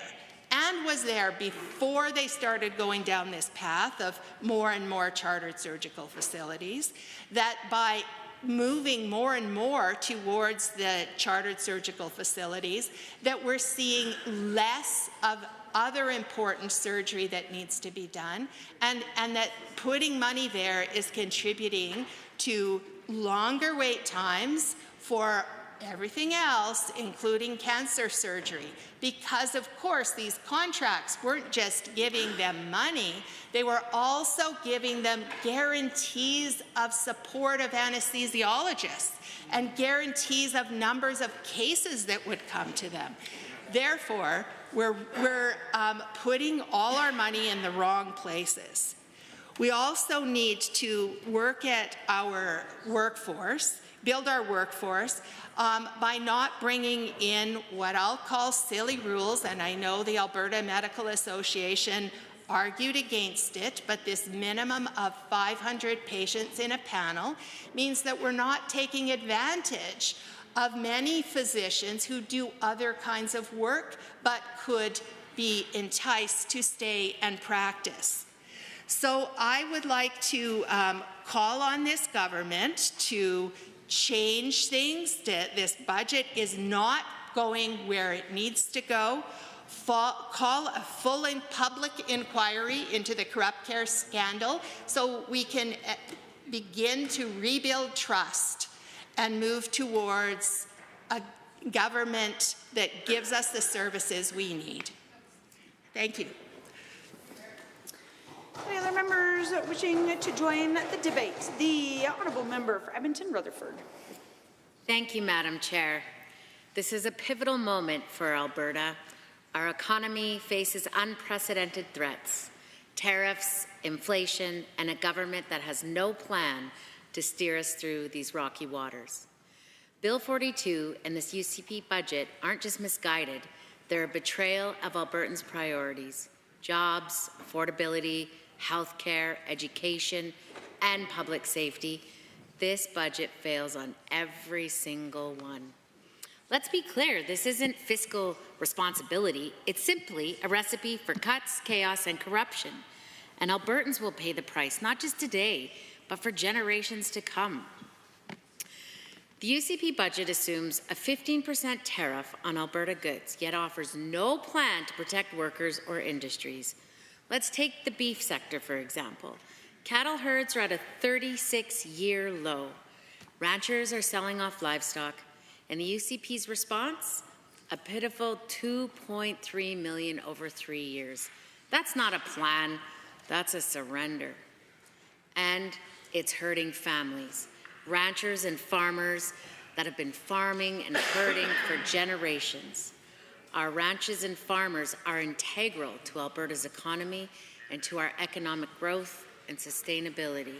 and was there before they started going down this path of more and more chartered surgical facilities, that by moving more and more towards the chartered surgical facilities, that we're seeing less of other important surgery that needs to be done, and that putting money there is contributing to longer wait times for everything else, including cancer surgery. Because, of course, these contracts weren't just giving them money, they were also giving them guarantees of support of anesthesiologists and guarantees of numbers of cases that would come to them. Therefore, we're putting all our money in the wrong places. We also need to work at our workforce, build our workforce, by not bringing in what I'll call silly rules, and I know the Alberta Medical Association argued against it, but this minimum of 500 patients in a panel means that we're not taking advantage of many physicians who do other kinds of work but could be enticed to stay and practice. So I would like to call on this government to change things. This budget is not going where it needs to go. Call a full and public inquiry into the corrupt care scandal so we can begin to rebuild trust and move towards a government that gives us the services we need. Thank you. Any other members wishing to join the debate? The honourable member for Edmonton Rutherford. Thank you, Madam Chair. This is a pivotal moment for Alberta. Our economy faces unprecedented threats: tariffs, inflation, and a government that has no plan to steer us through these rocky waters. Bill 42 and this UCP budget aren't just misguided, they're a betrayal of Albertans' priorities: jobs, affordability, healthcare, education, and public safety. This budget fails on every single one. Let's be clear, this isn't fiscal responsibility. It's simply a recipe for cuts, chaos, and corruption. And Albertans will pay the price, not just today, but for generations to come. The UCP budget assumes a 15% tariff on Alberta goods, yet offers no plan to protect workers or industries. Let's take the beef sector, for example. Cattle herds are at a 36-year low. Ranchers are selling off livestock, and the UCP's response? A pitiful $2.3 million over 3 years. That's not a plan, that's a surrender. And it's hurting families, ranchers and farmers that have been farming and herding for generations. Our ranches and farmers are integral to Alberta's economy and to our economic growth and sustainability.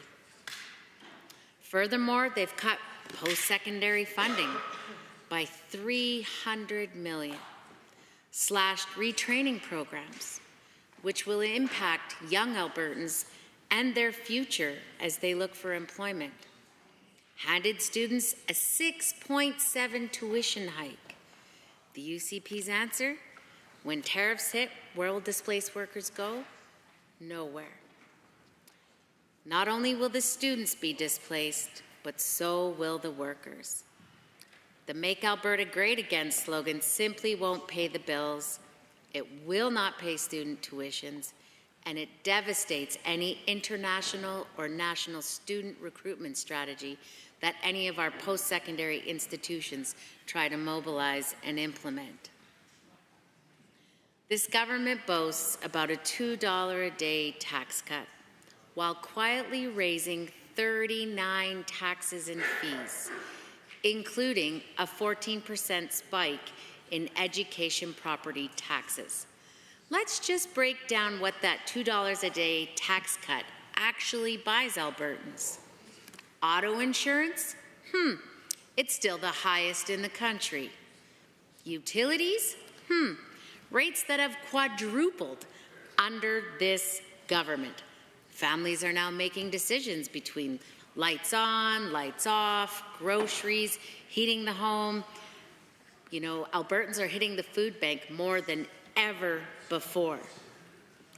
Furthermore, they've cut post-secondary funding by $300 million, slashed retraining programs, which will impact young Albertans and their future as they look for employment, handed students a 6.7 tuition hike. The UCP's answer? When tariffs hit, where will displaced workers go? Nowhere. Not only will the students be displaced, but so will the workers. The Make Alberta Great Again slogan simply won't pay the bills. It will not pay student tuitions, and it devastates any international or national student recruitment strategy that any of our post-secondary institutions try to mobilize and implement. This government boasts about a $2 a day tax cut, while quietly raising 39 taxes and fees, including a 14% spike in education property taxes. Let's just break down what that $2 a day tax cut actually buys Albertans. Auto insurance? It's still the highest in the country. Utilities? Rates that have quadrupled under this government. Families are now making decisions between lights on, lights off, groceries, heating the home. You know, Albertans are hitting the food bank more than ever before.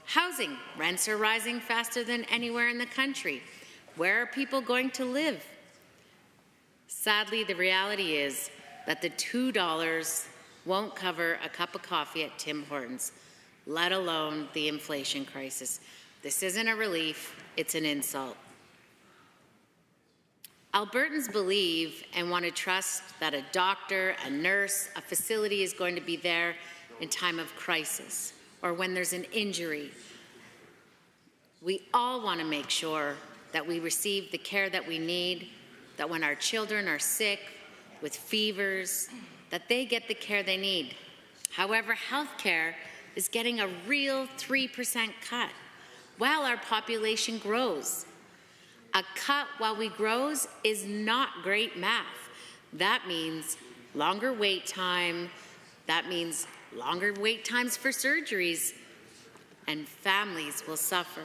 Housing, rents are rising faster than anywhere in the country. Where are people going to live? Sadly, the reality is that the $2 won't cover a cup of coffee at Tim Hortons, let alone the inflation crisis. This isn't a relief, it's an insult. Albertans believe and want to trust that a doctor, a nurse, a facility is going to be there in time of crisis or when there's an injury. We all want to make sure that we receive the care that we need, that when our children are sick with fevers, that they get the care they need. However, healthcare is getting a real 3% cut while our population grows. A cut while we grows is not great math. That means longer wait time, that means longer wait times for surgeries, and families will suffer.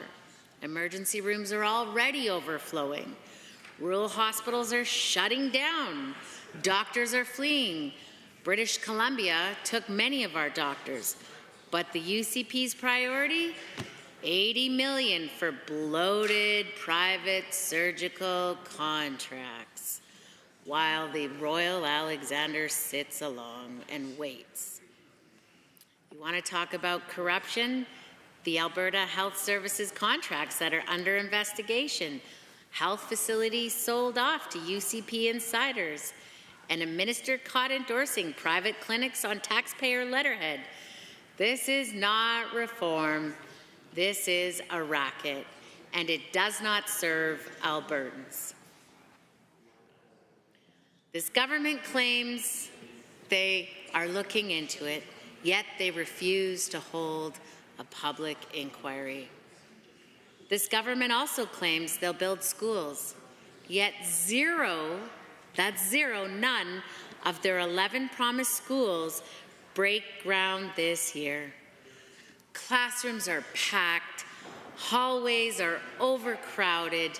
Emergency rooms are already overflowing. Rural hospitals are shutting down. Doctors are fleeing. British Columbia took many of our doctors, but the UCP's priority? $80 million for bloated private surgical contracts, while the Royal Alexander sits along and waits. You want to talk about corruption? The Alberta Health Services contracts that are under investigation, health facilities sold off to UCP insiders, and a minister caught endorsing private clinics on taxpayer letterhead. This is not reform. This is a racket, and it does not serve Albertans. This government claims they are looking into it, yet they refuse to hold a public inquiry. This government also claims they'll build schools, yet none of their 11 promised schools break ground this year. Classrooms are packed, hallways are overcrowded.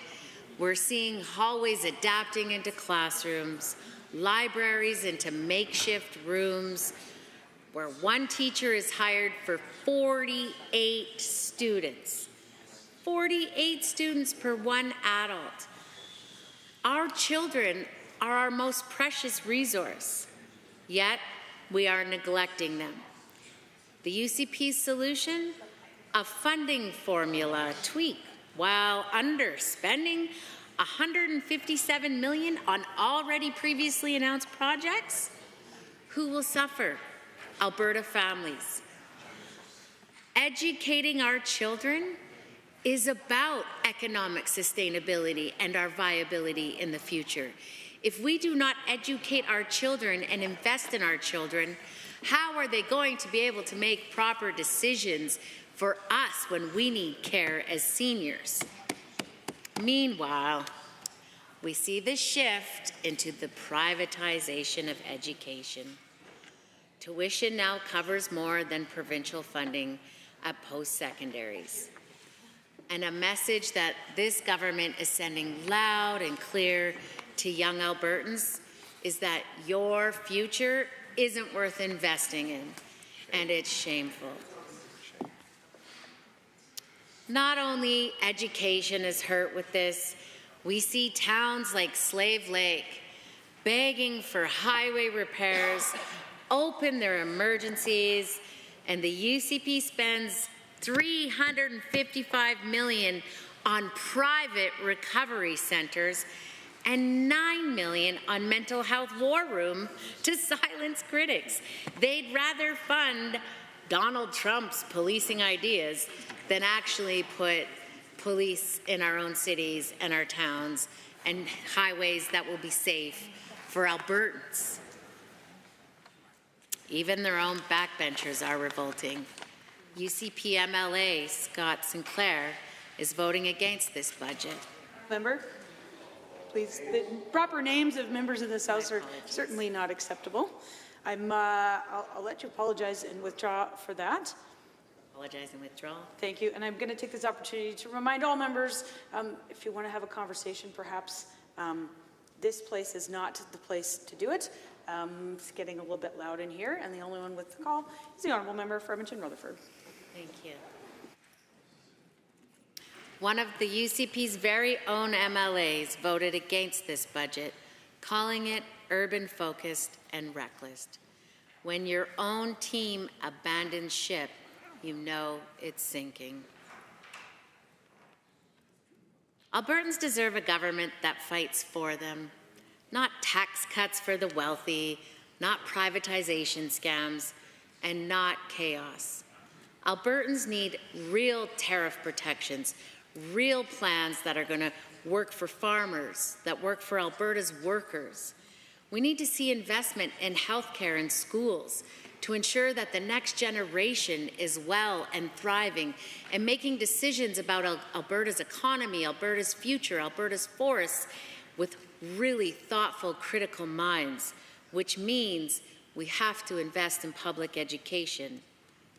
We're seeing hallways adapting into classrooms, libraries into makeshift rooms, where one teacher is hired for 48 students. 48 students per one adult. Our children are our most precious resource, yet we are neglecting them. The UCP's solution? A funding formula tweak while underspending $157 million on already previously announced projects? Who will suffer? Alberta families. Educating our children is about economic sustainability and our viability in the future. If we do not educate our children and invest in our children, how are they going to be able to make proper decisions for us when we need care as seniors? Meanwhile, we see the shift into the privatization of education. Tuition now covers more than provincial funding at post-secondaries. And a message that this government is sending loud and clear to young Albertans is that your future isn't worth investing in, and it's shameful. Not only education is hurt with this, we see towns like Slave Lake begging for highway repairs, open their emergencies, and the UCP spends $355 million on private recovery centers and $9 million on mental health war room to silence critics. They'd rather fund Donald Trump's policing ideas than actually put police in our own cities and our towns and highways that will be safe for Albertans. Even their own backbenchers are revolting. UCP MLA Scott Sinclair is voting against this budget. Member, please. The proper names of members of this House are certainly not acceptable. I'll let you apologize and withdraw for that. Apologize and withdraw. Thank you. And I'm going to take this opportunity to remind all members, if you want to have a conversation, perhaps this place is not the place to do it. It's getting a little bit loud in here, and the only one with the call is the Honourable Member for Edmonton-Rutherford. Thank you. One of the UCP's very own MLAs voted against this budget, calling it urban-focused and reckless. When your own team abandons ship, you know it's sinking. Albertans deserve a government that fights for them, not tax cuts for the wealthy, not privatization scams, and not chaos. Albertans need real tariff protections, real plans that are going to work for farmers, that work for Alberta's workers. We need to see investment in healthcare and schools to ensure that the next generation is well and thriving and making decisions about Alberta's economy, Alberta's future, Alberta's forests with really thoughtful, critical minds, which means we have to invest in public education,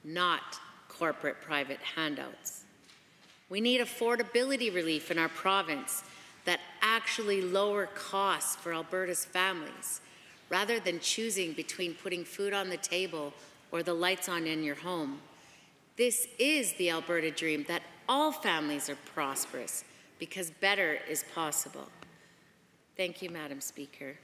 not corporate private handouts. We need affordability relief in our province that actually lower costs for Alberta's families, rather than choosing between putting food on the table or the lights on in your home. This is the Alberta dream, that all families are prosperous because better is possible. Thank you, Madam Speaker.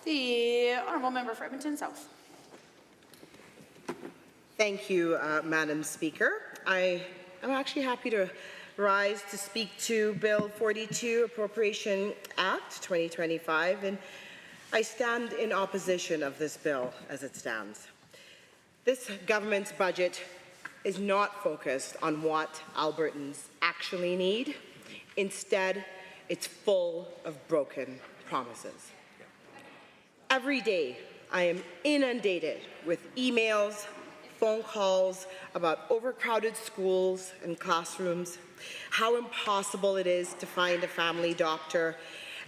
The Honourable Member for Edmonton South. Thank you, Madam Speaker. I am actually happy to rise to speak to Bill 42, Appropriation Act 2025, and I stand in opposition of this bill as it stands. This government's budget is not focused on what Albertans actually need. Instead, it's full of broken promises. Every day, I am inundated with emails, phone calls about overcrowded schools and classrooms, how impossible it is to find a family doctor,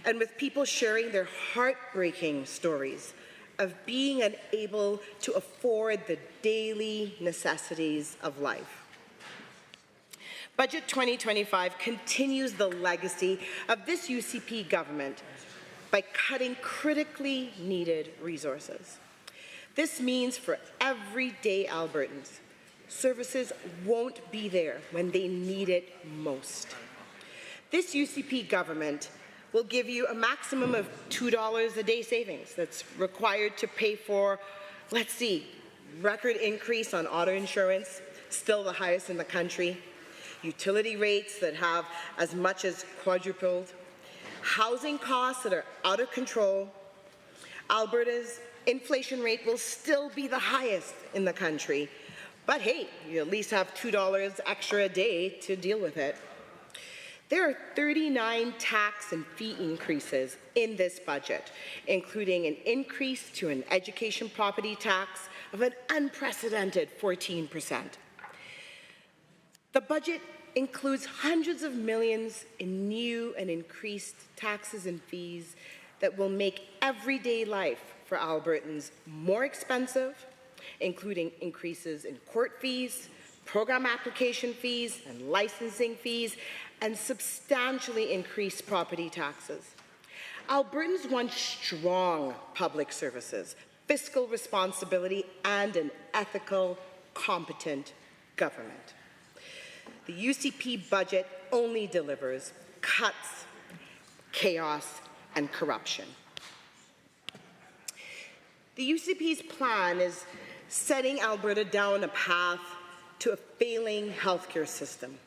and with people sharing their heartbreaking stories of being unable to afford the daily necessities of life. Budget 2025 continues the legacy of this UCP government by cutting critically needed resources. This means for everyday Albertans, services won't be there when they need it most. This UCP government will give you a maximum of $2 a day savings that's required to pay for, let's see, record increase on auto insurance, still the highest in the country, utility rates that have as much as quadrupled, housing costs that are out of control. Alberta's inflation rate will still be the highest in the country, but hey, you at least have $2 extra a day to deal with it. There are 39 tax and fee increases in this budget, including an increase to an education property tax of an unprecedented 14%. The budget includes hundreds of millions in new and increased taxes and fees that will make everyday life for Albertans more expensive, including increases in court fees, program application fees, and licensing fees, and substantially increased property taxes. Albertans want strong public services, fiscal responsibility, and an ethical, competent government. The UCP budget only delivers cuts, chaos, and corruption. The UCP's plan is setting Alberta down a path to a failing healthcare system,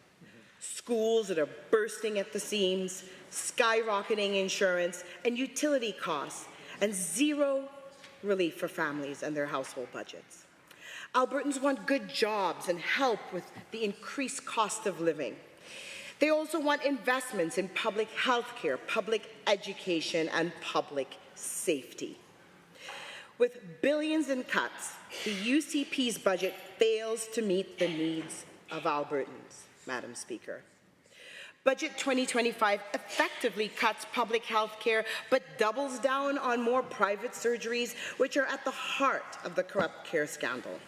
schools that are bursting at the seams, skyrocketing insurance and utility costs, and zero relief for families and their household budgets. Albertans want good jobs and help with the increased cost of living. They also want investments in public health care, public education, and public safety. With billions in cuts, the UCP's budget fails to meet the needs of Albertans, Madam Speaker. Budget 2025 effectively cuts public health care, but doubles down on more private surgeries, which are at the heart of the corrupt care scandal.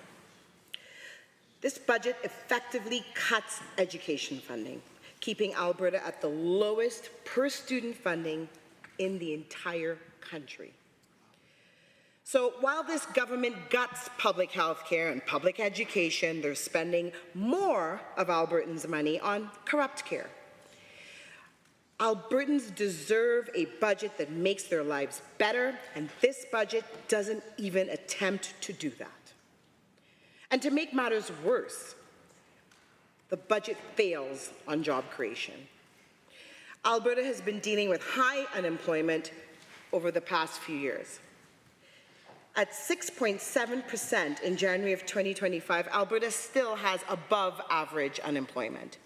This budget effectively cuts education funding, keeping Alberta at the lowest per-student funding in the entire country. So while this government guts public health care and public education, they're spending more of Albertans' money on corrupt care. Albertans deserve a budget that makes their lives better, and this budget doesn't even attempt to do that. And to make matters worse, the budget fails on job creation. Alberta has been dealing with high unemployment over the past few years. At 6.7% in January of 2025, Alberta still has above average unemployment.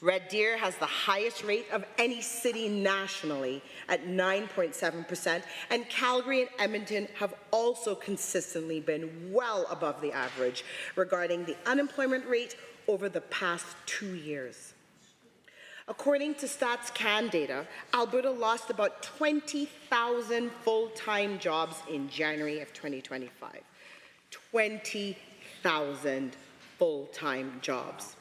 Red Deer has the highest rate of any city nationally at 9.7%, and Calgary and Edmonton have also consistently been well above the average regarding the unemployment rate over the past 2 years. According to StatsCan data, Alberta lost about 20,000 full-time jobs in January of 2025. 20,000 full-time jobs.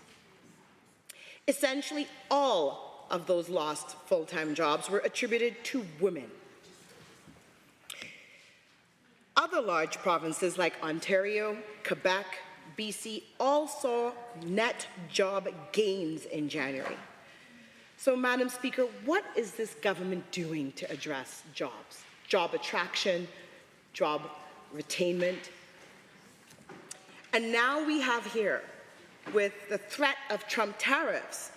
Essentially, all of those lost full-time jobs were attributed to women. Other large provinces like Ontario, Quebec, BC all saw net job gains in January. So, Madam Speaker, what is this government doing to address jobs, job attraction, job retainment? And now we have here, with the threat of Trump tariffs,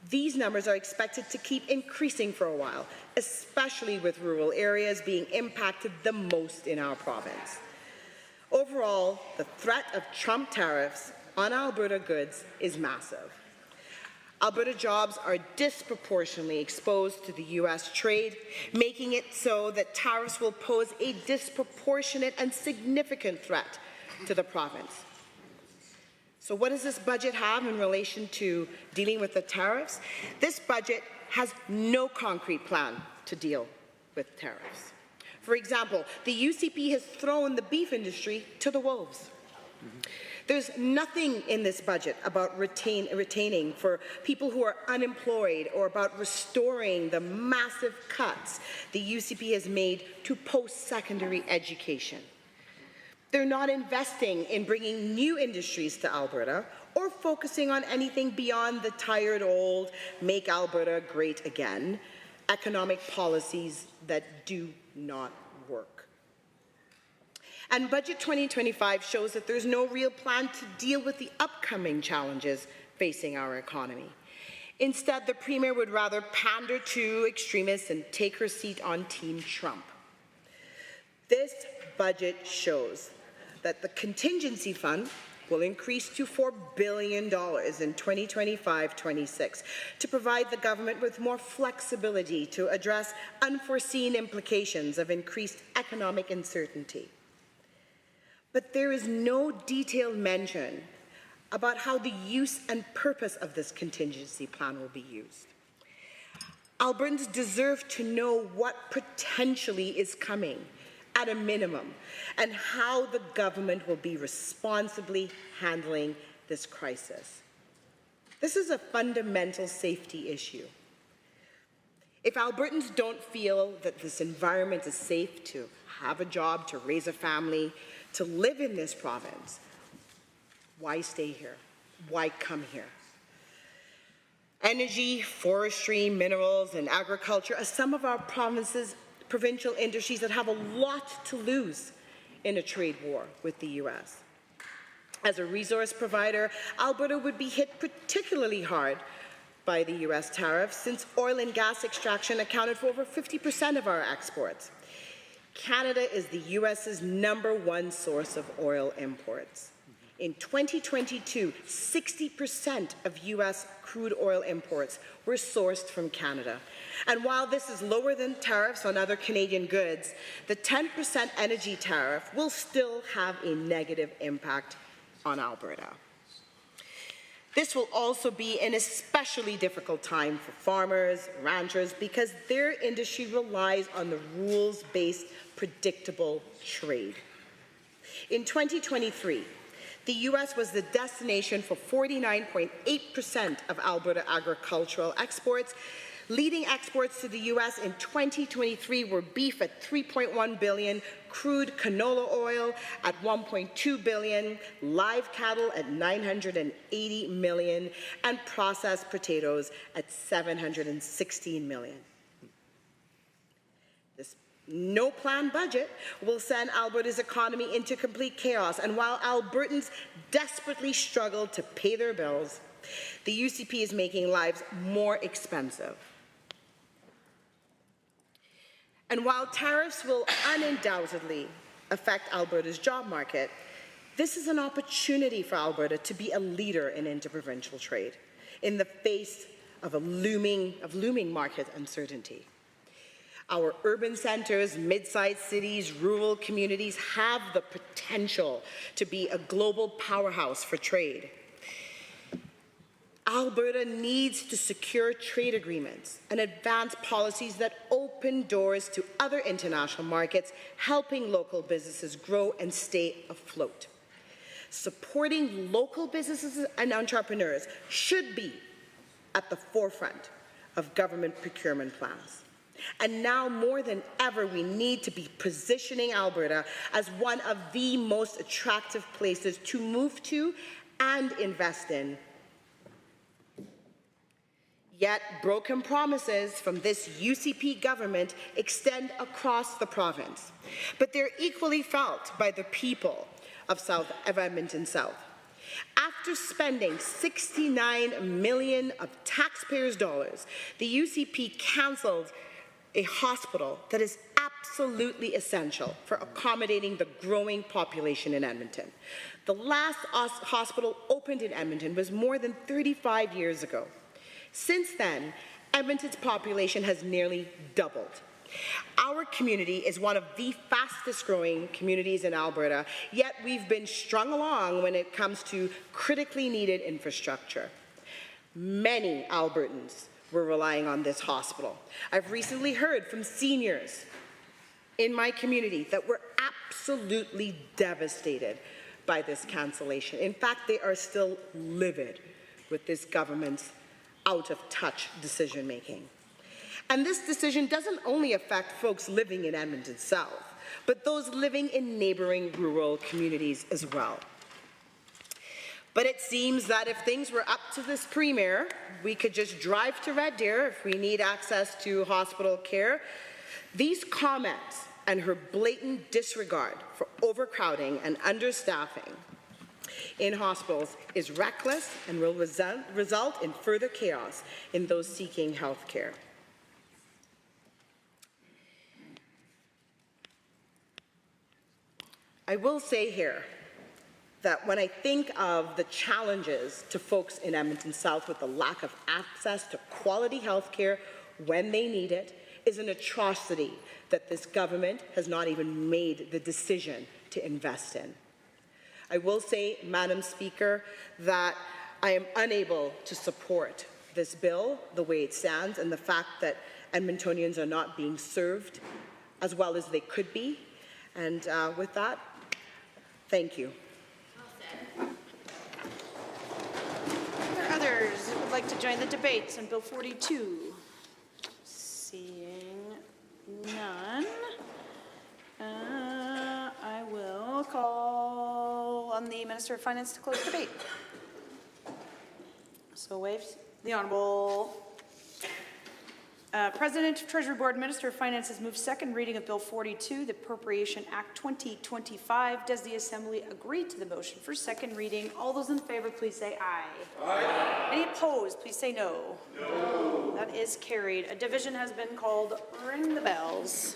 these numbers are expected to keep increasing for a while, especially with rural areas being impacted the most in our province. Overall, the threat of Trump tariffs on Alberta goods is massive. Alberta jobs are disproportionately exposed to the U.S. trade, making it so that tariffs will pose a disproportionate and significant threat to the province. So what does this budget have in relation to dealing with the tariffs? This budget has no concrete plan to deal with tariffs. For example, the UCP has thrown the beef industry to the wolves. There's nothing in this budget about retaining for people who are unemployed or about restoring the massive cuts the UCP has made to post-secondary education. They're not investing in bringing new industries to Alberta or focusing on anything beyond the tired old make Alberta great again economic policies that do not work. And Budget 2025 shows that there's no real plan to deal with the upcoming challenges facing our economy. Instead, the Premier would rather pander to extremists and take her seat on Team Trump. This budget shows that the contingency fund will increase to $4 billion in 2025-26 to provide the government with more flexibility to address unforeseen implications of increased economic uncertainty. But there is no detailed mention about how the use and purpose of this contingency plan will be used. Albertans deserve to know what potentially is coming at a minimum, and how the government will be responsibly handling this crisis. This is a fundamental safety issue. If Albertans don't feel that this environment is safe to have a job, to raise a family, to live in this province, why stay here? Why come here? Energy, forestry, minerals, and agriculture are some of our province's provincial industries that have a lot to lose in a trade war with the U.S. As a resource provider, Alberta would be hit particularly hard by the U.S. tariffs, since oil and gas extraction accounted for over 50% of our exports. Canada is the U.S.'s #1 source of oil imports. In 2022, 60% of U.S. crude oil imports were sourced from Canada. And while this is lower than tariffs on other Canadian goods, the 10% energy tariff will still have a negative impact on Alberta. This will also be an especially difficult time for farmers, ranchers, because their industry relies on the rules-based, predictable trade. In 2023, the U.S. was the destination for 49.8% of Alberta agricultural exports. Leading exports to the U.S. in 2023 were beef at $3.1 billion, crude canola oil at $1.2 billion, live cattle at $980 million, and processed potatoes at $716 million. This no-plan budget will send Alberta's economy into complete chaos, and while Albertans desperately struggle to pay their bills, the UCP is making lives more expensive. And while tariffs will undoubtedly affect Alberta's job market, this is an opportunity for Alberta to be a leader in interprovincial trade in the face of looming market uncertainty. Our urban centres, mid-sized cities, rural communities have the potential to be a global powerhouse for trade. Alberta needs to secure trade agreements and advance policies that open doors to other international markets, helping local businesses grow and stay afloat. Supporting local businesses and entrepreneurs should be at the forefront of government procurement plans. And now more than ever, we need to be positioning Alberta as one of the most attractive places to move to and invest in. Yet broken promises from this UCP government extend across the province, but they're equally felt by the people of Edmonton South. After spending $69 million of taxpayers' dollars, the UCP cancelled a hospital that is absolutely essential for accommodating the growing population in Edmonton. The last hospital opened in Edmonton was more than 35 years ago. Since then, Edmonton's population has nearly doubled. Our community is one of the fastest growing communities in Alberta, yet we've been strung along when it comes to critically needed infrastructure. Many Albertans were relying on this hospital. I've recently heard from seniors in my community that were absolutely devastated by this cancellation. In fact, they are still livid with this government's out-of-touch decision-making. And this decision doesn't only affect folks living in Edmonton South. but those living in neighbouring rural communities as well. But it seems that if things were up to this Premier, we could just drive to Red Deer if we need access to hospital care. These comments and her blatant disregard for overcrowding and understaffing in hospitals is reckless and will result in further chaos in those seeking health care. I will say here that when I think of the challenges to folks in Edmonton South with the lack of access to quality health care when they need it, is an atrocity that this government has not even made the decision to invest in. I will say, Madam Speaker, that I am unable to support this bill the way it stands and the fact that Edmontonians are not being served as well as they could be. And with that, thank you. Are there others who would like to join the debates on Bill 42? Seeing none, I will call on the Minister of Finance to close the debate. So waived. The Honourable President, Treasury Board, Minister of Finance has moved second reading of Bill 42, the Appropriation Act 2025. Does the Assembly agree to the motion for second reading? All those in favour, please say aye. Aye. Any opposed, please say no. No. That is carried. A division has been called. Ring the bells.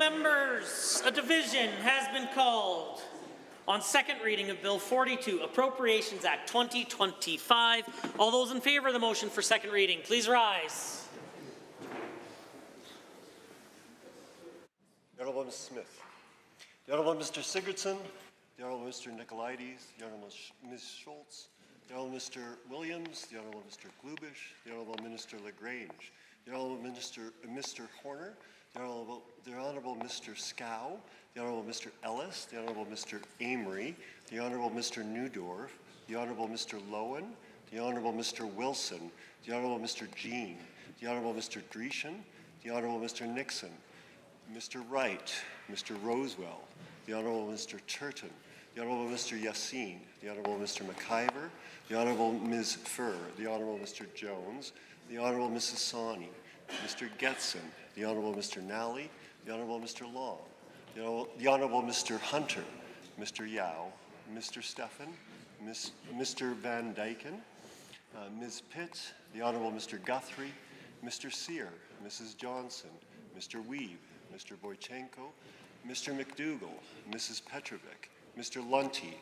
members, a division has been called on second reading of Bill 42, Appropriations Act 2025. All those in favour of the motion for second reading, please rise. The Honourable Ms. Smith. The Honourable Mr. Sigurdsson. The Honourable Mr. Nicolaides. The Honourable Ms. Schultz. The Honourable Mr. Williams. The Honourable Mr. Glubish. The Honourable Minister Lagrange. The Honourable Mr. Horner. The Honourable Mr. Scow. The Honourable Mr. Ellis. The Honourable Mr. Amory. The Honourable Mr. Newdorf. The Honourable Mr. Lowen. The Honourable Mr. Wilson. The Honourable Mr. Jean. The Honourable Mr. Dreeshen. The Honourable Mr. Nixon. Mr. Wright, Mr. Rosewell, the Honourable Mr. Turton, the Honourable Mr. Yassin, the Honourable Mr. McIver, the Honourable Ms. Furr, the Honourable Mr. Jones, the Honourable Mrs. Sawney, Mr. Getson, the Honourable Mr. Nally, the Honourable Mr. Long, the Honourable Mr. Hunter, Mr. Yao, Mr. Stephan, Mr. Van Dyken, Ms. Pitt, the Honourable Mr. Guthrie, Mr. Sear, Mrs. Johnson, Mr. Weave, Mr. Boychenko, Mr. McDougall, Mrs. Petrovic, Mr. Lunty,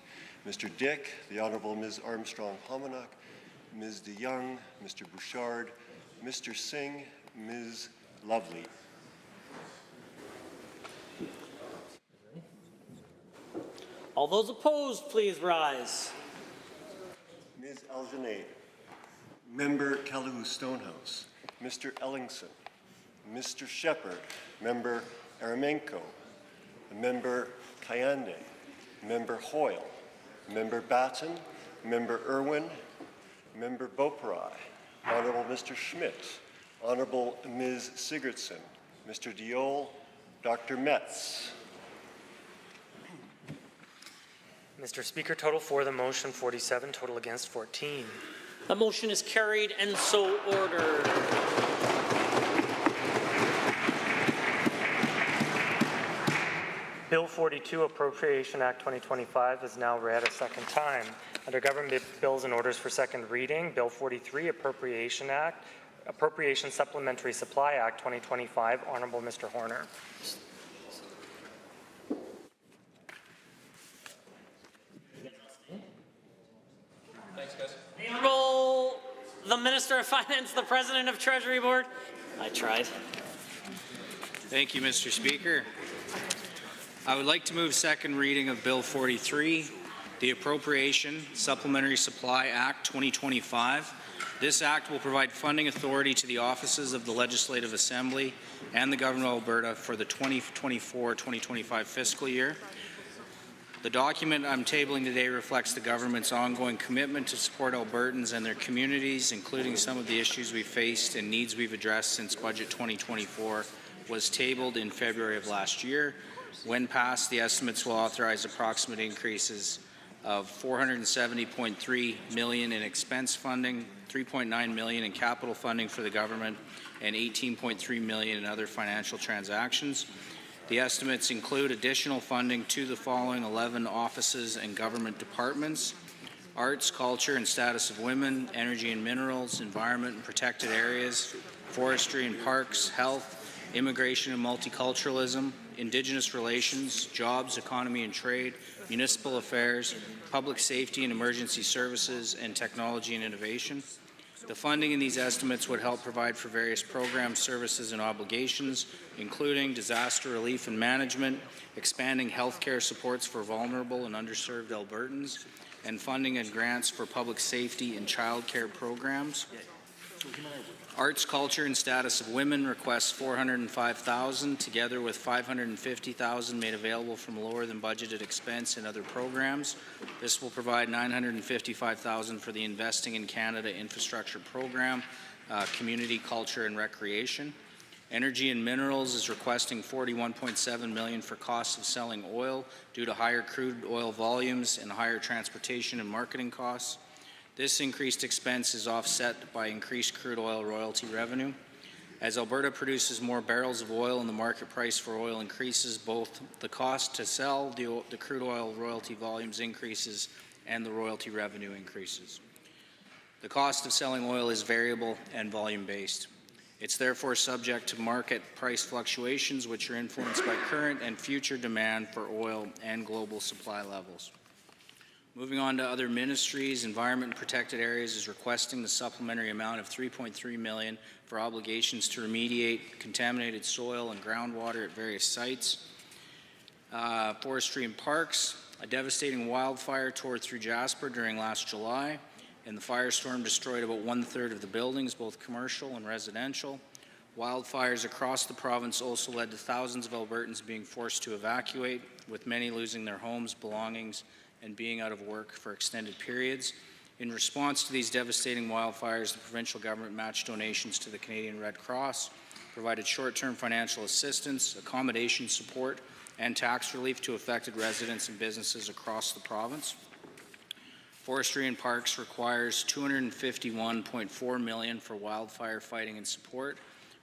Mr. Dick, the Honourable Ms. Armstrong-Hominack, Ms. DeYoung, Mr. Bouchard, Mr. Singh, Ms. Lovely. All those opposed, please rise. Ms. Algenet, Member Callahoo-Stonehouse, Mr. Ellingson, Mr. Shepherd, Member Aramenko, Member Kayande, Member Hoyle, Member Batten, Member Irwin, Member Beaupre, Honourable Mr. Schmidt, Honourable Ms. Sigurdsson, Mr. Diol, Dr. Metz. Mr. Speaker, total for the motion 47, total against 14. The motion is carried and so ordered. Bill 42, Appropriation Act 2025 is now read a second time. Under Government Bills and Orders for second reading, Bill 43, Appropriation Supplementary Supply Act 2025, Honourable Mr. Horner. Thanks, guys. The Honourable the Minister of Finance, the President of Treasury Board. I tried. Thank you, Mr. Speaker. I would like to move second reading of Bill 43, the Appropriation Supplementary Supply Act 2025. This act will provide funding authority to the offices of the Legislative Assembly and the Government of Alberta for the 2024-2025 fiscal year. The document I'm tabling today reflects the government's ongoing commitment to support Albertans and their communities, including some of the issues we faced and needs we've addressed since Budget 2024 was tabled in February of last year. When passed, the estimates will authorize approximate increases of $470.3 million in expense funding, $3.9 million in capital funding for the government, and $18.3 million in other financial transactions. The estimates include additional funding to the following 11 offices and government departments: arts, culture and status of women, energy and minerals, environment and protected areas, forestry and parks, health, immigration and multiculturalism, Indigenous relations, jobs, economy and trade, municipal affairs, public safety and emergency services, and technology and innovation. The funding in these estimates would help provide for various programs, services, and obligations, including disaster relief and management, expanding healthcare supports for vulnerable and underserved Albertans, and funding and grants for public safety and childcare programs. Arts, culture, and status of women requests $405,000, together with $550,000 made available from lower than budgeted expense in other programs. This will provide $955,000 for the Investing in Canada Infrastructure Program, Community, Culture, and Recreation. Energy and Minerals is requesting $41.7 million for costs of selling oil due to higher crude oil volumes and higher transportation and marketing costs. This increased expense is offset by increased crude oil royalty revenue. As Alberta produces more barrels of oil and the market price for oil increases, both the cost to sell the crude oil royalty volumes increases and the royalty revenue increases. The cost of selling oil is variable and volume-based. It's therefore subject to market price fluctuations, which are influenced by current and future demand for oil and global supply levels. Moving on to other ministries, Environment and Protected Areas is requesting the supplementary amount of $3.3 million for obligations to remediate contaminated soil and groundwater at various sites. Forestry and Parks, a devastating wildfire tore through Jasper during last July, and the firestorm destroyed about 1/3 of the buildings, both commercial and residential. Wildfires across the province also led to thousands of Albertans being forced to evacuate, with many losing their homes, belongings, and being out of work for extended periods. In response to these devastating wildfires, the provincial government matched donations to the Canadian Red Cross, provided short-term financial assistance, accommodation support, and tax relief to affected residents and businesses across the province. Forestry and Parks requires $251.4 million for wildfire fighting and support,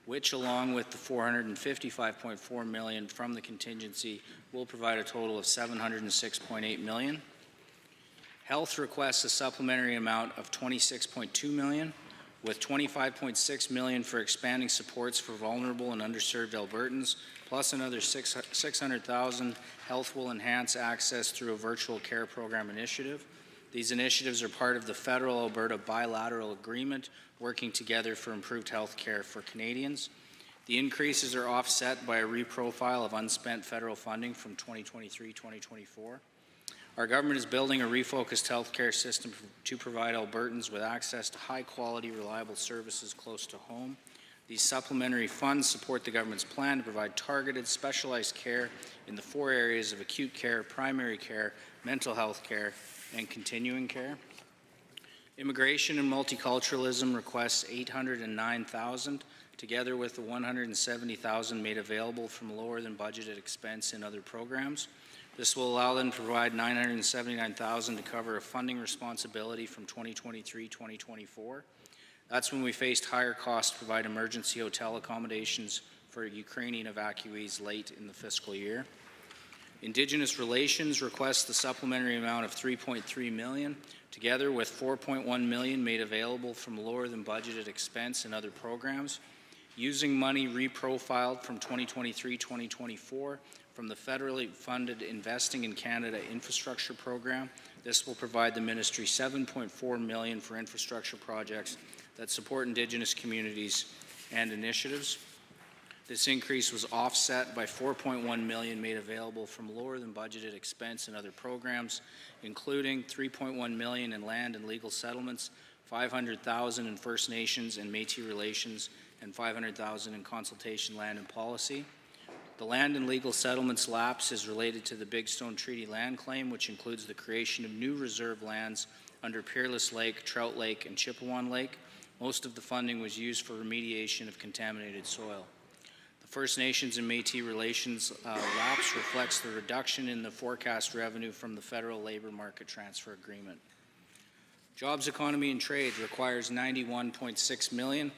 which, along with the $455.4 million from the contingency, will provide a total of $706.8 million. Health requests a supplementary amount of $26.2 million, with $25.6 million for expanding supports for vulnerable and underserved Albertans, plus another $600,000. Health will enhance access through a virtual care program initiative. These initiatives are part of the federal-Alberta bilateral agreement working together for improved health care for Canadians. The increases are offset by a reprofile of unspent federal funding from 2023-2024. Our government is building a refocused healthcare system to provide Albertans with access to high-quality, reliable services close to home. These supplementary funds support the government's plan to provide targeted, specialized care in the 4 areas of acute care, primary care, mental health care, and continuing care. Immigration and Multiculturalism requests $809,000, together with the $170,000 made available from lower than budgeted expense in other programs. This will allow them to provide $979,000 to cover a funding responsibility from 2023-2024. That's when we faced higher costs to provide emergency hotel accommodations for Ukrainian evacuees late in the fiscal year. Indigenous Relations requests the supplementary amount of $3.3 million, together with $4.1 million made available from lower than budgeted expense in other programs. Using money reprofiled from 2023-2024 from the federally funded Investing in Canada infrastructure program, this will provide the ministry $7.4 million for infrastructure projects that support Indigenous communities and initiatives. This increase was offset by $4.1 million made available from lower than budgeted expense in other programs, including $3.1 million in land and legal settlements, $500,000 in First Nations and Métis relations, and $500,000 in consultation land and policy. The land and legal settlements lapse is related to the Big Stone Treaty land claim, which includes the creation of new reserve lands under Peerless Lake, Trout Lake, and Chippewan Lake. Most of the funding was used for remediation of contaminated soil. First Nations and Métis relations lapse reflects the reduction in the forecast revenue from the federal labor market transfer agreement. Jobs, Economy and Trade requires $91.6 million,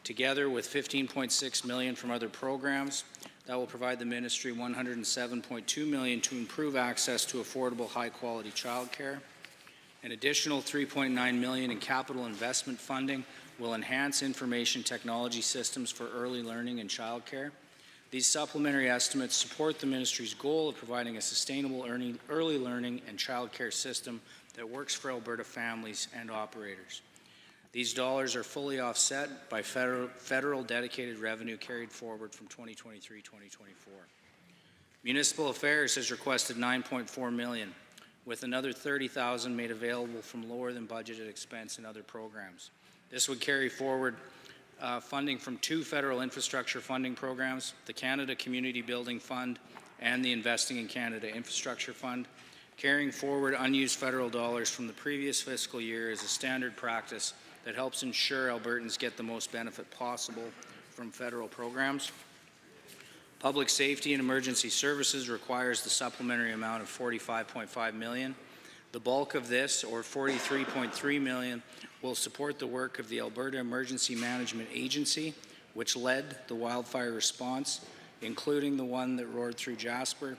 together with $15.6 million from other programs. That will provide the ministry $107.2 million to improve access to affordable, high-quality childcare. An additional $3.9 million in capital investment funding will enhance information technology systems for early learning and childcare. These supplementary estimates support the ministry's goal of providing a sustainable early learning and childcare system that works for Alberta families and operators. These dollars are fully offset by federal dedicated revenue carried forward from 2023-2024. Municipal Affairs has requested $9.4 million, with another $30,000 made available from lower than budgeted expense in other programs. This would carry forward funding from 2 federal infrastructure funding programs, the Canada Community Building Fund and the Investing in Canada Infrastructure Fund. Carrying forward unused federal dollars from the previous fiscal year is a standard practice that helps ensure Albertans get the most benefit possible from federal programs. Public Safety and Emergency Services requires the supplementary amount of $45.5 million. The bulk of this, or $43.3 million, will support the work of the Alberta Emergency Management Agency, which led the wildfire response, including the one that roared through Jasper,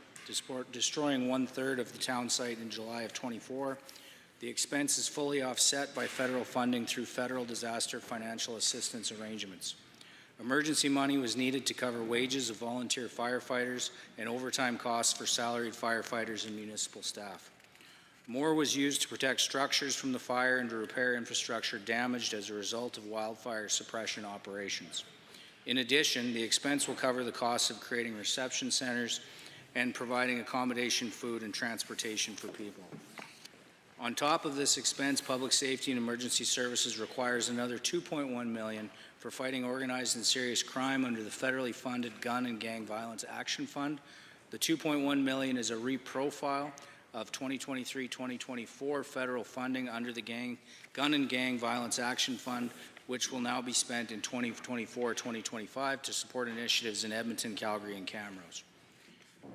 destroying 1/3 of the town site in July of 24. The expense is fully offset by federal funding through federal disaster financial assistance arrangements. Emergency money was needed to cover wages of volunteer firefighters and overtime costs for salaried firefighters and municipal staff. More was used to protect structures from the fire and to repair infrastructure damaged as a result of wildfire suppression operations. In addition, the expense will cover the costs of creating reception centers and providing accommodation, food, and transportation for people. On top of this expense, Public Safety and Emergency Services requires another $2.1 million for fighting organized and serious crime under the federally funded Gun and Gang Violence Action Fund. The $2.1 million is a reprofile of 2023-2024 federal funding under the Gun and Gang Violence Action Fund, which will now be spent in 2024-2025 to support initiatives in Edmonton, Calgary, and Camrose.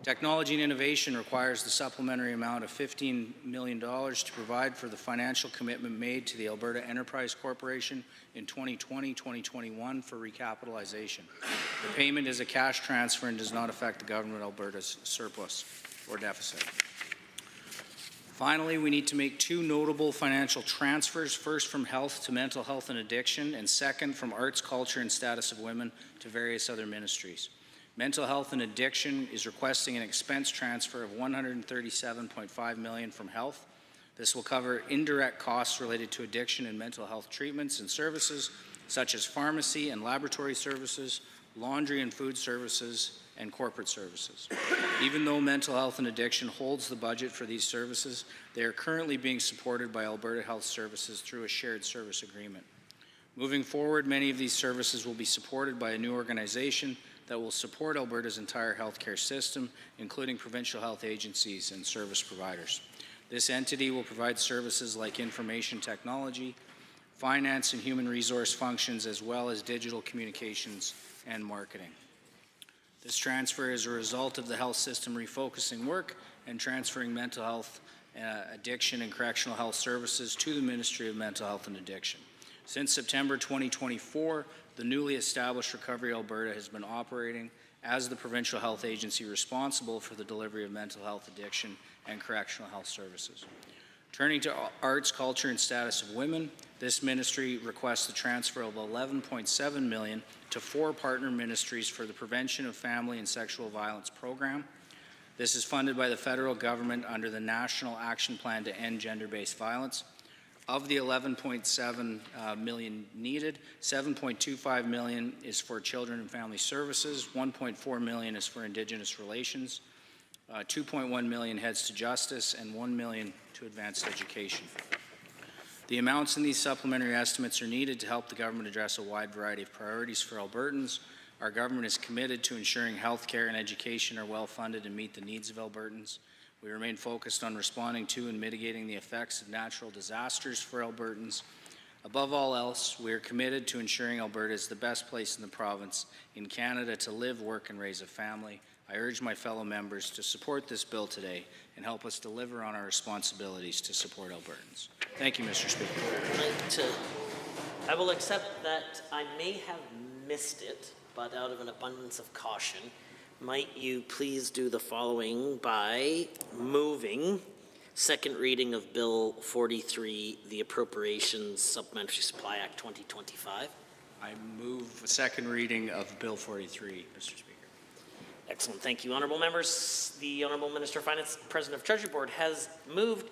Technology and innovation requires the supplementary amount of $15 million to provide for the financial commitment made to the Alberta Enterprise Corporation in 2020-2021 for recapitalization. The payment is a cash transfer and does not affect the Government of Alberta's surplus or deficit. Finally, we need to make two notable financial transfers, first from health to mental health and addiction, and second from arts, culture, and status of women to various other ministries. Mental health and addiction is requesting an expense transfer of $137.5 million from health. This will cover indirect costs related to addiction and mental health treatments and services, such as pharmacy and laboratory services, laundry and food services, and corporate services. Even though mental health and addiction holds the budget for these services, they are currently being supported by Alberta Health Services through a shared service agreement. Moving forward, many of these services will be supported by a new organization that will support Alberta's entire healthcare system, including provincial health agencies and service providers. This entity will provide services like information technology, finance and human resource functions, as well as digital communications and marketing. This transfer is a result of the health system refocusing work and transferring mental health, addiction, and correctional health services to the Ministry of Mental Health and Addiction. Since September 2024, the newly established Recovery Alberta has been operating as the provincial health agency responsible for the delivery of mental health, addiction, and correctional health services. Turning to arts, culture, and status of women, this ministry requests the transfer of $11.7 million to 4 partner ministries for the Prevention of Family and Sexual Violence program. This is funded by the federal government under the National Action Plan to End Gender-Based Violence. Of the $11.7 million needed, $7.25 million is for Children and Family Services, $1.4 million is for Indigenous Relations, $2.1 million heads to Justice, and $1 million to Advanced Education. The amounts in these supplementary estimates are needed to help the government address a wide variety of priorities for Albertans. Our government is committed to ensuring health care and education are well funded and meet the needs of Albertans. We remain focused on responding to and mitigating the effects of natural disasters for Albertans. Above all else, we are committed to ensuring Alberta is the best place in the province in Canada to live, work, and raise a family. I urge my fellow members to support this bill today and help us deliver on our responsibilities to support Albertans. Thank you, Mr. Speaker. I will accept that I may have missed it, but out of an abundance of caution, might you please do the following by moving second reading of Bill 43, the Appropriations Supplementary Supply Act 2025. I move a second reading of Bill 43, Mr. Speaker. Excellent. Thank you, honourable members. The Honourable Minister of Finance, President of Treasury Board, has moved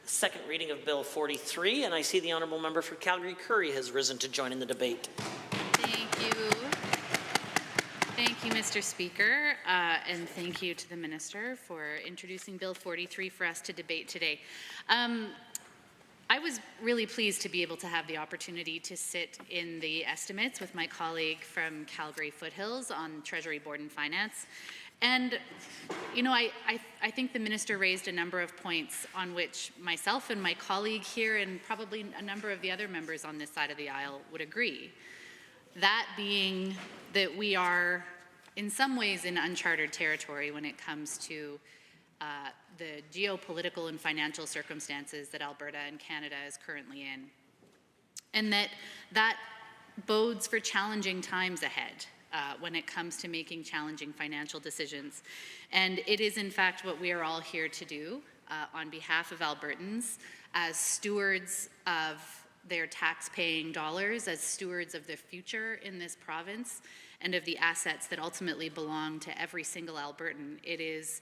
second reading of Bill 43, and I see the Honourable Member for Calgary-Curry has risen to join in the debate. Thank you. Thank you, Mr. Speaker, and thank you to the Minister for introducing Bill 43 for us to debate today. I was really pleased to be able to have the opportunity to sit in the estimates with my colleague from Calgary Foothills on Treasury Board and Finance. And, you know, I think the Minister raised a number of points on which myself and my colleague here and probably a number of the other members on this side of the aisle would agree. That being that we are in some ways in uncharted territory when it comes to the geopolitical and financial circumstances that Alberta and Canada is currently in. And that bodes for challenging times ahead when it comes to making challenging financial decisions. And it is in fact what we are all here to do on behalf of Albertans as stewards of their tax-paying dollars as stewards of the future in this province and of the assets that ultimately belong to every single Albertan. It is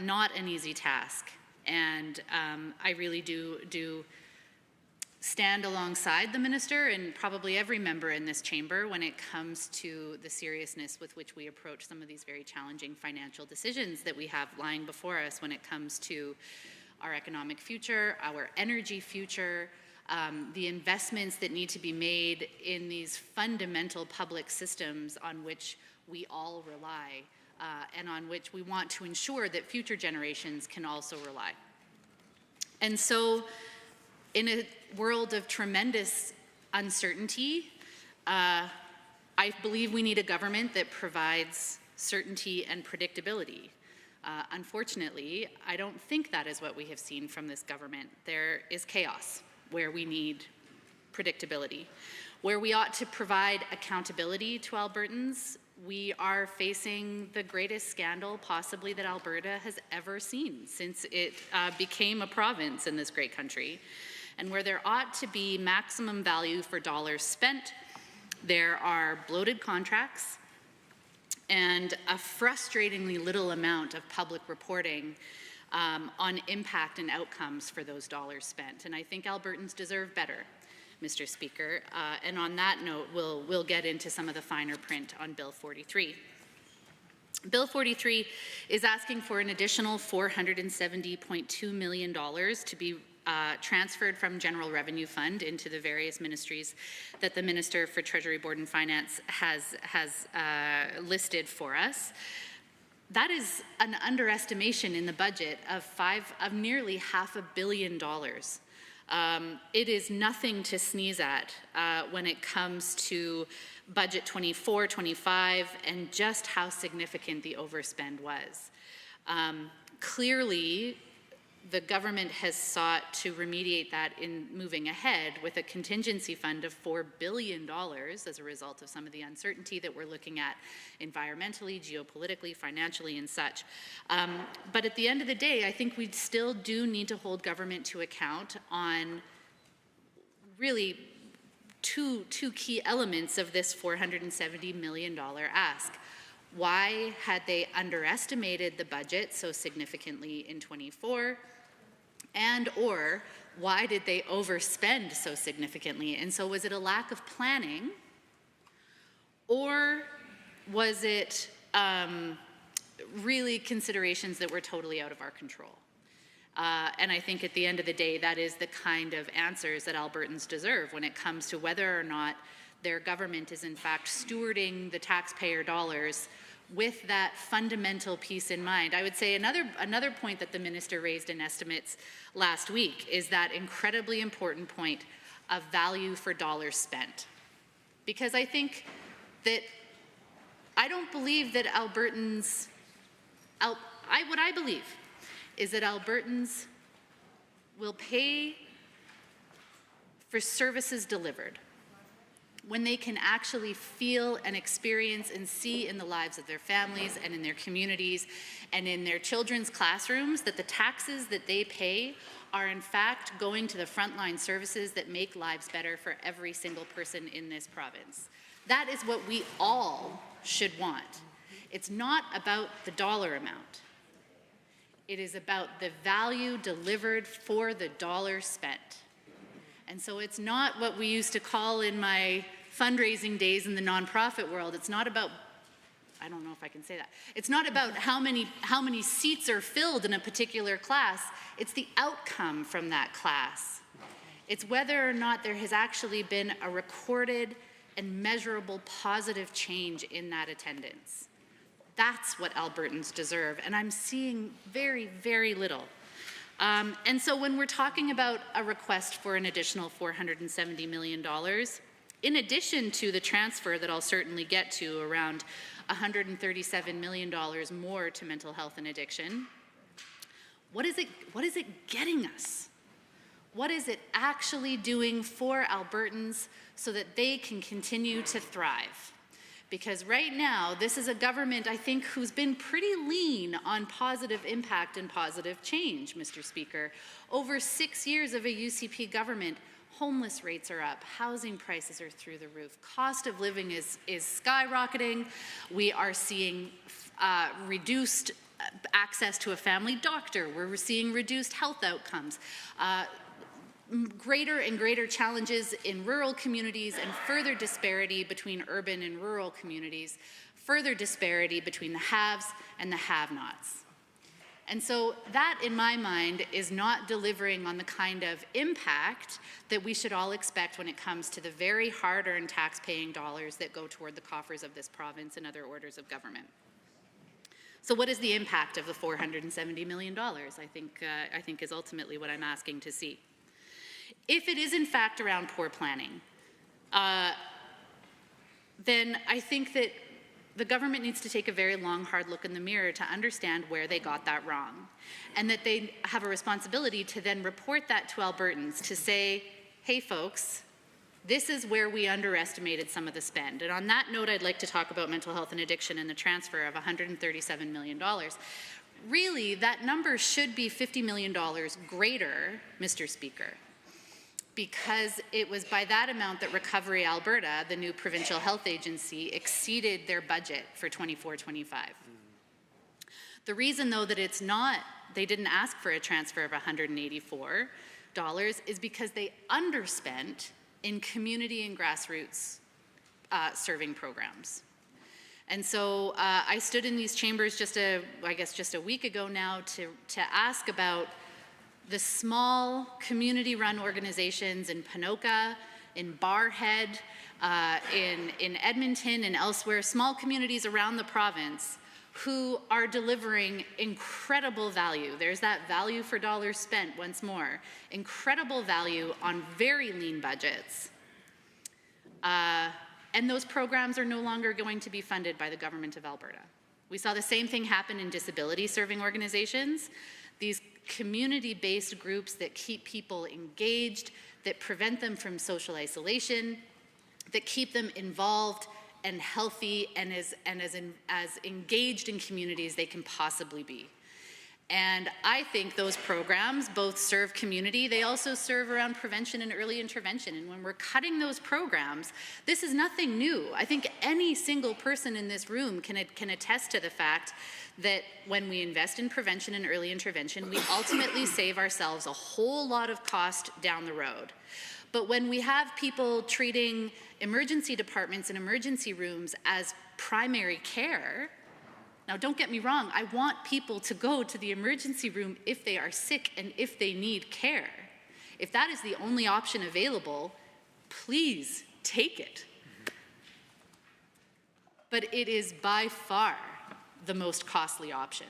not an easy task, and I really do stand alongside the minister and probably every member in this chamber when it comes to the seriousness with which we approach some of these very challenging financial decisions that we have lying before us when it comes to our economic future, our energy future, the investments that need to be made in these fundamental public systems on which we all rely and on which we want to ensure that future generations can also rely. And so, in a world of tremendous uncertainty, I believe we need a government that provides certainty and predictability. Unfortunately, I don't think that is what we have seen from this government. There is chaos where we need predictability. Where we ought to provide accountability to Albertans, we are facing the greatest scandal possibly that Alberta has ever seen since it became a province in this great country. And where there ought to be maximum value for dollars spent, there are bloated contracts and a frustratingly little amount of public reporting on impact and outcomes for those dollars spent. And I think Albertans deserve better, Mr. Speaker. And on that note, we'll get into some of the finer print on Bill 43. Bill 43 is asking for an additional $470.2 million to be transferred from General Revenue Fund into the various ministries that the Minister for Treasury, Board and Finance has listed for us. That is an underestimation in the budget of nearly $500 million. It is nothing to sneeze at when it comes to budget 24-25 and just how significant the overspend was. Clearly, the government has sought to remediate that in moving ahead with a contingency fund of $4 billion as a result of some of the uncertainty that we're looking at environmentally, geopolitically, financially, and such. But at the end of the day, I think we still do need to hold government to account on really two key elements of this $470 million ask. Why had they underestimated the budget so significantly in 24? And or why did they overspend so significantly? And so was it a lack of planning, or was it really considerations that were totally out of our control? And I think at the end of the day, that is the kind of answers that Albertans deserve when it comes to whether or not their government is in fact stewarding the taxpayer dollars with that fundamental piece in mind. I would say another point that the minister raised in estimates last week is that incredibly important point of value for dollars spent. Because I think that I don't believe that Albertans, what I believe is that Albertans will pay for services delivered when they can actually feel and experience and see in the lives of their families and in their communities and in their children's classrooms that the taxes that they pay are in fact going to the frontline services that make lives better for every single person in this province. That is what we all should want. It's not about the dollar amount. It is about the value delivered for the dollar spent. And so it's not what we used to call in my fundraising days in the nonprofit world. It's not about, I don't know if I can say that. It's not about how many seats are filled in a particular class. It's the outcome from that class. It's whether or not there has actually been a recorded and measurable positive change in that attendance. That's what Albertans deserve, and I'm seeing very, very little. And so when we're talking about a request for an additional $470 million, in addition to the transfer that I'll certainly get to around $137 million more to mental health and addiction, what is it getting us? What is it actually doing for Albertans so that they can continue to thrive? Because right now, this is a government, I think, who's been pretty lean on positive impact and positive change, Mr. Speaker. Over 6 years of a UCP government, Homeless rates are up, housing prices are through the roof, cost of living is skyrocketing. We are seeing reduced access to a family doctor. We're seeing reduced health outcomes. Greater and greater challenges in rural communities and further disparity between urban and rural communities, further disparity between the haves and the have-nots. And so that, in my mind, is not delivering on the kind of impact that we should all expect when it comes to the very hard-earned tax-paying dollars that go toward the coffers of this province and other orders of government. So what is the impact of the $470 million, I think is ultimately what I'm asking to see. If it is in fact around poor planning, then I think that the government needs to take a very long, hard look in the mirror to understand where they got that wrong, and that they have a responsibility to then report that to Albertans to say, hey folks, this is where we underestimated some of the spend. And on that note, I'd like to talk about mental health and addiction and the transfer of $137 million. Really, that number should be $50 million greater, Mr. Speaker, because it was by that amount that Recovery Alberta, the new provincial health agency, exceeded their budget for 24-25. The reason, though, that it's not, they didn't ask for a transfer of $184 is because they underspent in community and grassroots serving programs. And so I stood in these chambers just a week ago now to ask about the small community-run organizations in Ponoka, in Barrhead, in Edmonton and elsewhere, small communities around the province who are delivering incredible value. There's that value for dollars spent once more. Incredible value on very lean budgets. And those programs are no longer going to be funded by the government of Alberta. We saw the same thing happen in disability serving organizations. These community-based groups that keep people engaged, that prevent them from social isolation, that keep them involved and healthy and as engaged in communities they can possibly be. And I think those programs both serve community, they also serve around prevention and early intervention. And when we're cutting those programs, this is nothing new. I think any single person in this room can attest to the fact that when we invest in prevention and early intervention, we ultimately save ourselves a whole lot of cost down the road. But when we have people treating emergency departments and emergency rooms as primary care, now, don't get me wrong, I want people to go to the emergency room if they are sick and if they need care. If that is the only option available, please take it. But it is by far the most costly option.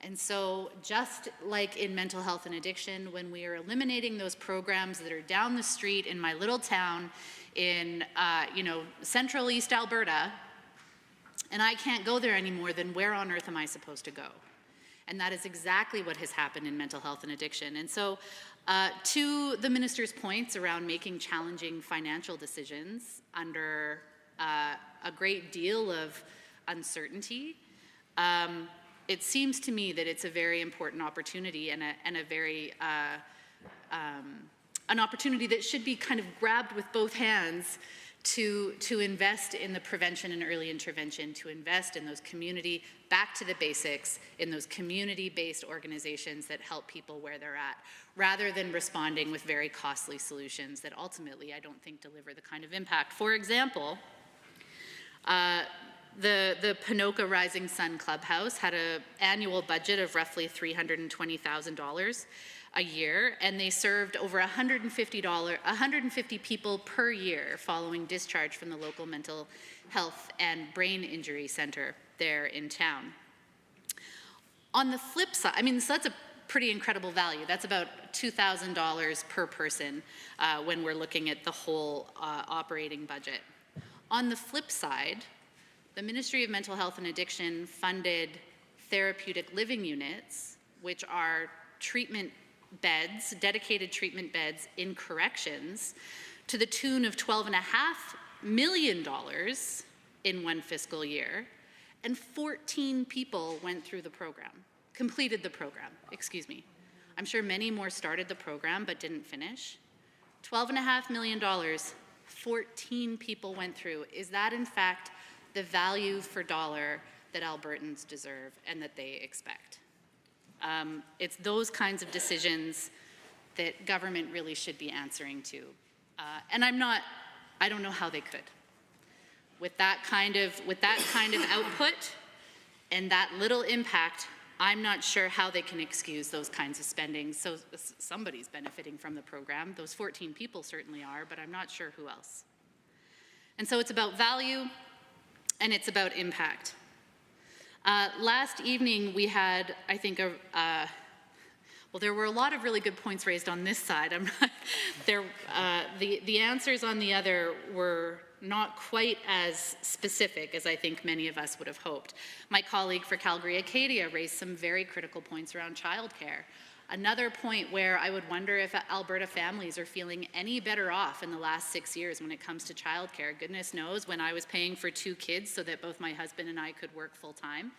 And so just like in mental health and addiction, when we are eliminating those programs that are down the street in my little town in central East Alberta, and I can't go there anymore, then where on earth am I supposed to go? And that is exactly what has happened in mental health and addiction. And so to the minister's points around making challenging financial decisions under a great deal of uncertainty, it seems to me that it's a very important opportunity and a very an opportunity that should be kind of grabbed with both hands to invest in the prevention and early intervention, to invest in those community, back to the basics, in those community-based organizations that help people where they're at, rather than responding with very costly solutions that ultimately I don't think deliver the kind of impact. For example, the Ponoka Rising Sun Clubhouse had an annual budget of roughly $320,000 a year, and they served over 150 people per year following discharge from the local mental health and brain injury center there in town. On the flip side, so that's a pretty incredible value. That's about $2,000 per person when we're looking at the whole operating budget. On the flip side, the Ministry of Mental Health and Addiction funded therapeutic living units, which are treatment beds, dedicated treatment beds in corrections, to the tune of $12.5 million in one fiscal year, and 14 people went through the program, completed the program, excuse me. I'm sure many more started the program but didn't finish. $12.5 million, 14 people went through. Is that in fact the value for dollar that Albertans deserve and that they expect? It's those kinds of decisions that government really should be answering to. And I don't know how they could. With that kind of output and that little impact, I'm not sure how they can excuse those kinds of spending. So somebody's benefiting from the program. Those 14 people certainly are, but I'm not sure who else. And so it's about value and it's about impact. Last evening we had, I think, well, there were a lot of really good points raised on this side. The answers on the other were not quite as specific as I think many of us would have hoped. My colleague for Calgary Acadia raised some very critical points around childcare. Another point where I would wonder if Alberta families are feeling any better off in the last 6 years when it comes to childcare. Goodness knows, when I was paying for 2 kids so that both my husband and I could work full time,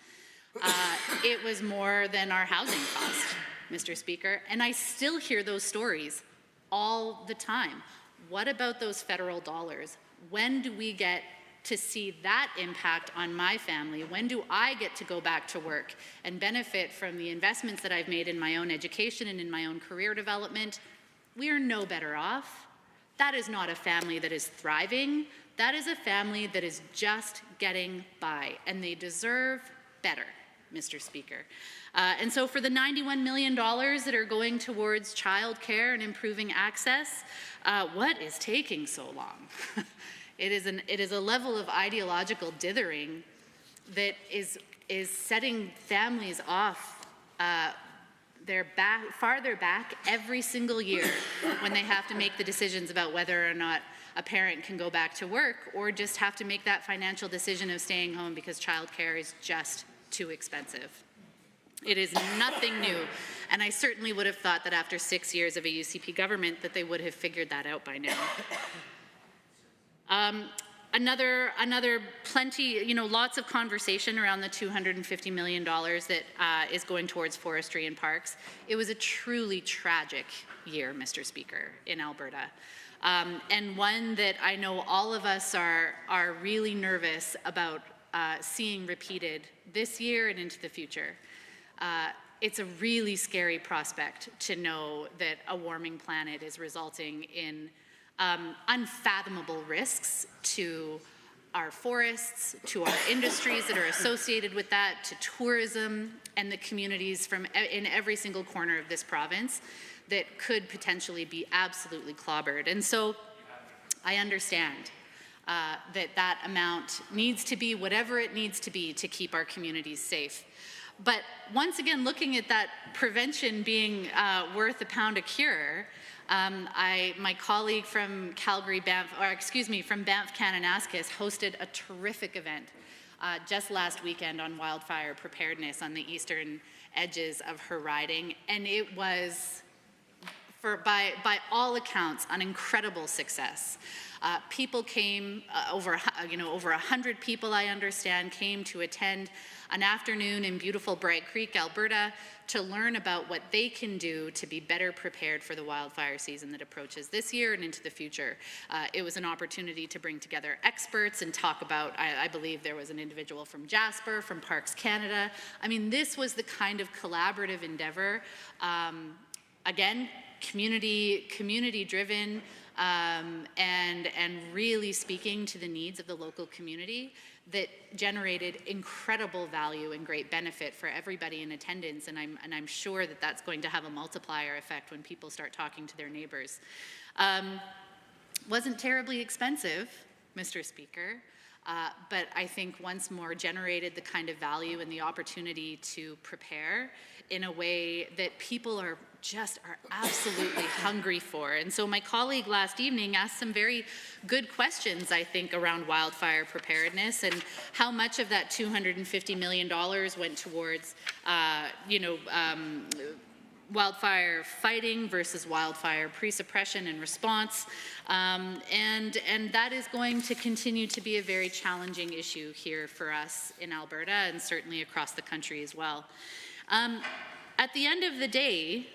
it was more than our housing cost, Mr. Speaker. And I still hear those stories all the time. What about those federal dollars? When do we get to see that impact on my family? When do I get to go back to work and benefit from the investments that I've made in my own education and in my own career development? We are no better off. That is not a family that is thriving. That is a family that is just getting by, and they deserve better, Mr. Speaker. And so for the $91 million that are going towards childcare and improving access, what is taking so long? It is a level of ideological dithering that is setting families off farther back every single year when they have to make the decisions about whether or not a parent can go back to work, or just have to make that financial decision of staying home because childcare is just too expensive. It is nothing new, and I certainly would have thought that after 6 years of a UCP government that they would have figured that out by now. Another plenty, lots of conversation around the $250 million that is going towards forestry and parks. It was a truly tragic year, Mr. Speaker, in Alberta. And one that I know all of us are really nervous about seeing repeated this year and into the future. It's a really scary prospect to know that a warming planet is resulting in unfathomable risks to our forests, to our industries that are associated with that, to tourism and the communities in every single corner of this province that could potentially be absolutely clobbered. And so I understand that amount needs to be whatever it needs to be to keep our communities safe. But once again, looking at that prevention being worth a pound a cure, my colleague from from Banff Kananaskis hosted a terrific event just last weekend on wildfire preparedness on the eastern edges of her riding, and it was, by all accounts, an incredible success. People came, over 100 people, I understand, came to attend an afternoon in beautiful Bright Creek, Alberta, to learn about what they can do to be better prepared for the wildfire season that approaches this year and into the future. It was an opportunity to bring together experts and talk about, I believe there was an individual from Jasper, from Parks Canada. I mean, this was the kind of collaborative endeavor, again, community-driven, and really speaking to the needs of the local community, that generated incredible value and great benefit for everybody in attendance, and I'm sure that that's going to have a multiplier effect when people start talking to their neighbors. Wasn't terribly expensive, Mr. Speaker, but I think once more generated the kind of value and the opportunity to prepare in a way that people are absolutely hungry for. And so my colleague last evening asked some very good questions, I think, around wildfire preparedness and how much of that $250 million went towards, wildfire fighting versus wildfire pre-suppression and response. And that is going to continue to be a very challenging issue here for us in Alberta and certainly across the country as well. At the end of the day,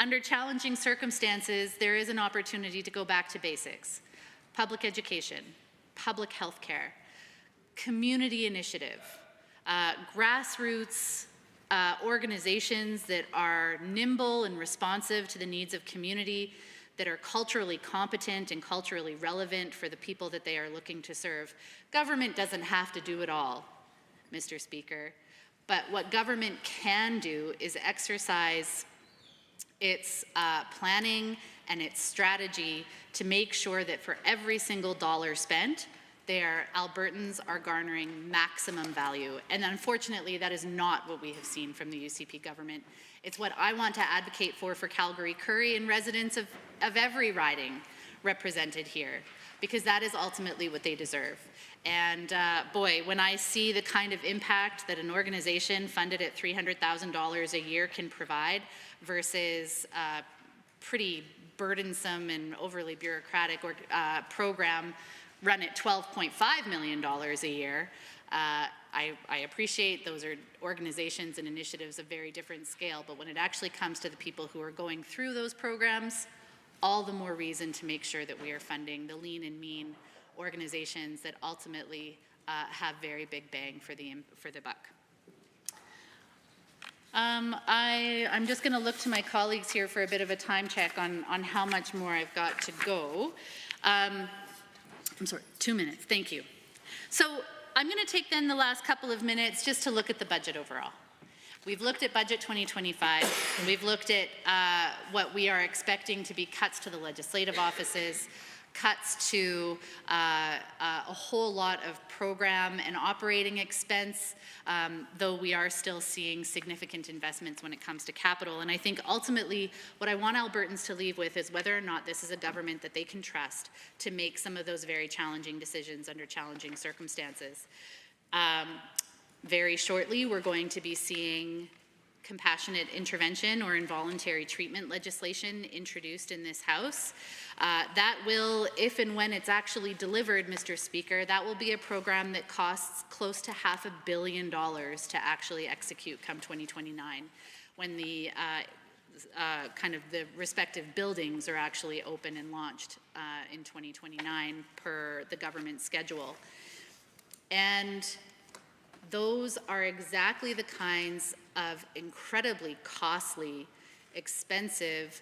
under challenging circumstances, there is an opportunity to go back to basics. Public education, public health care, community initiative, grassroots organizations that are nimble and responsive to the needs of community, that are culturally competent and culturally relevant for the people that they are looking to serve. Government doesn't have to do it all, Mr. Speaker, but what government can do is exercise its planning and its strategy to make sure that for every single dollar spent, Albertans are garnering maximum value. And unfortunately, that is not what we have seen from the UCP government. It's what I want to advocate for Calgary-Currie and residents of every riding represented here, because that is ultimately what they deserve. And boy, when I see the kind of impact that an organization funded at $300,000 a year can provide versus pretty burdensome and overly bureaucratic program run at $12.5 million a year, I appreciate those are organizations and initiatives of very different scale, but when it actually comes to the people who are going through those programs, all the more reason to make sure that we are funding the lean and mean organizations that ultimately have very big bang for the buck. I'm just going to look to my colleagues here for a bit of a time check on how much more I've got to go. I'm sorry, 2 minutes, thank you. So I'm going to take then the last couple of minutes just to look at the budget overall. We've looked at Budget 2025, and we've looked at what we are expecting to be cuts to the legislative offices, cuts to a whole lot of program and operating expense, though we are still seeing significant investments when it comes to capital. And I think ultimately what I want Albertans to leave with is whether or not this is a government that they can trust to make some of those very challenging decisions under challenging circumstances. Very shortly, we're going to be seeing compassionate intervention or involuntary treatment legislation introduced in this House. That will, if and when it's actually delivered, Mr. Speaker, that will be a program that costs close to $500 million to actually execute come 2029, when the kind of the respective buildings are actually open and launched in 2029 per the government schedule. And those are exactly the kinds of incredibly costly, expensive,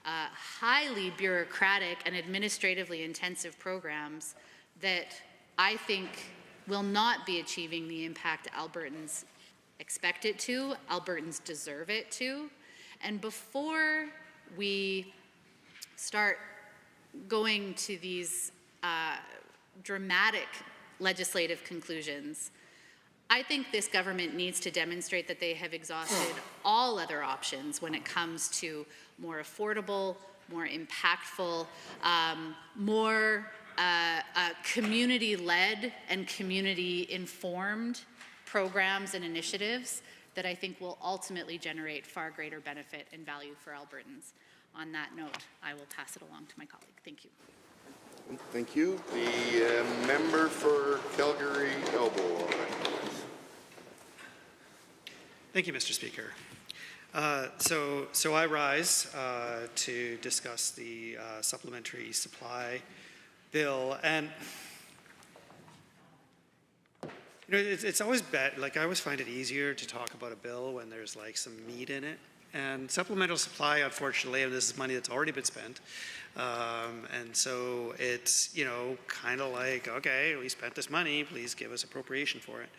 highly bureaucratic and administratively intensive programs that I think will not be achieving the impact Albertans expect it to, Albertans deserve it to. And before we start going to these dramatic legislative conclusions, I think this government needs to demonstrate that they have exhausted all other options when it comes to more affordable, more impactful, more community-led and community-informed programs and initiatives that I think will ultimately generate far greater benefit and value for Albertans. On that note, I will pass it along to my colleague. Thank you. Thank you. The member for Calgary-Elbow. Thank you, Mr. Speaker. So I rise to discuss the supplementary supply bill, and you know it's always bad. Like I always find it easier to talk about a bill when there's like some meat in it. And supplemental supply, unfortunately, and this is money that's already been spent, and so it's kind of like, okay, we spent this money, please give us appropriation for it.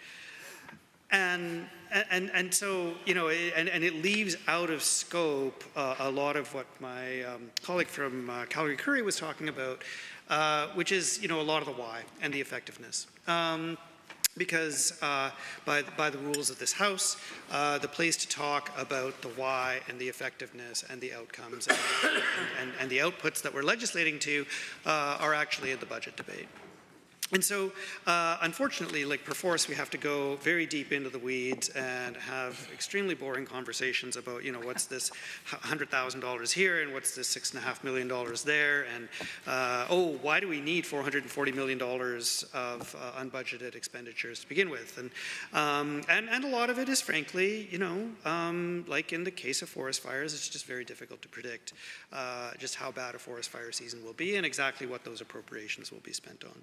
And so, and it leaves out of scope a lot of what my colleague from Calgary-Currie was talking about, which is, a lot of the why and the effectiveness. Because by the rules of this House, the place to talk about the why and the effectiveness and the outcomes and the outputs that we're legislating to are actually in the budget debate. And so, unfortunately, like perforce, we have to go very deep into the weeds and have extremely boring conversations about, what's this $100,000 here and what's this $6.5 million there, and why do we need $440 million of unbudgeted expenditures to begin with? And a lot of it is, frankly, like in the case of forest fires, it's just very difficult to predict just how bad a forest fire season will be and exactly what those appropriations will be spent on.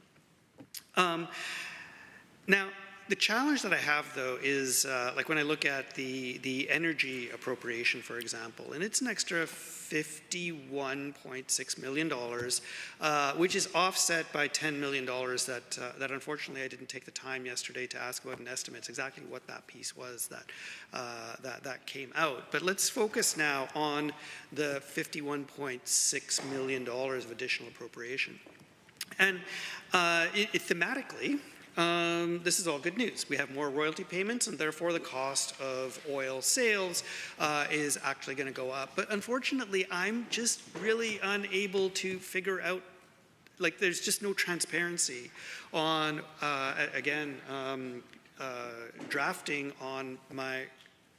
Now, the challenge that I have, though, is like when I look at the energy appropriation, for example, and it's an extra $51.6 million, which is offset by $10 million that unfortunately I didn't take the time yesterday to ask about an estimate exactly what that piece was that came out. But let's focus now on the $51.6 million of additional appropriation. And thematically, this is all good news. We have more royalty payments, and therefore the cost of oil sales is actually going to go up. But unfortunately, I'm just really unable to figure out, like, there's just no transparency on, drafting on my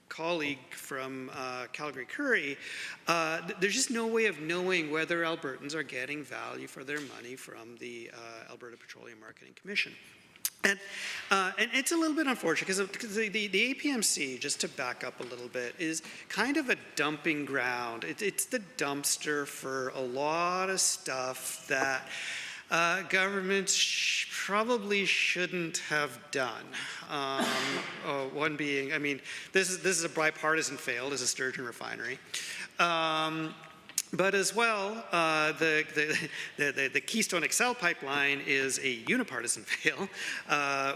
colleague from Calgary Currie, there's just no way of knowing whether Albertans are getting value for their money from the Alberta Petroleum Marketing Commission. And it's a little bit unfortunate because the APMC, just to back up a little bit, is kind of a dumping ground. It's the dumpster for a lot of stuff that governments probably shouldn't have done. One being, I mean, this is a bipartisan fail, is a Sturgeon refinery. But as well, the Keystone XL pipeline is a unipartisan fail,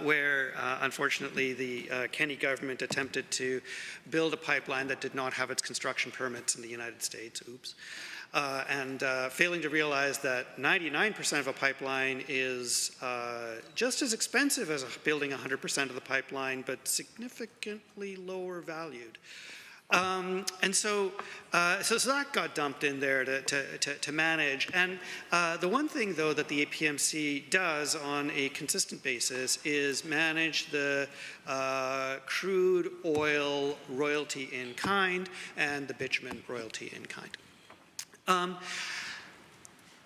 where unfortunately the Kenney government attempted to build a pipeline that did not have its construction permits in the United States. Oops. And failing to realize that 99% of a pipeline is just as expensive as building 100% of the pipeline, but significantly lower valued. And so that got dumped in there to manage. And the one thing, though, that the APMC does on a consistent basis is manage the crude oil royalty in kind and the bitumen royalty in kind.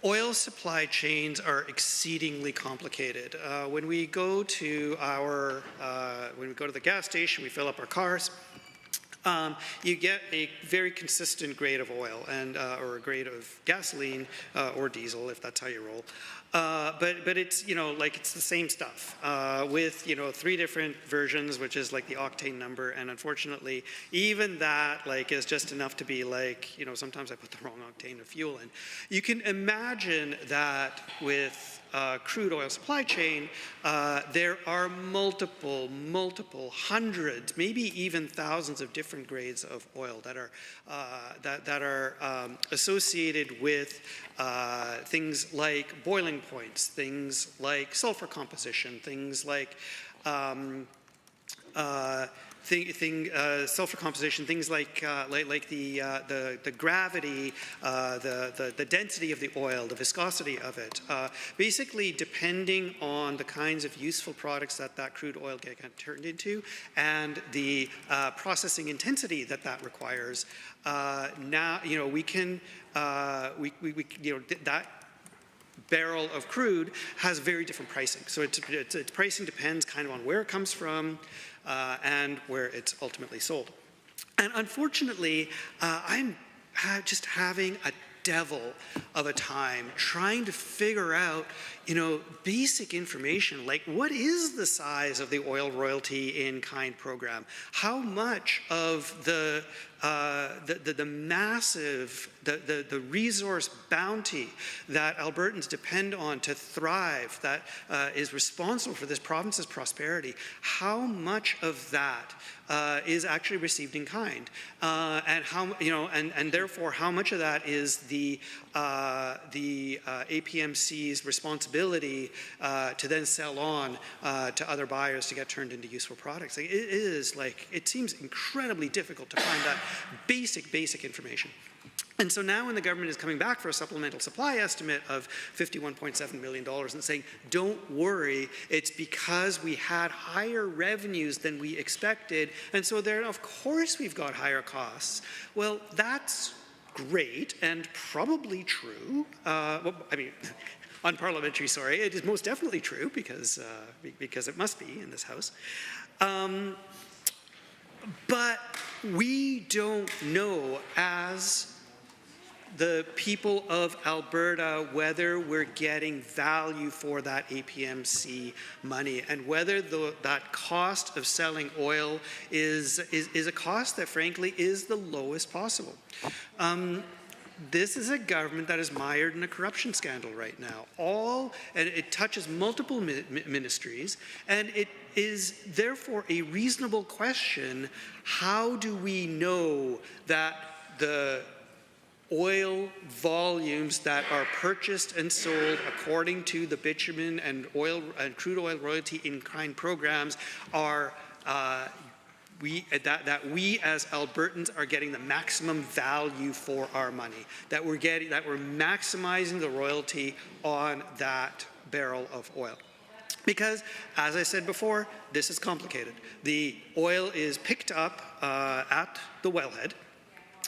Oil supply chains are exceedingly complicated. When we go to the gas station, we fill up our cars. You get a very consistent grade of oil and or a grade of gasoline or diesel, if that's how you roll. But it's, it's the same stuff with, 3 different versions, which is like the octane number. And unfortunately, even that is just enough to be sometimes I put the wrong octane of fuel in. You can imagine that with crude oil supply chain, there are multiple hundreds, maybe even thousands of different grades of oil that are associated with things like boiling points, things like sulfur composition, things like sulfur composition, things like the gravity, the density of the oil, the viscosity of it. Basically, depending on the kinds of useful products that crude oil get turned into and the processing intensity that requires, now we can that barrel of crude has very different pricing. So its pricing depends kind of on where it comes from and where it's ultimately sold. And unfortunately, I'm just having a devil of a time trying to figure out, basic information like what is the size of the oil royalty in kind program? How much of the massive, the resource bounty that Albertans depend on to thrive, that is responsible for this province's prosperity, how much of that is actually received in kind, and how, and therefore how much of that is the APMC's responsibility to then sell on to other buyers to get turned into useful products. It seems incredibly difficult to find that basic information. And so now when the government is coming back for a supplemental supply estimate of $51.7 million and saying, don't worry, it's because we had higher revenues than we expected, and so there, of course we've got higher costs. Well, that's great and probably true. Well, I mean, unparliamentary, sorry, it is most definitely true because it must be in this House. But we don't know as the people of Alberta whether we're getting value for that APMC money and whether that cost of selling oil is a cost that frankly is the lowest possible. This is a government that is mired in a corruption scandal right now. And it touches multiple ministries, and it is therefore a reasonable question, how do we know that the oil volumes that are purchased and sold according to the bitumen and crude oil royalty in kind programs are we as Albertans are getting the maximum value for our money, that we're maximizing the royalty on that barrel of oil. Because, as I said before, this is complicated. The oil is picked up at the wellhead,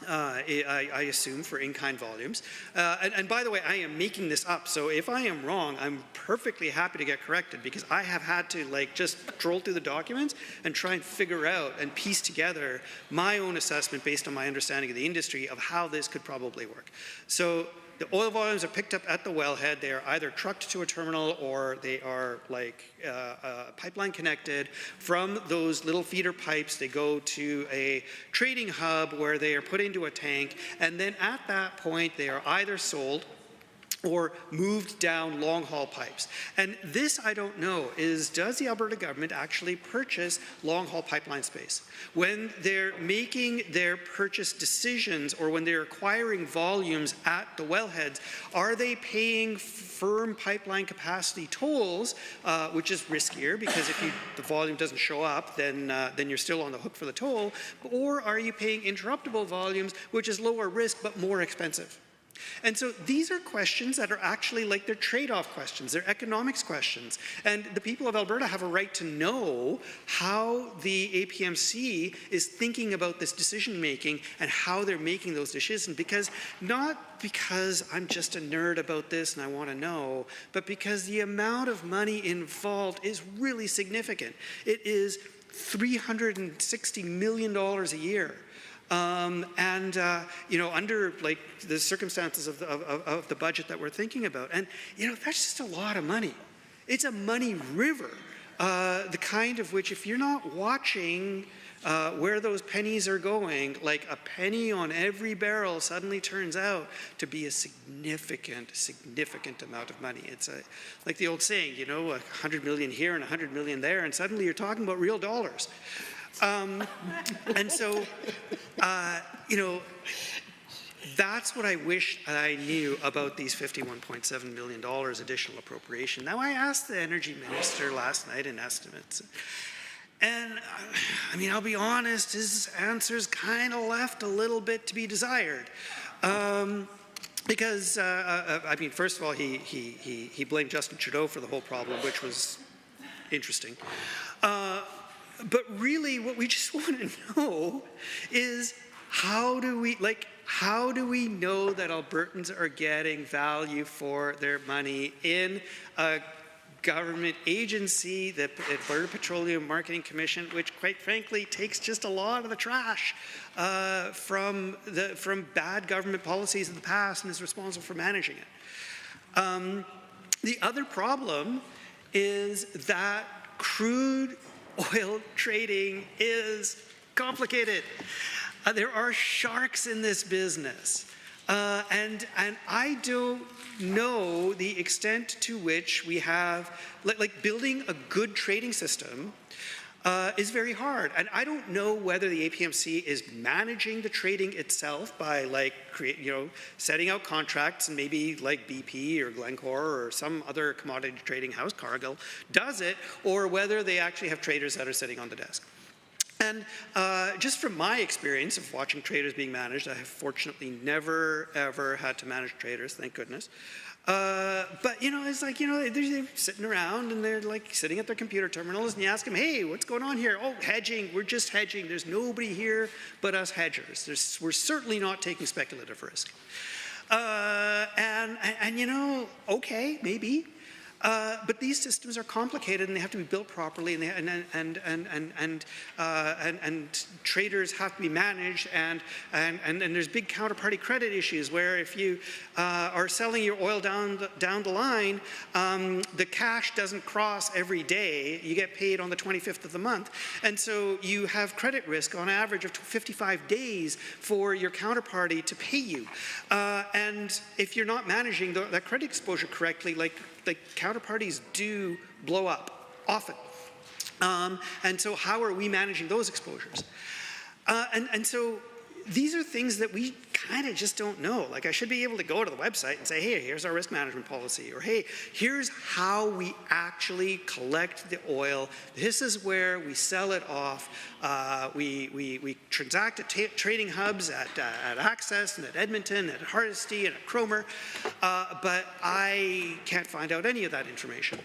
I assume, for in-kind volumes. And by the way, I am making this up, so if I am wrong, I'm perfectly happy to get corrected, because I have had to just troll through the documents and try and figure out and piece together my own assessment based on my understanding of the industry of how this could probably work. So the oil volumes are picked up at the wellhead. They are either trucked to a terminal or they are pipeline connected. From those little feeder pipes, they go to a trading hub where they are put into a tank. And then at that point, they are either sold or moved down long-haul pipes. And this, I don't know, does the Alberta government actually purchase long-haul pipeline space? When they're making their purchase decisions or when they're acquiring volumes at the wellheads, are they paying firm pipeline capacity tolls, which is riskier because if the volume doesn't show up, then you're still on the hook for the toll, or are you paying interruptible volumes, which is lower risk but more expensive? And so these are questions that are actually they're trade-off questions, they're economics questions. And the people of Alberta have a right to know how the APMC is thinking about this decision-making and how they're making those decisions, not because I'm just a nerd about this and I want to know, but because the amount of money involved is really significant. It is $360 million a year. Under the circumstances of the budget that we're thinking about. And, that's just a lot of money. It's a money river, the kind of which if you're not watching where those pennies are going, a penny on every barrel suddenly turns out to be a significant amount of money. It's like the old saying, 100 million here and 100 million there, and suddenly you're talking about real dollars. And so, that's what I wish I knew about these $51.7 million additional appropriation. Now, I asked the Energy Minister last night in estimates, and I'll be honest, his answers kind of left a little bit to be desired. Because, first of all, he blamed Justin Trudeau for the whole problem, which was interesting. But really, what we just want to know is how do we know that Albertans are getting value for their money in a government agency, the Alberta Petroleum Marketing Commission, which quite frankly takes just a lot of the trash from bad government policies of the past and is responsible for managing it. The other problem is that crude oil trading is complicated. There are sharks in this business. And I don't know the extent to which we have, building a good trading system is very hard. And I don't know whether the APMC is managing the trading itself by setting out contracts, and maybe BP or Glencore or some other commodity trading house, Cargill, does it, or whether they actually have traders that are sitting on the desk. And just from my experience of watching traders being managed, I have fortunately never, ever had to manage traders, thank goodness. But, you know, it's like, you know, they're sitting around and they're like sitting at their computer terminals and you ask them, hey, what's going on here? Oh, hedging, we're just hedging. There's nobody here but us hedgers. We're certainly not taking speculative risk. And you know, okay, maybe. But these systems are complicated and they have to be built properly, and traders have to be managed, and there's big counterparty credit issues where if you are selling your oil down the line, the cash doesn't cross every day. You get paid on the 25th of the month, and so you have credit risk on average of 55 days for your counterparty to pay you. And if you're not managing that credit exposure correctly, like counterparties do blow up often. And so how are we managing those exposures? And so these are things that we kind of just don't know. Like, I should be able to go to the website and say, hey, here's our risk management policy, or hey, here's how we actually collect the oil. This is where we sell it off. We transact at trading hubs at Access and at Edmonton, at Hardisty and at Cromer, but I can't find out any of that information.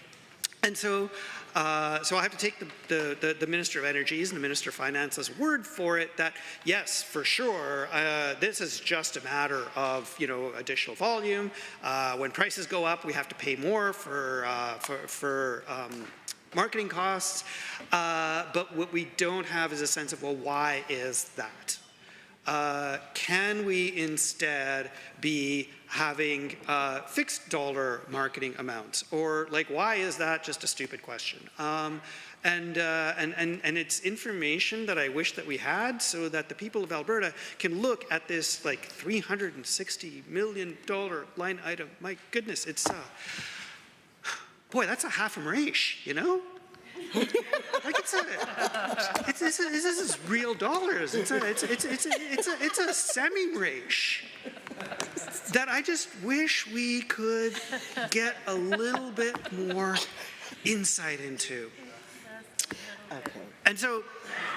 And so I have to take the Minister of Energy's and the Minister of Finance's word for it that, yes, for sure, this is just a matter of, you know, additional volume. When prices go up, we have to pay more for marketing costs. But what we don't have is a sense of, well, why is that? Can we instead be having fixed dollar marketing amounts? Or like, why is that just a stupid question? And it's information that I wish that we had so that the people of Alberta can look at this like $360 million line item. My goodness, it's, boy, that's a half a raish, you know? Like this is real dollars. It's a semi-raish that I just wish we could get a little bit more insight into. Okay. And so,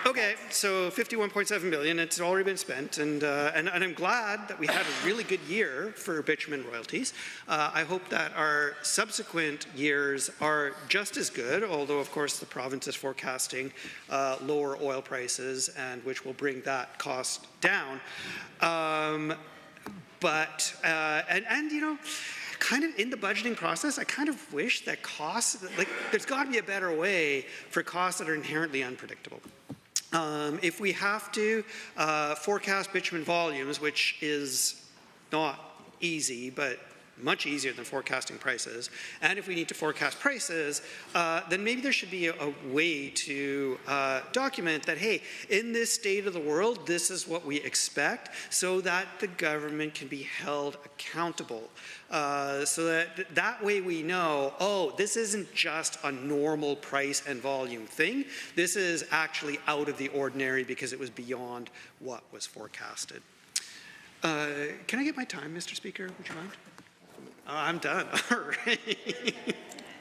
okay, so 51.7 billion, it's already been spent, and I'm glad that we had a really good year for bitumen royalties. I hope that our subsequent years are just as good, although of course the province is forecasting lower oil prices, and which will bring that cost down. But you know, kind of in the budgeting process, I kind of wish that costs, like, there's got to be a better way for costs that are inherently unpredictable. If we have to forecast bitumen volumes, which is not easy, but much easier than forecasting prices, and if we need to forecast prices, then maybe there should be a way to document that, hey, in this state of the world, this is what we expect, so that the government can be held accountable. So that way we know, oh, this isn't just a normal price and volume thing. This is actually out of the ordinary because it was beyond what was forecasted. Can I get my time, Mr. Speaker? Would you mind? I'm done. All right.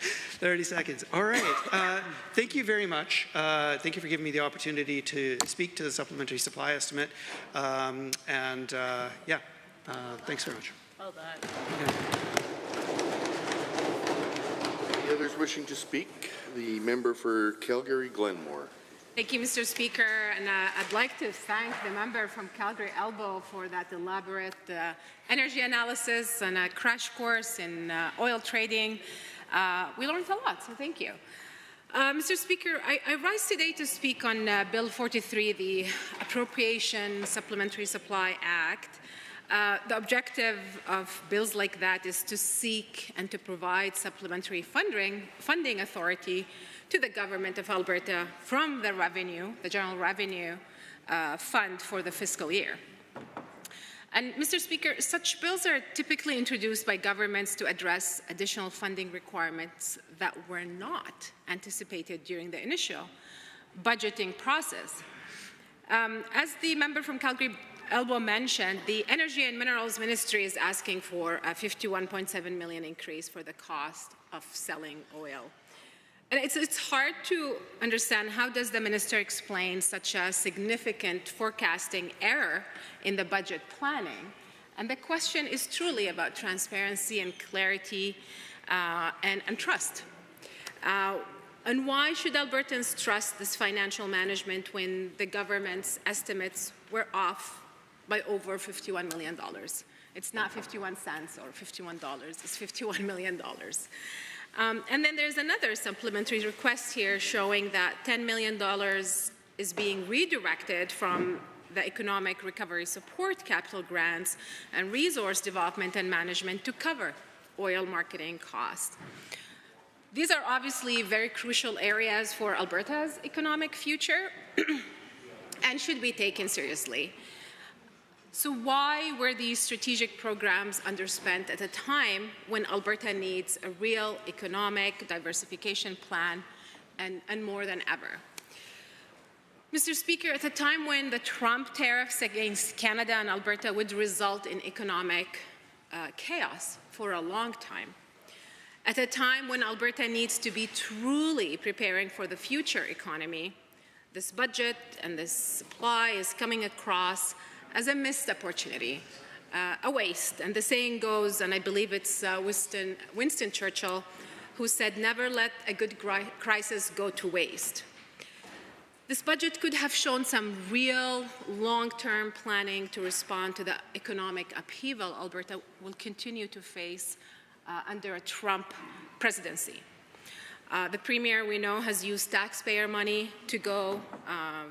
30 seconds. All right. Thank you very much. Thank you for giving me the opportunity to speak to the supplementary supply estimate. Yeah, thanks very much. Well done. Any others wishing to speak? The member for Calgary-Glenmore. Thank you, Mr. Speaker, and I'd like to thank the member from Calgary-Elbow for that elaborate energy analysis and a crash course in oil trading. We learned a lot, so thank you. Mr. Speaker, I rise today to speak on Bill 43, the Appropriation Supplementary Supply Act. The objective of bills like that is to seek and to provide supplementary funding authority to the government of Alberta from the revenue, the general revenue fund for the fiscal year. And Mr. Speaker, such bills are typically introduced by governments to address additional funding requirements that were not anticipated during the initial budgeting process. As the member from Calgary-Elbow mentioned, the Energy and Minerals Ministry is asking for a $51.7 million increase for the cost of selling oil. And it's hard to understand how does the minister explain such a significant forecasting error in the budget planning. And the question is truly about transparency and clarity and trust. And why should Albertans trust this financial management when the government's estimates were off by over $51 million? It's not 51 cents or $51, it's $51 million. And then there's another supplementary request here showing that $10 million is being redirected from the Economic Recovery Support capital grants and resource development and management to cover oil marketing costs. These are obviously very crucial areas for Alberta's economic future and should be taken seriously. So why were these strategic programs underspent at a time when Alberta needs a real economic diversification plan and more than ever? Mr. Speaker, at a time when the Trump tariffs against Canada and Alberta would result in economic chaos for a long time, at a time when Alberta needs to be truly preparing for the future economy, this budget and this supply is coming across as a missed opportunity, a waste. And the saying goes, and I believe it's Winston Churchill, who said, "Never let a good crisis go to waste." This budget could have shown some real long-term planning to respond to the economic upheaval Alberta will continue to face under a Trump presidency. The Premier, we know, has used taxpayer money to go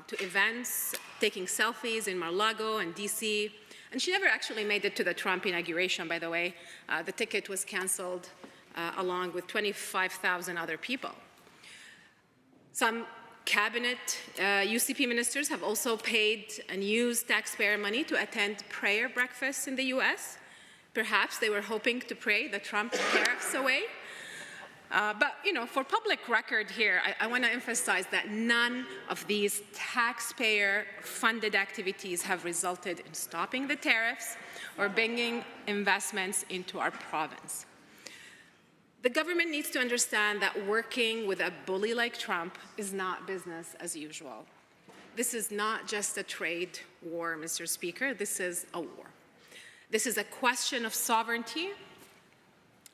to events, taking selfies in Mar-a-Lago and DC, and she never actually made it to the Trump inauguration, by the way. The ticket was canceled along with 25,000 other people. Some cabinet UCP ministers have also paid and used taxpayer money to attend prayer breakfasts in the US. Perhaps they were hoping to pray the Trump tariffs away. But, you know, for public record here, I want to emphasize that none of these taxpayer-funded activities have resulted in stopping the tariffs or bringing investments into our province. The government needs to understand that working with a bully like Trump is not business as usual. This is not just a trade war, Mr. Speaker. This is a war. This is a question of sovereignty,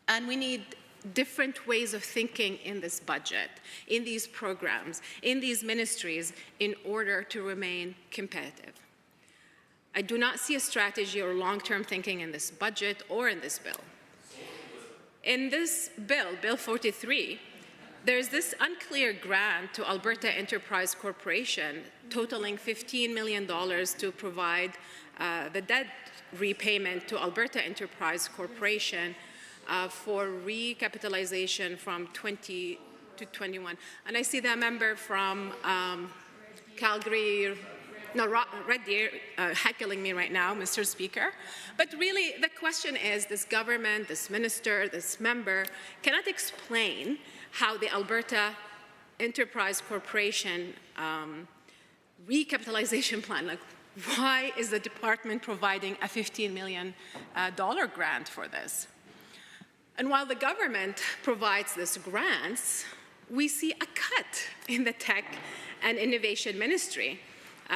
and we need different ways of thinking in this budget, in these programs, in these ministries, in order to remain competitive. I do not see a strategy or long-term thinking in this budget or in this bill. In this bill, Bill 43, there's this unclear grant to Alberta Enterprise Corporation totaling $15 million to provide the debt repayment to Alberta Enterprise Corporation for recapitalization from 20 to 21. And I see that member from Calgary, no, Red Deer, heckling me right now, Mr. Speaker. But really, the question is, this government, this minister, this member cannot explain how the Alberta Enterprise Corporation recapitalization plan, like, why is the department providing a $15 million grant for this? And while the government provides these grants, we see a cut in the Tech and Innovation Ministry,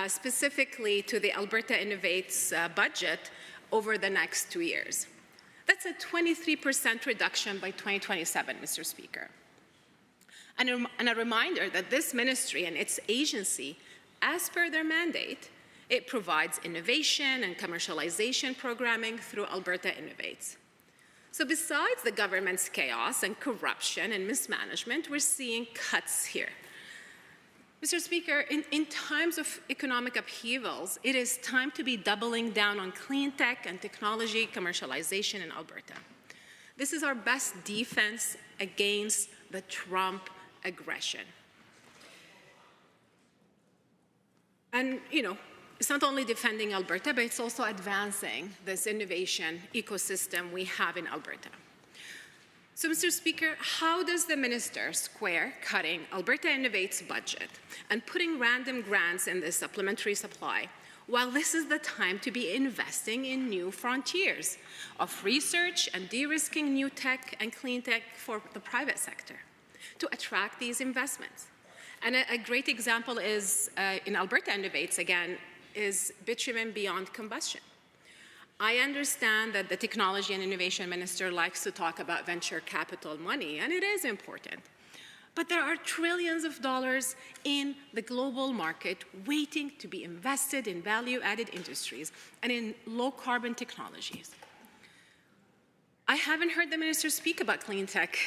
specifically to the Alberta Innovates budget over the next 2 years. That's a 23% reduction by 2027, Mr. Speaker. And a reminder that this ministry and its agency, as per their mandate, it provides innovation and commercialization programming through Alberta Innovates. So besides the government's chaos and corruption and mismanagement, we're seeing cuts here. Mr. Speaker, in times of economic upheavals, it is time to be doubling down on clean tech and technology commercialization in Alberta. This is our best defense against the Trump aggression. And, you know, it's not only defending Alberta, but it's also advancing this innovation ecosystem we have in Alberta. So, Mr. Speaker, how does the minister square cutting Alberta Innovates budget and putting random grants in this supplementary supply, while this is the time to be investing in new frontiers of research and de-risking new tech and clean tech for the private sector? to attract these investments. And a great example is, in Alberta Innovates again, is bitumen beyond combustion. I understand that the Technology and Innovation Minister likes to talk about venture capital money, and it is important. But there are trillions of dollars in the global market waiting to be invested in value-added industries and in low-carbon technologies. I haven't heard the minister speak about clean tech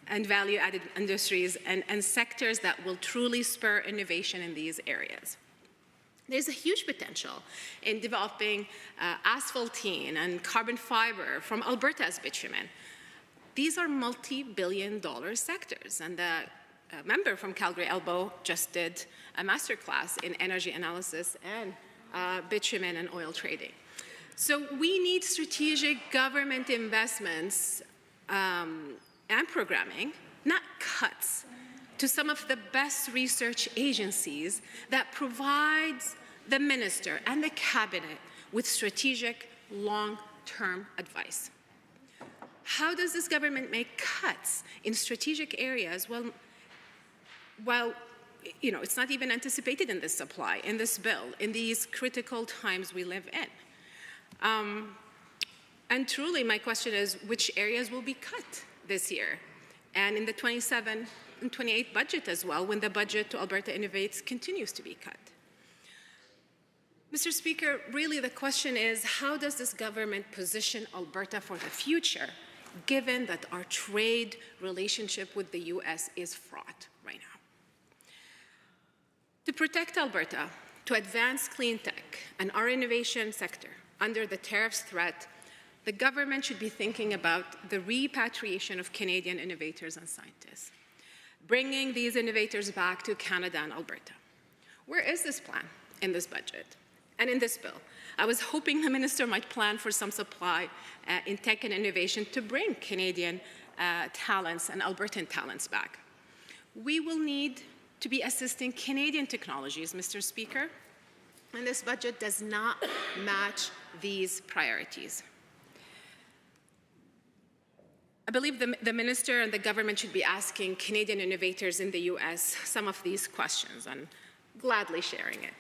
and value-added industries and sectors that will truly spur innovation in these areas. There's a huge potential in developing asphaltene and carbon fiber from Alberta's bitumen. These are multi-billion-dollar sectors, and the member from Calgary Elbow just did a masterclass in energy analysis and bitumen and oil trading. So we need strategic government investments and programming, not cuts, to some of the best research agencies that provides the minister and the cabinet with strategic long-term advice. How does this government make cuts in strategic areas while it's not even anticipated in this supply, in this bill, in these critical times we live in? And truly, my question is, which areas will be cut this year? And in the 27 and 28 budget as well, when the budget to Alberta Innovates continues to be cut. Mr. Speaker, really the question is, how does this government position Alberta for the future, given that our trade relationship with the US is fraught right now? To protect Alberta, to advance clean tech and our innovation sector under the tariffs threat, the government should be thinking about the repatriation of Canadian innovators and scientists, bringing these innovators back to Canada and Alberta. Where is this plan in this budget and in this bill? I was hoping the minister might plan for some supply in tech and innovation to bring Canadian talents and Albertan talents back. We will need to be assisting Canadian technologies, Mr. Speaker, and this budget does not match these priorities. I believe the minister and the government should be asking Canadian innovators in the US some of these questions and gladly sharing it.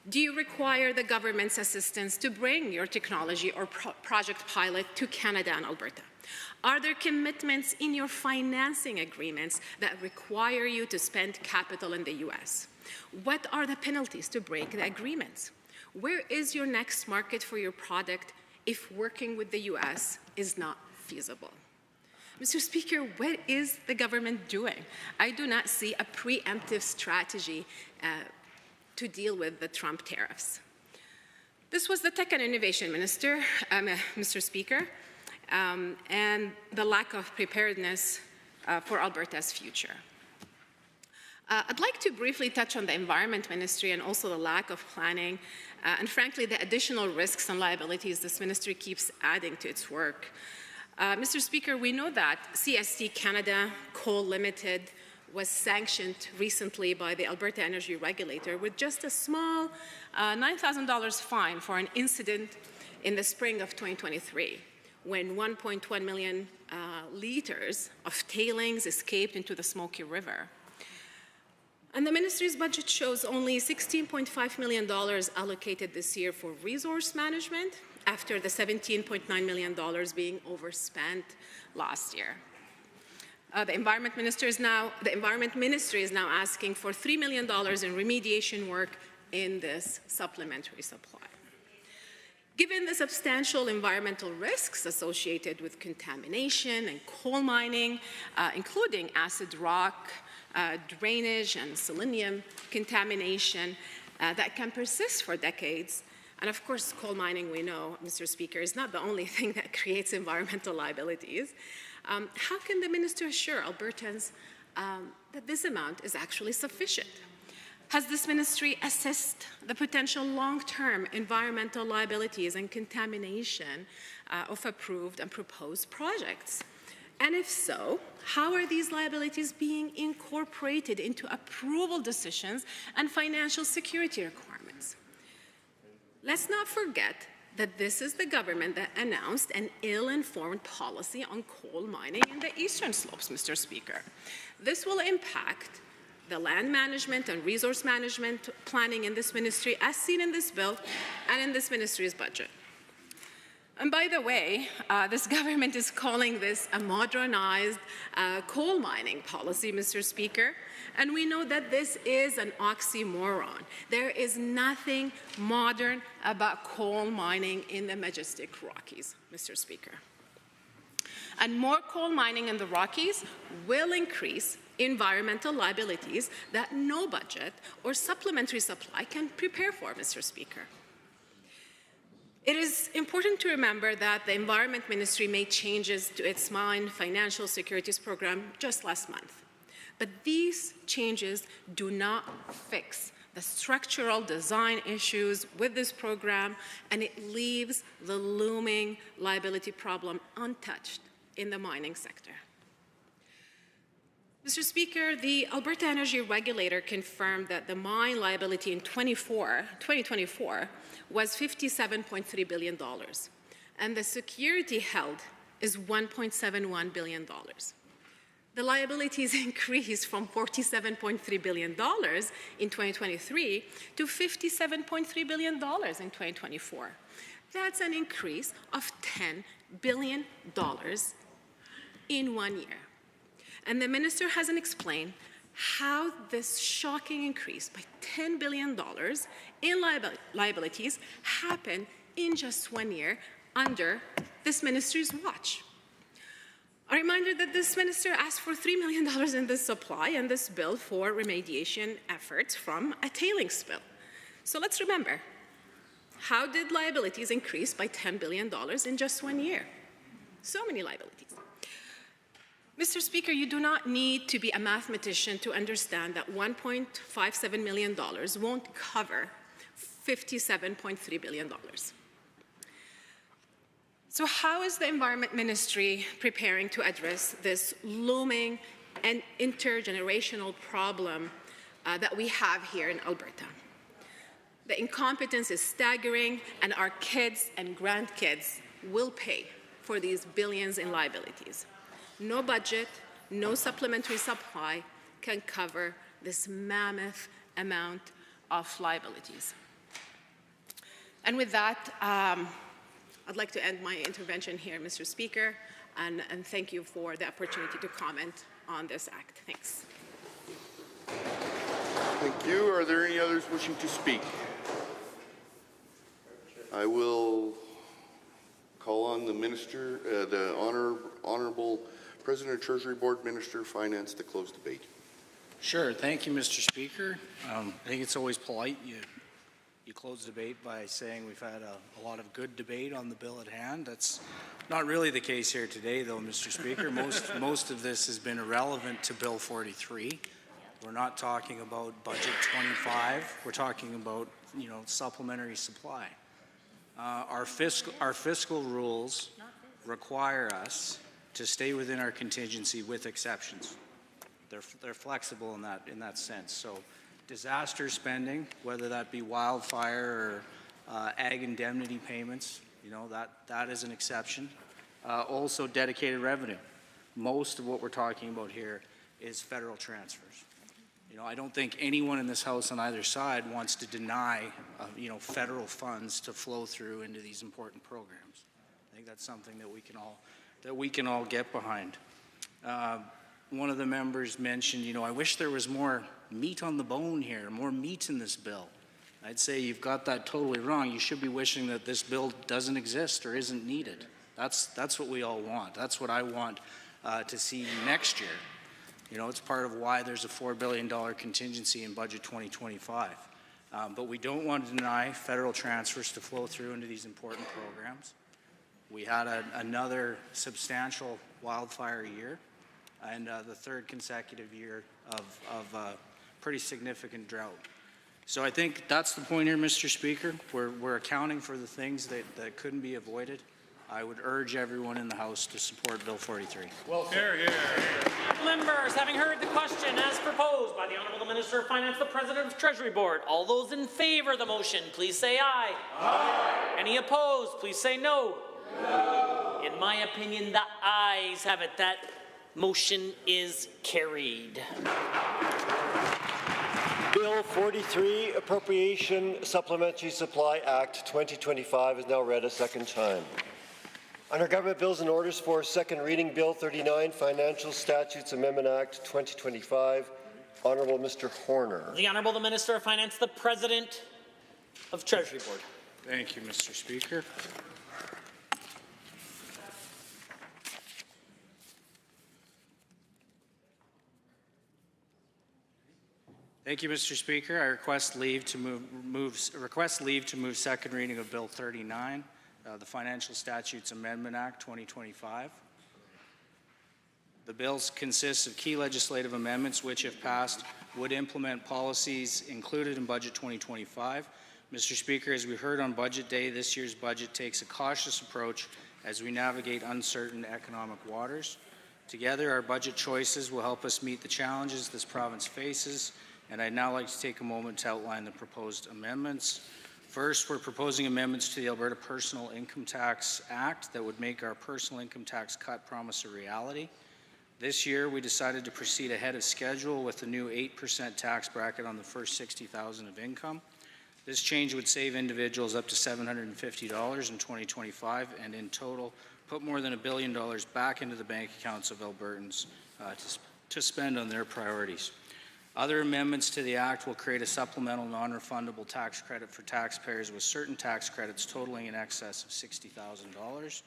Do you require the government's assistance to bring your technology or project pilot to Canada and Alberta? Are there commitments in your financing agreements that require you to spend capital in the US? What are the penalties to break the agreements? Where is your next market for your product if working with the US is not feasible? Mr. Speaker, what is the government doing? I do not see a preemptive strategy to deal with the Trump tariffs. This was the Tech and Innovation Minister, Mr. Speaker, and the lack of preparedness for Alberta's future. I'd like to briefly touch on the Environment Ministry and also the lack of planning and frankly the additional risks and liabilities this ministry keeps adding to its work. Mr. Speaker, we know that CST Canada Coal Limited was sanctioned recently by the Alberta Energy Regulator with just a small $9,000 fine for an incident in the spring of 2023 when 1.1 million liters of tailings escaped into the Smoky River. And the ministry's budget shows only $16.5 million allocated this year for resource management after the $17.9 million being overspent last year. The Environment Ministry is now asking for $3 million in remediation work in this supplementary supply. Given the substantial environmental risks associated with contamination and coal mining, including acid rock, drainage, and selenium contamination that can persist for decades, and of course, coal mining, we know, Mr. Speaker, is not the only thing that creates environmental liabilities. How can the minister assure Albertans that this amount is actually sufficient? Has this ministry assessed the potential long-term environmental liabilities and contamination of approved and proposed projects? And if so, how are these liabilities being incorporated into approval decisions and financial security requirements? Let's not forget that this is the government that announced an ill-informed policy on coal mining in the eastern slopes, Mr. Speaker. This will impact the land management and resource management planning in this ministry as seen in this bill and in this ministry's budget. And by the way, this government is calling this a modernized coal mining policy, Mr. Speaker, and we know that this is an oxymoron. There is nothing modern about coal mining in the majestic Rockies, Mr. Speaker. And more coal mining in the Rockies will increase environmental liabilities that no budget or supplementary supply can prepare for, Mr. Speaker. It is important to remember that the Environment Ministry made changes to its mine financial securities program just last month. But these changes do not fix the structural design issues with this program, and it leaves the looming liability problem untouched in the mining sector. Mr. Speaker, the Alberta Energy Regulator confirmed that the mine liability in 2024 was $57.3 billion, and the security held is $1.71 billion. The liabilities increased from $47.3 billion in 2023 to $57.3 billion in 2024. That's an increase of $10 billion in 1 year. And the minister hasn't explained how this shocking increase by $10 billion in liabilities happened in just 1 year under this ministry's watch. A reminder that this minister asked for $3 million in this supply and this bill for remediation efforts from a tailings spill. So let's remember, how did liabilities increase by $10 billion in just 1 year? So many liabilities. Mr. Speaker, you do not need to be a mathematician to understand that $1.57 million won't cover $57.3 billion. So how is the Environment Ministry preparing to address this looming and intergenerational problem that we have here in Alberta? The incompetence is staggering, and our kids and grandkids will pay for these billions in liabilities. No budget, no supplementary supply can cover this mammoth amount of liabilities. And with that, I'd like to end my intervention here, Mr. Speaker, and thank you for the opportunity to comment on this act. Thanks. Thank you. Are there any others wishing to speak? I will call on the Minister, the Honourable President of Treasury Board, Minister of Finance, to close debate. Sure. Thank you, Mr. Speaker. I think it's always polite. You close debate by saying we've had a lot of good debate on the bill at hand. That's not really the case here today, though, Mr. Speaker. Most of this has been irrelevant to Bill 43. We're not talking about Budget 25. We're talking about, supplementary supply. Our fiscal rules require us to stay within our contingency with exceptions. They're flexible in that sense. So disaster spending, whether that be wildfire or ag indemnity payments, that is an exception. Also dedicated revenue. Most of what we're talking about here is federal transfers. I don't think anyone in this House on either side wants to deny, federal funds to flow through into these important programs. I think that's something that we can all get behind. One of the members mentioned, I wish there was more meat on the bone here, more meat in this bill. I'd say you've got that totally wrong. You should be wishing that this bill doesn't exist or isn't needed. That's what we all want. That's what I want to see next year. It's part of why there's a $4 billion contingency in Budget 2025. But we don't want to deny federal transfers to flow through into these important programs. We had another substantial wildfire year and the third consecutive year of pretty significant drought. So I think that's the point here, Mr. Speaker. We're accounting for the things that couldn't be avoided. I would urge everyone in the House to support Bill 43. Well, here. Members, having heard the question as proposed by the Honourable Minister of Finance, the President of Treasury Board, all those in favour of the motion, please say aye. Aye. Any opposed, please say no. No. In my opinion, the ayes have it. That motion is carried. Bill 43, Appropriation Supplementary Supply Act 2025 is now read a second time. Under Government Bills and Orders for second reading, Bill 39, Financial Statutes Amendment Act 2025, Honourable Mr. Horner. The Honourable Minister of Finance, the President of Treasury Board. Thank you, Mr. Speaker. Thank you, Mr. Speaker. I request leave to move second reading of Bill 39, the Financial Statutes Amendment Act 2025. The bill consists of key legislative amendments which, if passed, would implement policies included in Budget 2025. Mr. Speaker, as we heard on Budget Day, this year's budget takes a cautious approach as we navigate uncertain economic waters. Together, our budget choices will help us meet the challenges this province faces, and I'd now like to take a moment to outline the proposed amendments. First, we're proposing amendments to the Alberta Personal Income Tax Act that would make our personal income tax cut promise a reality. This year, we decided to proceed ahead of schedule with the new 8% tax bracket on the first $60,000 of income. This change would save individuals up to $750 in 2025 and in total put more than $1 billion back into the bank accounts of Albertans to spend on their priorities. Other amendments to the Act will create a supplemental non-refundable tax credit for taxpayers with certain tax credits totaling in excess of $60,000.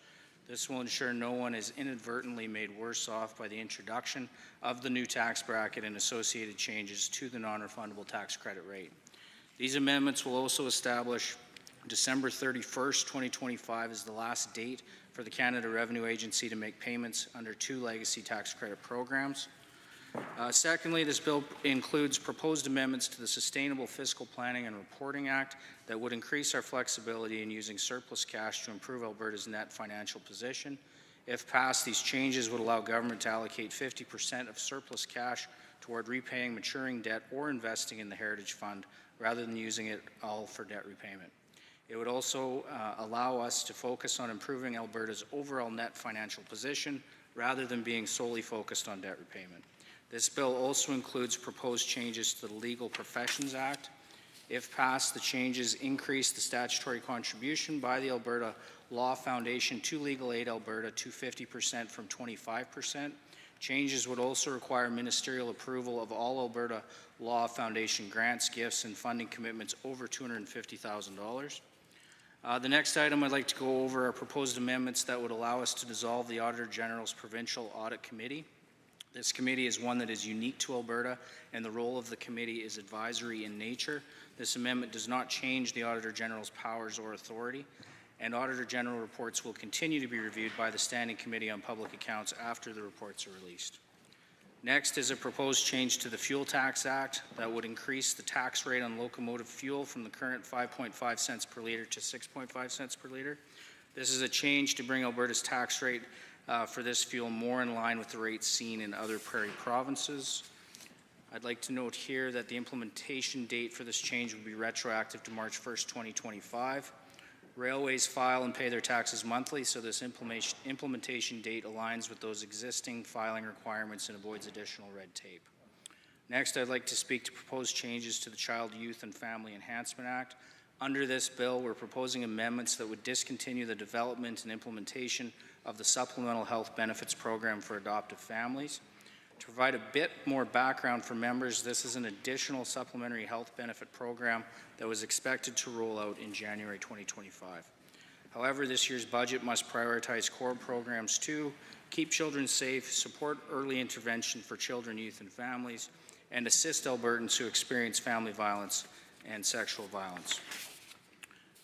This will ensure no one is inadvertently made worse off by the introduction of the new tax bracket and associated changes to the non-refundable tax credit rate. These amendments will also establish December 31st, 2025 as the last date for the Canada Revenue Agency to make payments under two legacy tax credit programs. Secondly, this bill includes proposed amendments to the Sustainable Fiscal Planning and Reporting Act that would increase our flexibility in using surplus cash to improve Alberta's net financial position. If passed, these changes would allow government to allocate 50% of surplus cash toward repaying maturing debt or investing in the Heritage Fund rather than using it all for debt repayment. It would also allow us to focus on improving Alberta's overall net financial position rather than being solely focused on debt repayment. This bill also includes proposed changes to the Legal Professions Act. If passed, the changes increase the statutory contribution by the Alberta Law Foundation to Legal Aid Alberta to 50% from 25%. Changes would also require ministerial approval of all Alberta Law Foundation grants, gifts, and funding commitments over $250,000. The next item I'd like to go over are proposed amendments that would allow us to dissolve the Auditor General's Provincial Audit Committee. This committee is one that is unique to Alberta, and the role of the committee is advisory in nature. This amendment does not change the Auditor General's powers or authority, and Auditor General reports will continue to be reviewed by the Standing Committee on Public Accounts after the reports are released. Next is a proposed change to the Fuel Tax Act that would increase the tax rate on locomotive fuel from the current 5.5 cents per litre to 6.5 cents per litre. This is a change to bring Alberta's tax rate for this fuel more in line with the rates seen in other prairie provinces. I'd like to note here that the implementation date for this change would be retroactive to March 1st, 2025. Railways file and pay their taxes monthly, so this implementation date aligns with those existing filing requirements and avoids additional red tape. Next, I'd like to speak to proposed changes to the Child, Youth and Family Enhancement Act. Under this bill, we're proposing amendments that would discontinue the development and implementation of the Supplemental Health Benefits Program for adoptive families. To provide a bit more background for members, this is an additional supplementary health benefit program that was expected to roll out in January 2025. However, this year's budget must prioritize core programs to keep children safe, support early intervention for children, youth, and families, and assist Albertans who experience family violence and sexual violence.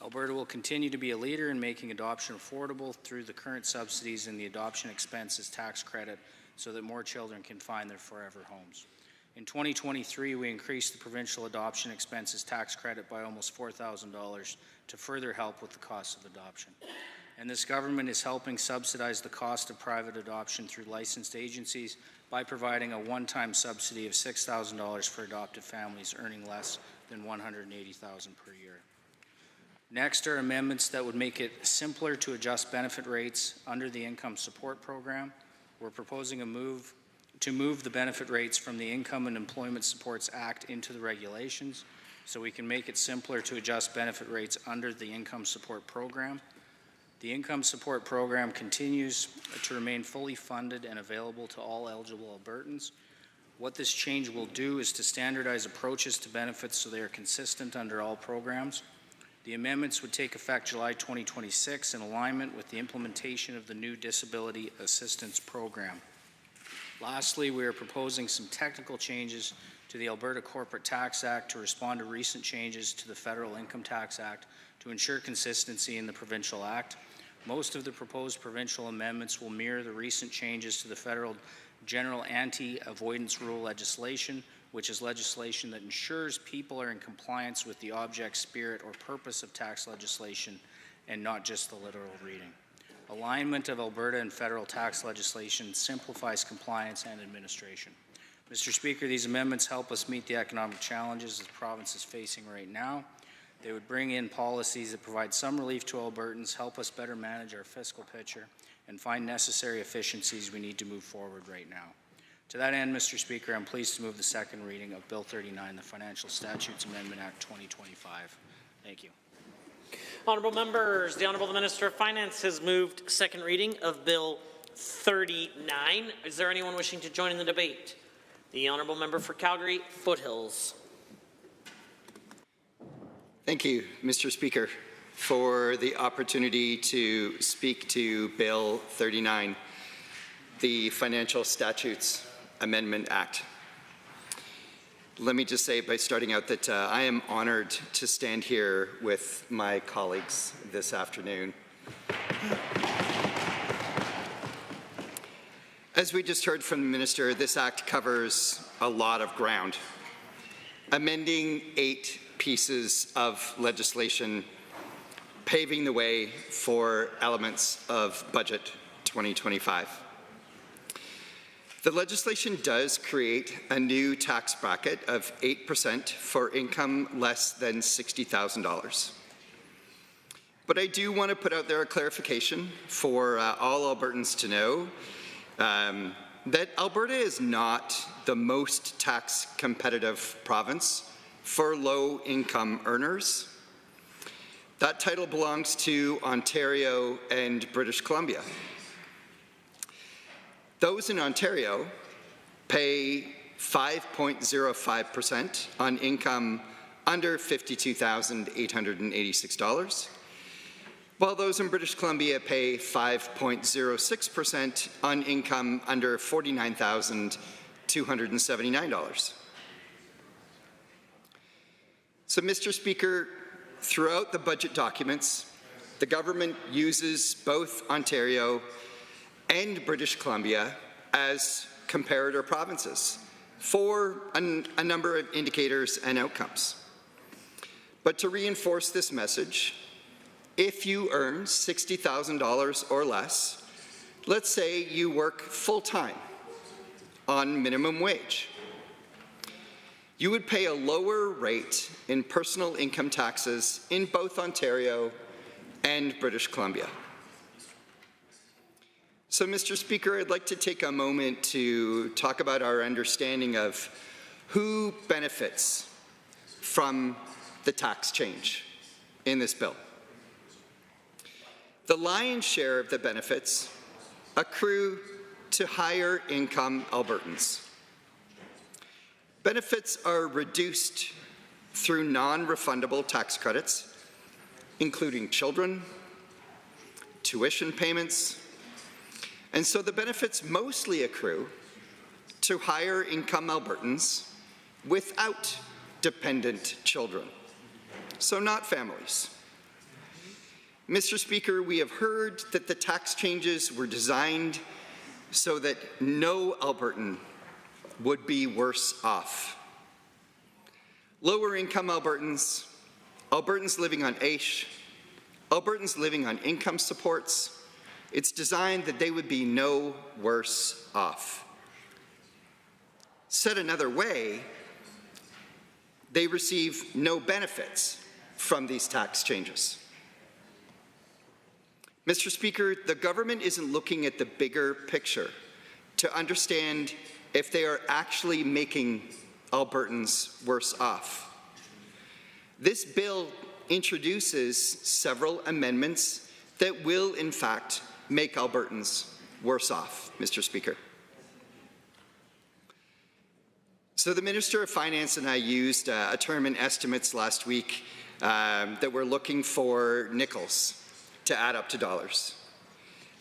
Alberta will continue to be a leader in making adoption affordable through the current subsidies in the Adoption Expenses Tax Credit so that more children can find their forever homes. In 2023, we increased the Provincial Adoption Expenses Tax Credit by almost $4,000 to further help with the cost of adoption. and this government is helping subsidize the cost of private adoption through licensed agencies by providing a one-time subsidy of $6,000 for adopted families earning less than $180,000 per year. Next are amendments that would make it simpler to adjust benefit rates under the Income Support Program. We're proposing to move the benefit rates from the Income and Employment Supports Act into the regulations so we can make it simpler to adjust benefit rates under the Income Support Program. The Income Support Program continues to remain fully funded and available to all eligible Albertans. What this change will do is to standardize approaches to benefits so they are consistent under all programs. The amendments would take effect July 2026 in alignment with the implementation of the new Disability Assistance Program. Lastly, we are proposing some technical changes to the Alberta Corporate Tax Act to respond to recent changes to the Federal Income Tax Act to ensure consistency in the Provincial Act. Most of the proposed provincial amendments will mirror the recent changes to the Federal General Anti-Avoidance Rule legislation, which is legislation that ensures people are in compliance with the object, spirit, or purpose of tax legislation and not just the literal reading. Alignment of Alberta and federal tax legislation simplifies compliance and administration. Mr. Speaker, these amendments help us meet the economic challenges the province is facing right now. They would bring in policies that provide some relief to Albertans, help us better manage our fiscal picture, and find necessary efficiencies we need to move forward right now. To that end, Mr. Speaker, I'm pleased to move the second reading of Bill 39, the Financial Statutes Amendment Act 2025. Thank you. Honourable members, the Honourable Minister of Finance has moved second reading of Bill 39. Is there anyone wishing to join in the debate? The Honourable Member for Calgary Foothills. Thank you, Mr. Speaker, for the opportunity to speak to Bill 39, the Financial Statutes Amendment Act. Let me just say by starting out that I am honored to stand here with my colleagues this afternoon. As we just heard from the Minister, this Act covers a lot of ground, amending 8 pieces of legislation, paving the way for elements of Budget 2025. The legislation does create a new tax bracket of 8% for income less than $60,000. But I do want to put out there a clarification for all Albertans to know that Alberta is not the most tax competitive province for low-income earners. That title belongs to Ontario and British Columbia. Those in Ontario pay 5.05% on income under $52,886, while those in British Columbia pay 5.06% on income under $49,279. So, Mr. Speaker, throughout the budget documents, the government uses both Ontario and British Columbia as comparator provinces for a number of indicators and outcomes. But to reinforce this message, if you earn $60,000 or less, let's say you work full-time on minimum wage, you would pay a lower rate in personal income taxes in both Ontario and British Columbia. So, Mr. Speaker, I'd like to take a moment to talk about our understanding of who benefits from the tax change in this bill. The lion's share of the benefits accrue to higher income Albertans. Benefits are reduced through non-refundable tax credits, including children, tuition payments, and so the benefits mostly accrue to higher income Albertans without dependent children, so not families. Mr. Speaker, we have heard that the tax changes were designed so that no Albertan would be worse off. Lower income Albertans, Albertans living on AISH, Albertans living on income supports, it's designed that they would be no worse off. Said another way, they receive no benefits from these tax changes. Mr. Speaker, the government isn't looking at the bigger picture to understand if they are actually making Albertans worse off. This bill introduces several amendments that will, in fact, make Albertans worse off, Mr. Speaker. So the Minister of Finance and I used a term in estimates last week that we're looking for nickels to add up to dollars.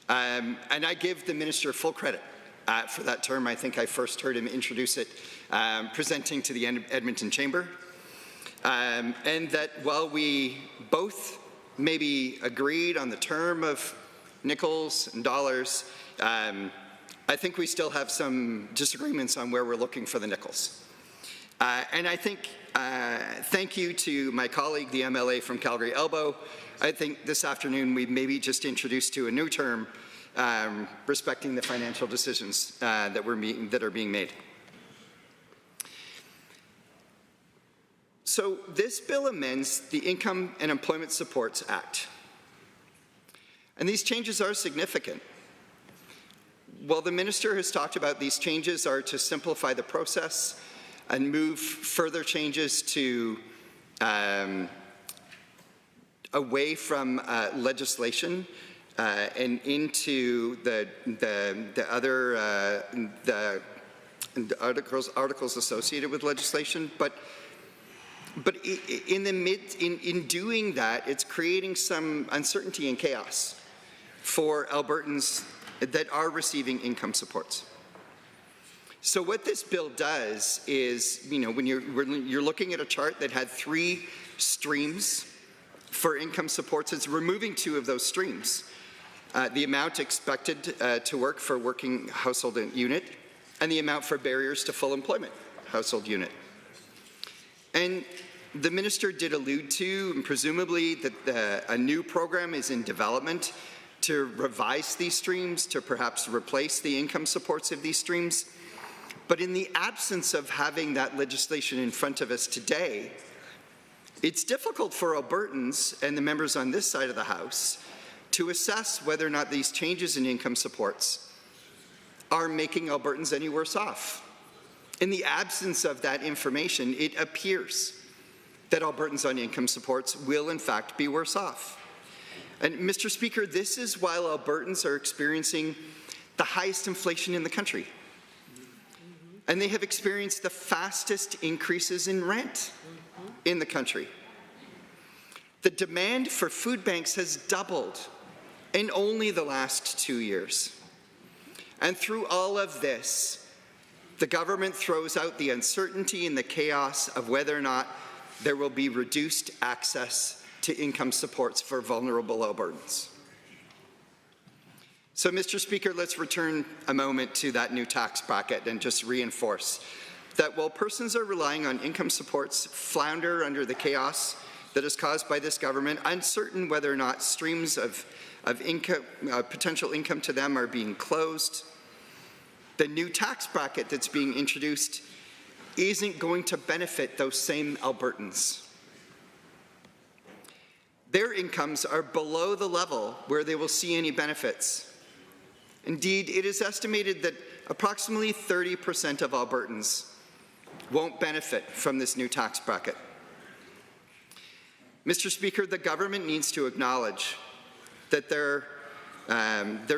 And I give the Minister full credit for that term. I think I first heard him introduce it presenting to the Edmonton Chamber. And that while we both maybe agreed on the term of nickels and dollars, I think we still have some disagreements on where we're looking for the nickels. And I think, thank you to my colleague, the MLA from Calgary Elbow. I think this afternoon we maybe just introduced to a new term respecting the financial decisions that are being made. So this bill amends the Income and Employment Supports Act. And these changes are significant. While the minister has talked about these changes are to simplify the process and move further changes to away from legislation and into the articles associated with legislation, but in doing that, it's creating some uncertainty and chaos for Albertans that are receiving income supports. So what this bill does is, when you're looking at a chart that had 3 streams for income supports, it's removing 2 of those streams. The amount expected to work for working household unit and the amount for barriers to full employment household unit. And the minister did allude to, and presumably, that a new program is in development to revise these streams, to perhaps replace the income supports of these streams. But in the absence of having that legislation in front of us today, it's difficult for Albertans and the members on this side of the House to assess whether or not these changes in income supports are making Albertans any worse off. In the absence of that information, it appears that Albertans on income supports will in fact be worse off. And Mr. Speaker, this is while Albertans are experiencing the highest inflation in the country. And they have experienced the fastest increases in rent in the country. The demand for food banks has doubled in only the last 2 years. And through all of this, the government throws out the uncertainty and the chaos of whether or not there will be reduced access to income supports for vulnerable Albertans. So, Mr. Speaker, let's return a moment to that new tax bracket and just reinforce that while persons are relying on income supports flounder under the chaos that is caused by this government, uncertain whether or not streams of income, potential income to them are being closed, the new tax bracket that's being introduced isn't going to benefit those same Albertans. Their incomes are below the level where they will see any benefits. Indeed, it is estimated that approximately 30% of Albertans won't benefit from this new tax bracket. Mr. Speaker, the government needs to acknowledge that they're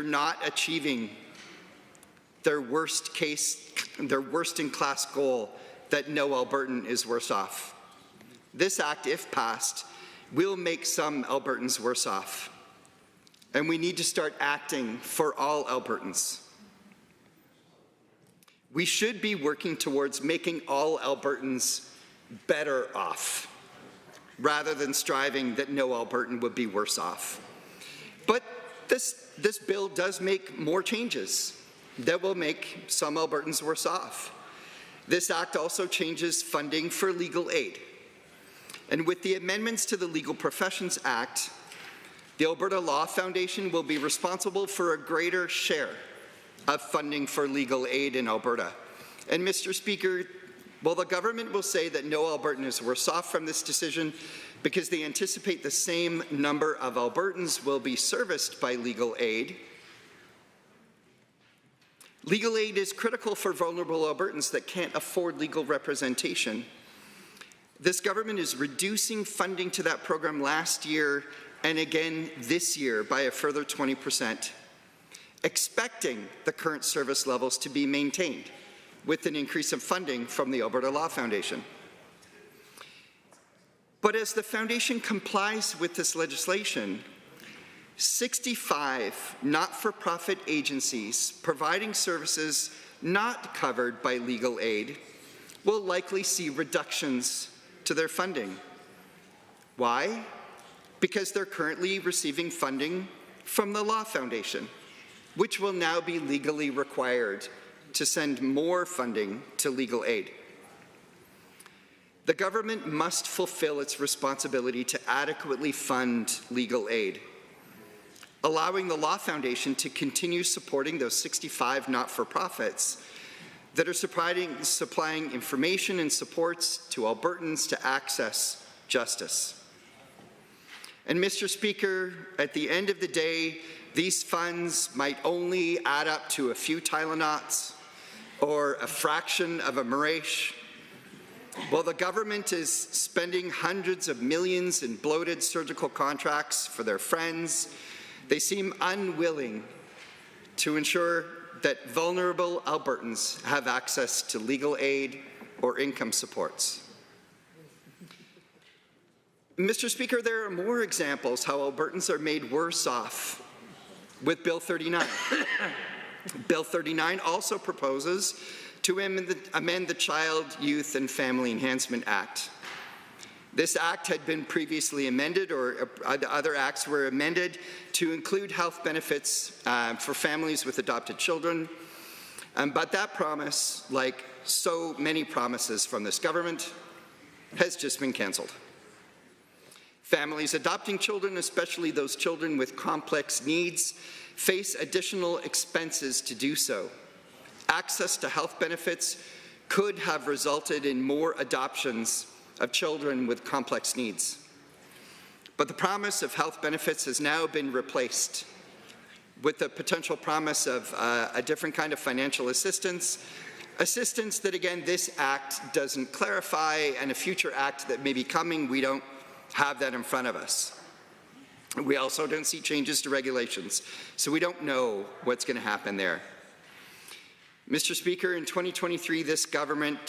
not achieving their worst in class goal that no Albertan is worse off. This act, if passed, will make some Albertans worse off. And we need to start acting for all Albertans. We should be working towards making all Albertans better off, rather than striving that no Albertan would be worse off. But this bill does make more changes that will make some Albertans worse off. This act also changes funding for legal aid. And with the amendments to the Legal Professions Act, The Alberta Law Foundation will be responsible for a greater share of funding for legal aid in Alberta. And Mr. Speaker, while the government will say that no Albertan is worse off from this decision because they anticipate the same number of Albertans will be serviced by legal aid, legal aid is critical for vulnerable Albertans that can't afford legal representation. This government is reducing funding to that program last year and again this year by a further 20%, expecting the current service levels to be maintained with an increase of funding from the Alberta Law Foundation. But as the Foundation complies with this legislation, 65 not-for-profit agencies providing services not covered by legal aid will likely see reductions to their funding. Why? Because they're currently receiving funding from the Law Foundation, which will now be legally required to send more funding to legal aid. The government must fulfill its responsibility to adequately fund legal aid, allowing the Law Foundation to continue supporting those 65 not-for-profits that are supplying information and supports to Albertans to access justice. And Mr. Speaker, at the end of the day, these funds might only add up to a few Tylenots or a fraction of a Mirage. While the government is spending hundreds of millions in bloated surgical contracts for their friends, they seem unwilling to ensure that vulnerable Albertans have access to legal aid or income supports. Mr. Speaker, there are more examples how Albertans are made worse off with Bill 39. Bill 39 also proposes to amend the Child, Youth and Family Enhancement Act. This act had been previously amended, or other acts were amended to include health benefits for families with adopted children. But that promise, like so many promises from this government, has just been cancelled. Families adopting children, especially those children with complex needs, face additional expenses to do so. Access to health benefits could have resulted in more adoptions of children with complex needs. But the promise of health benefits has now been replaced with the potential promise of a different kind of financial assistance that, again, this act doesn't clarify, and a future act that may be coming, we don't have that in front of us. We also don't see changes to regulations, so we don't know what's going to happen there. Mr. Speaker, in 2023, this government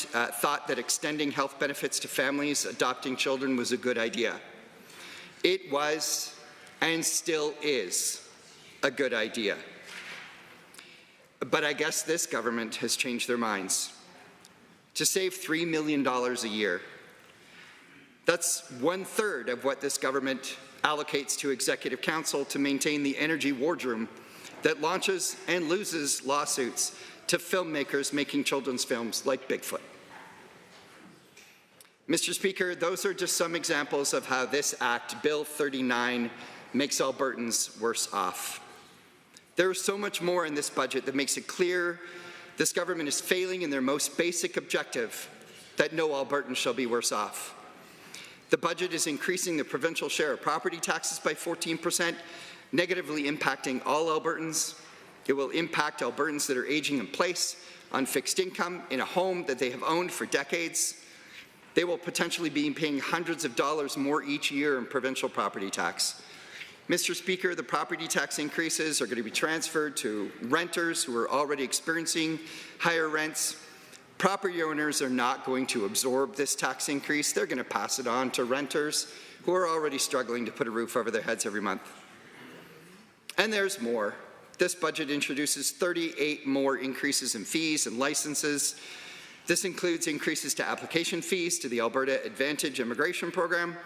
thought that extending health benefits to families adopting children was a good idea. It was, and still is, a good idea. But I guess this government has changed their minds. To save $3 million a year, that's 1/3 of what this government allocates to Executive Council to maintain the energy wardroom that launches and loses lawsuits to filmmakers making children's films like Bigfoot. Mr. Speaker, those are just some examples of how this act, Bill 39, makes Albertans worse off. There is so much more in this budget that makes it clear this government is failing in their most basic objective, that no Albertan shall be worse off. The budget is increasing the provincial share of property taxes by 14%, negatively impacting all Albertans. It will impact Albertans that are aging in place on fixed income in a home that they have owned for decades. They will potentially be paying hundreds of dollars more each year in provincial property tax. Mr. Speaker, the property tax increases are going to be transferred to renters who are already experiencing higher rents. Property owners are not going to absorb this tax increase. They're going to pass it on to renters who are already struggling to put a roof over their heads every month. And there's more. This budget introduces 38 more increases in fees and licenses. This includes increases to application fees to the Alberta Advantage Immigration Program.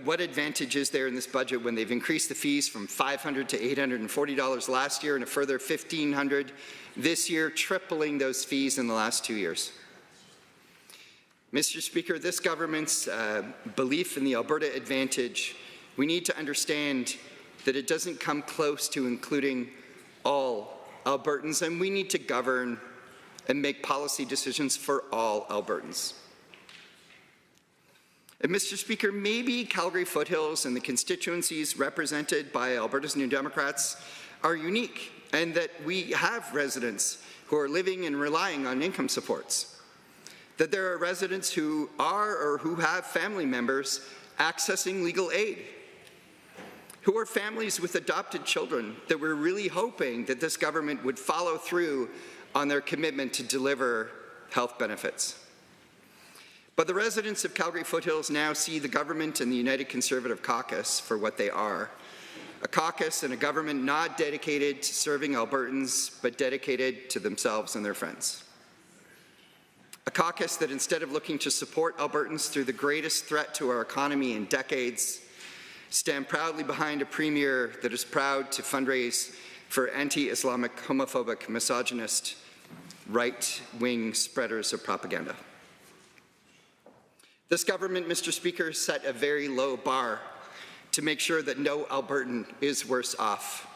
What advantage is there in this budget when they've increased the fees from $500 to $840 last year and a further $1,500 this year, tripling those fees in the last 2 years? Mr. Speaker, this government's belief in the Alberta Advantage We need to understand that it doesn't come close to including all Albertans, and we need to govern and make policy decisions for all Albertans. And Mr. Speaker, maybe Calgary Foothills and the constituencies represented by Alberta's New Democrats are unique, and that we have residents who are living and relying on income supports. That there are residents who are or who have family members accessing legal aid, who are families with adopted children that we're really hoping that this government would follow through on their commitment to deliver health benefits. But the residents of Calgary Foothills now see the government and the United Conservative Caucus for what they are. A caucus and a government not dedicated to serving Albertans, but dedicated to themselves and their friends. A caucus that, instead of looking to support Albertans through the greatest threat to our economy in decades, stand proudly behind a premier that is proud to fundraise for anti-Islamic, homophobic, misogynist, right-wing spreaders of propaganda. This government, Mr. Speaker, set a very low bar to make sure that no Albertan is worse off.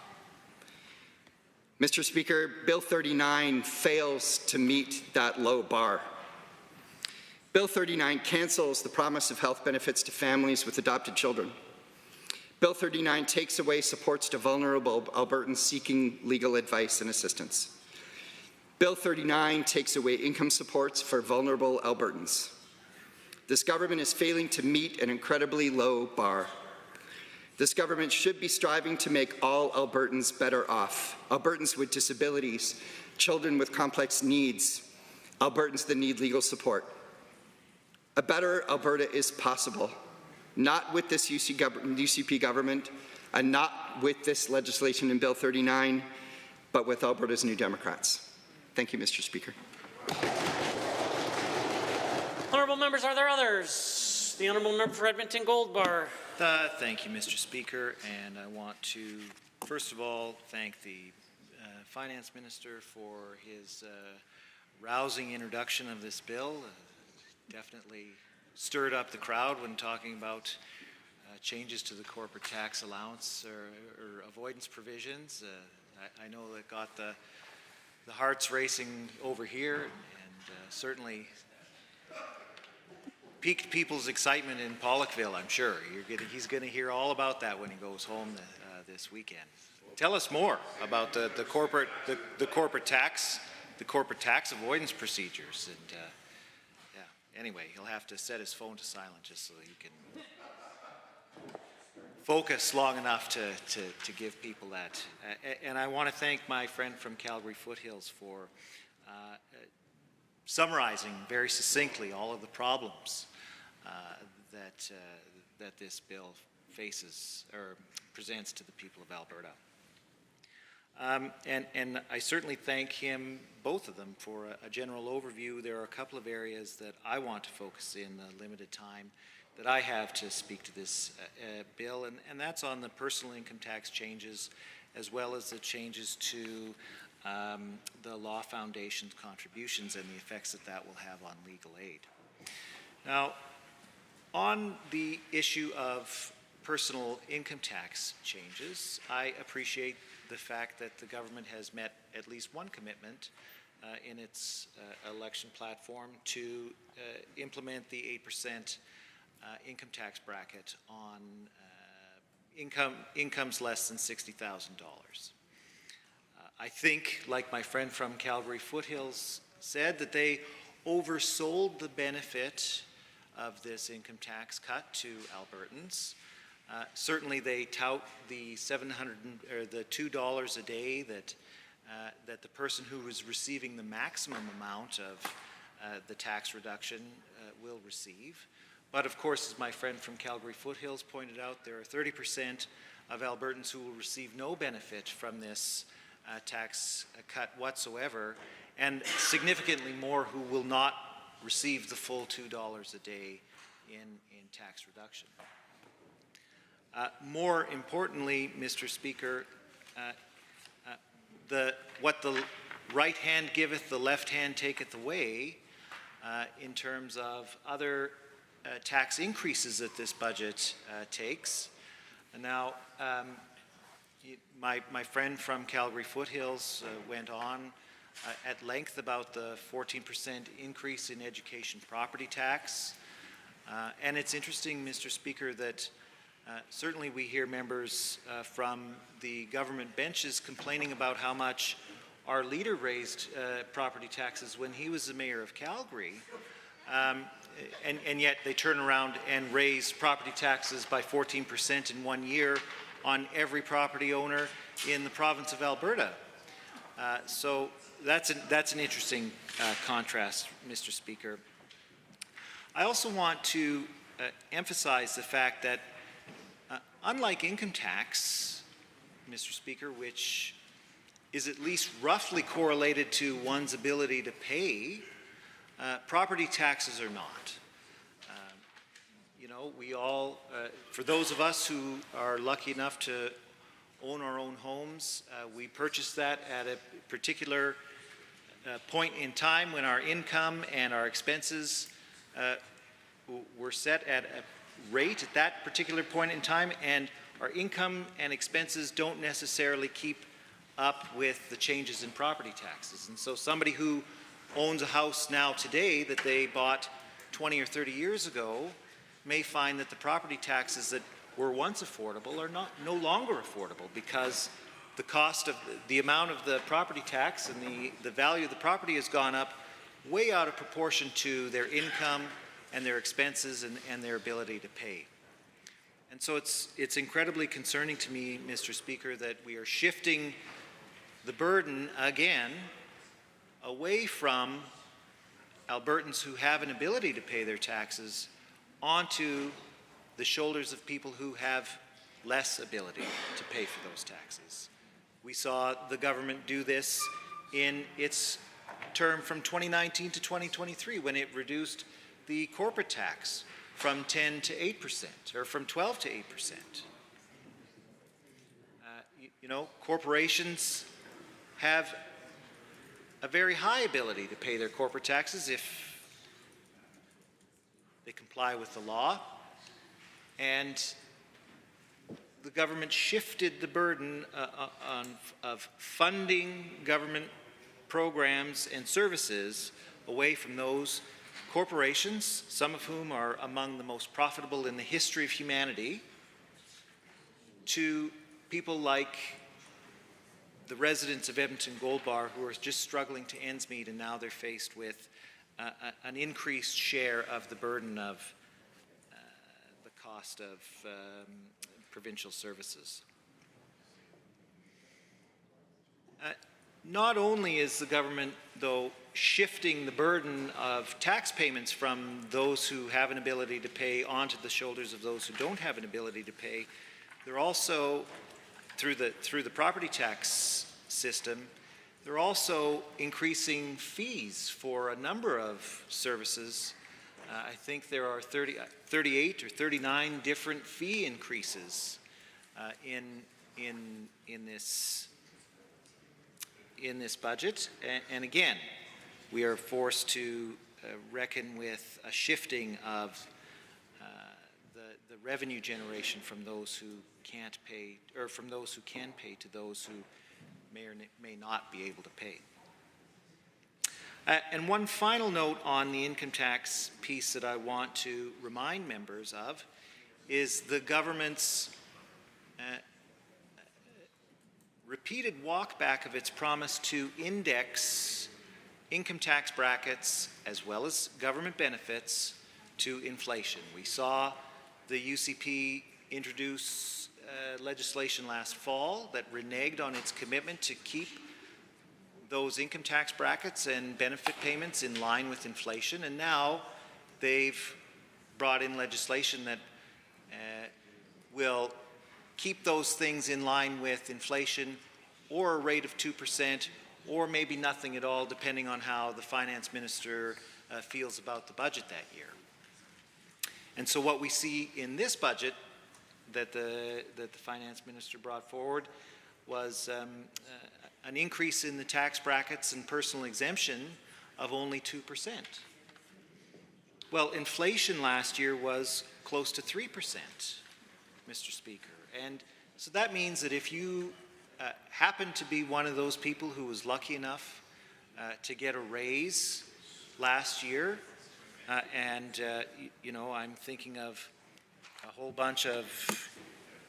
Mr. Speaker, Bill 39 fails to meet that low bar. Bill 39 cancels the promise of health benefits to families with adopted children. Bill 39 takes away supports to vulnerable Albertans seeking legal advice and assistance. Bill 39 takes away income supports for vulnerable Albertans. This government is failing to meet an incredibly low bar. This government should be striving to make all Albertans better off. Albertans with disabilities, children with complex needs, Albertans that need legal support. A better Alberta is possible, not with this UCP government and not with this legislation in Bill 39, but with Alberta's New Democrats. Thank you, Mr. Speaker. Honourable members, are there others? The Honourable Member for Edmonton Goldbar. Thank you, Mr. Speaker, and I want to first of all thank the Finance Minister for his rousing introduction of this bill. Definitely stirred up the crowd when talking about changes to the corporate tax allowance or avoidance provisions. I know that got the hearts racing over here, and certainly piqued people's excitement in Pollockville, I'm sure. He's going to hear all about that when he goes home this weekend. Tell us more about the corporate tax avoidance procedures. And yeah, anyway, he'll have to set his phone to silent just so he can focus long enough to give people that. And I want to thank my friend from Calgary Foothills for summarizing very succinctly all of the problems that this bill faces or presents to the people of Alberta. And I certainly thank him, both of them, for a general overview. There are a couple of areas that I want to focus in the limited time that I have to speak to this bill, and that's on the personal income tax changes, as well as the changes to the Law Foundation's contributions and the effects that will have on legal aid. Now, on the issue of personal income tax changes, I appreciate the fact that the government has met at least one commitment in its election platform to implement the 8% income tax bracket on incomes less than $60,000. I think, like my friend from Calgary Foothills said, that they oversold the benefit of this income tax cut to Albertans. Certainly, they tout the $2 a day that the person who is receiving the maximum amount of the tax reduction will receive. But of course, as my friend from Calgary Foothills pointed out, there are 30% of Albertans who will receive no benefit from this tax cut whatsoever, and significantly more who will not receive the full $2 a day in tax reduction. More importantly, Mr. Speaker, what the right hand giveth, the left hand taketh away in terms of other tax increases that this budget takes. And now, my friend from Calgary Foothills went on at length about the 14% increase in education property tax. And it's interesting, Mr. Speaker, that certainly we hear members from the government benches complaining about how much our leader raised property taxes when he was the mayor of Calgary. And yet they turn around and raise property taxes by 14% in 1 year on every property owner in the province of Alberta. So that's an interesting contrast, Mr. Speaker. I also want to emphasize the fact that unlike income tax, Mr. Speaker, which is at least roughly correlated to one's ability to pay, property taxes are not. You know, we all, for those of us who are lucky enough to own our own homes, we purchase that at a particular point in time when our income and our expenses were set at a rate at that particular point in time, and our income and expenses don't necessarily keep up with the changes in property taxes. And so somebody who owns a house now today that they bought 20 or 30 years ago may find that the property taxes that were once affordable are no longer affordable because the cost of the amount of the property tax and the value of the property has gone up way out of proportion to their income and their expenses and their ability to pay. And so it's incredibly concerning to me, Mr. Speaker, that we are shifting the burden again away from Albertans who have an ability to pay their taxes onto the shoulders of people who have less ability to pay for those taxes. We saw the government do this in its term from 2019 to 2023 when it reduced the corporate tax from 10 to 8%, or from 12 to 8%. You know, corporations have a very high ability to pay their corporate taxes if they comply with the law, and the government shifted the burden of funding government programs and services away from those corporations, some of whom are among the most profitable in the history of humanity, to people like the residents of Edmonton Gold Bar who are just struggling to ends meet, and now they're faced with an increased share of the burden of the cost of provincial services. Not only is the government, though, shifting the burden of tax payments from those who have an ability to pay onto the shoulders of those who don't have an ability to pay, they're also, through the property tax system, they're also increasing fees for a number of services. I think there are 38 or 39 different fee increases in this budget, and again, we are forced to reckon with a shifting of the revenue generation from those who can't pay, or from those who can pay, to those who may or may not be able to pay. And one final note on the income tax piece that I want to remind members of is the government's repeated walkback of its promise to index income tax brackets as well as government benefits to inflation. We saw the UCP introduce legislation last fall that reneged on its commitment to keep those income tax brackets and benefit payments in line with inflation, and now they've brought in legislation that will keep those things in line with inflation, or a rate of 2%, or maybe nothing at all, depending on how the finance minister feels about the budget that year. And so what we see in this budget that the finance minister brought forward was an increase in the tax brackets and personal exemption of only 2%. Well, inflation last year was close to 3%, Mr. Speaker. And so that means that if you happen to be one of those people who was lucky enough to get a raise last year, you know, I'm thinking of a whole bunch of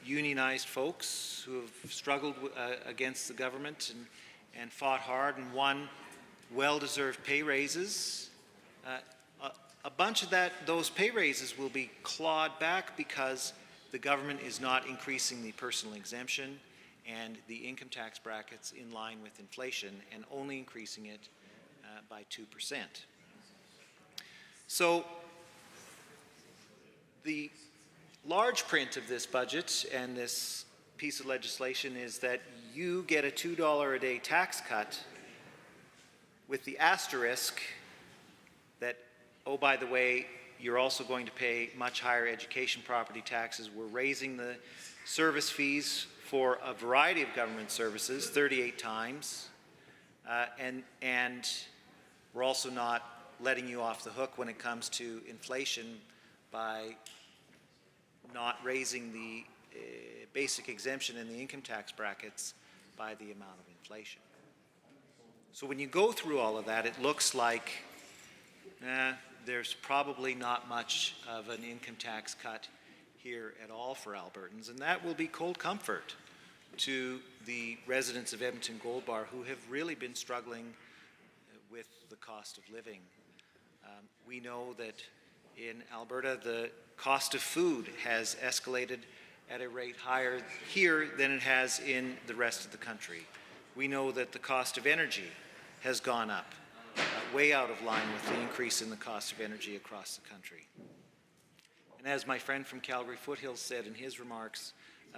unionized folks who have struggled against the government and fought hard and won well-deserved pay raises. A bunch of those pay raises will be clawed back because the government is not increasing the personal exemption and the income tax brackets in line with inflation and only increasing it by 2%. So the large print of this budget and this piece of legislation is that you get a $2 a day tax cut with the asterisk that, oh, by the way, you're also going to pay much higher education property taxes. We're raising the service fees for a variety of government services 38 times, and we're also not letting you off the hook when it comes to inflation by not raising the basic exemption in the income tax brackets by the amount of inflation. So when you go through all of that, it looks like there's probably not much of an income tax cut here at all for Albertans, and that will be cold comfort to the residents of Edmonton Gold Bar who have really been struggling with the cost of living. We know that in Alberta, the cost of food has escalated at a rate higher here than it has in the rest of the country. We know that the cost of energy has gone up, way out of line with the increase in the cost of energy across the country. And as my friend from Calgary Foothills said in his remarks,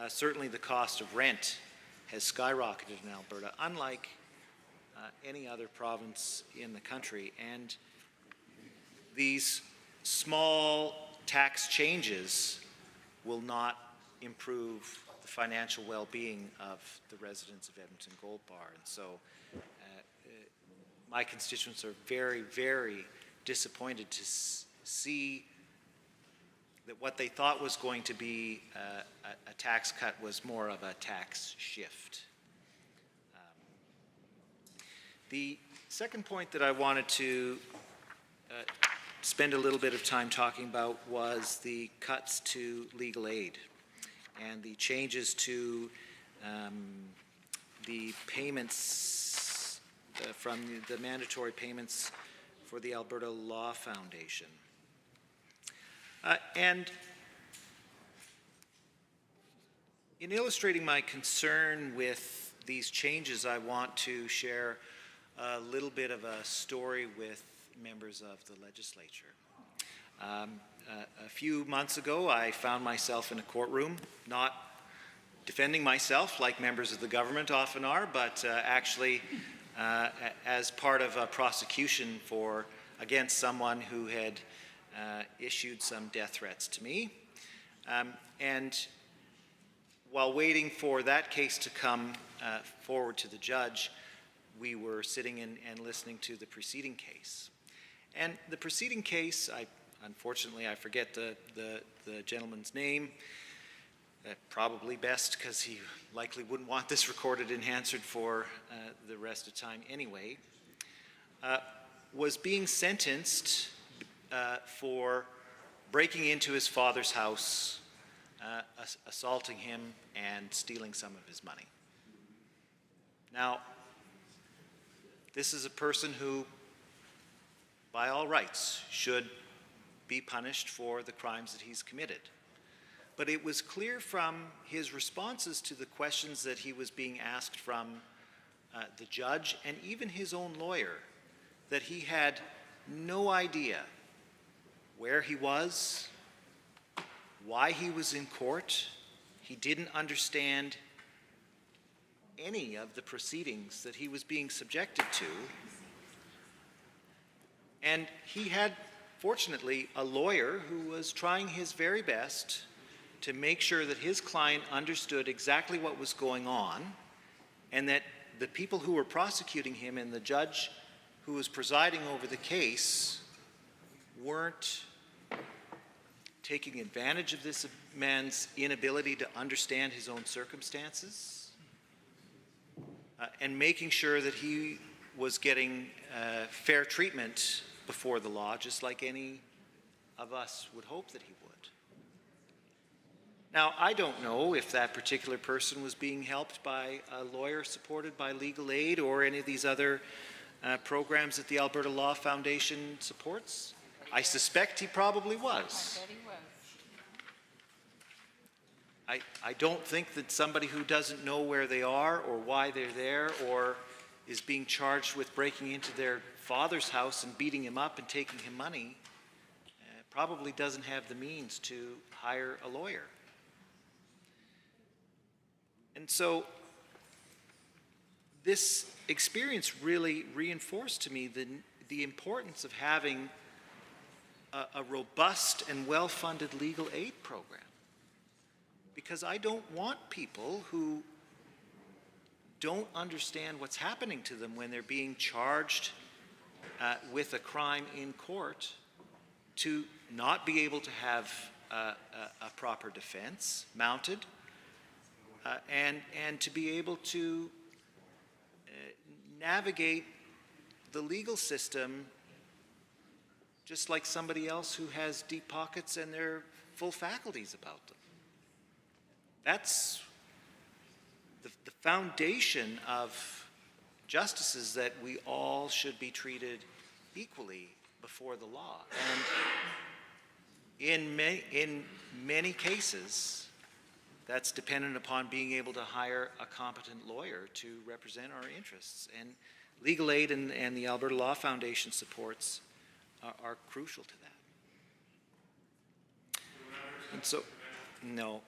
certainly the cost of rent has skyrocketed in Alberta, unlike any other province in the country. And these small tax changes will not improve the financial well-being of the residents of Edmonton Gold Bar. And so my constituents are very, very disappointed to see that what they thought was going to be a tax cut was more of a tax shift. The second point that I wanted to spend a little bit of time talking about was the cuts to legal aid and the changes to the payments from the mandatory payments for the Alberta Law Foundation. And in illustrating my concern with these changes, I want to share a little bit of a story with members of the legislature. A few months ago, I found myself in a courtroom, not defending myself like members of the government often are, but actually as part of a prosecution against someone who had issued some death threats to me. And while waiting for that case to come forward to the judge, we were sitting and listening to the preceding case. And the preceding case, unfortunately I forget the gentleman's name, probably best because he likely wouldn't want this recorded and answered for the rest of the time anyway, was being sentenced for breaking into his father's house, assaulting him, and stealing some of his money. Now, this is a person who, by all rights, should be punished for the crimes that he's committed. But it was clear from his responses to the questions that he was being asked from the judge and even his own lawyer that he had no idea where he was, why he was in court. He didn't understand any of the proceedings that he was being subjected to. And he had, fortunately, a lawyer who was trying his very best to make sure that his client understood exactly what was going on and that the people who were prosecuting him and the judge who was presiding over the case weren't taking advantage of this man's inability to understand his own circumstances, and making sure that he was getting fair treatment before the law, just like any of us would hope that he would. Now, I don't know if that particular person was being helped by a lawyer supported by legal aid or any of these other programs that the Alberta Law Foundation supports. I suspect he probably was. I don't think that somebody who doesn't know where they are or why they're there or is being charged with breaking into their father's house and beating him up and taking him money probably doesn't have the means to hire a lawyer. And so this experience really reinforced to me the importance of having a robust and well-funded legal aid program. Because I don't want people who don't understand what's happening to them when they're being charged with a crime in court to not be able to have a proper defense mounted and to be able to navigate the legal system just like somebody else who has deep pockets and their full faculties about them. That's the foundation of justice, is that we all should be treated equally before the law. And in many cases, that's dependent upon being able to hire a competent lawyer to represent our interests. And legal aid and the Alberta Law Foundation supports are crucial to that. And so, no.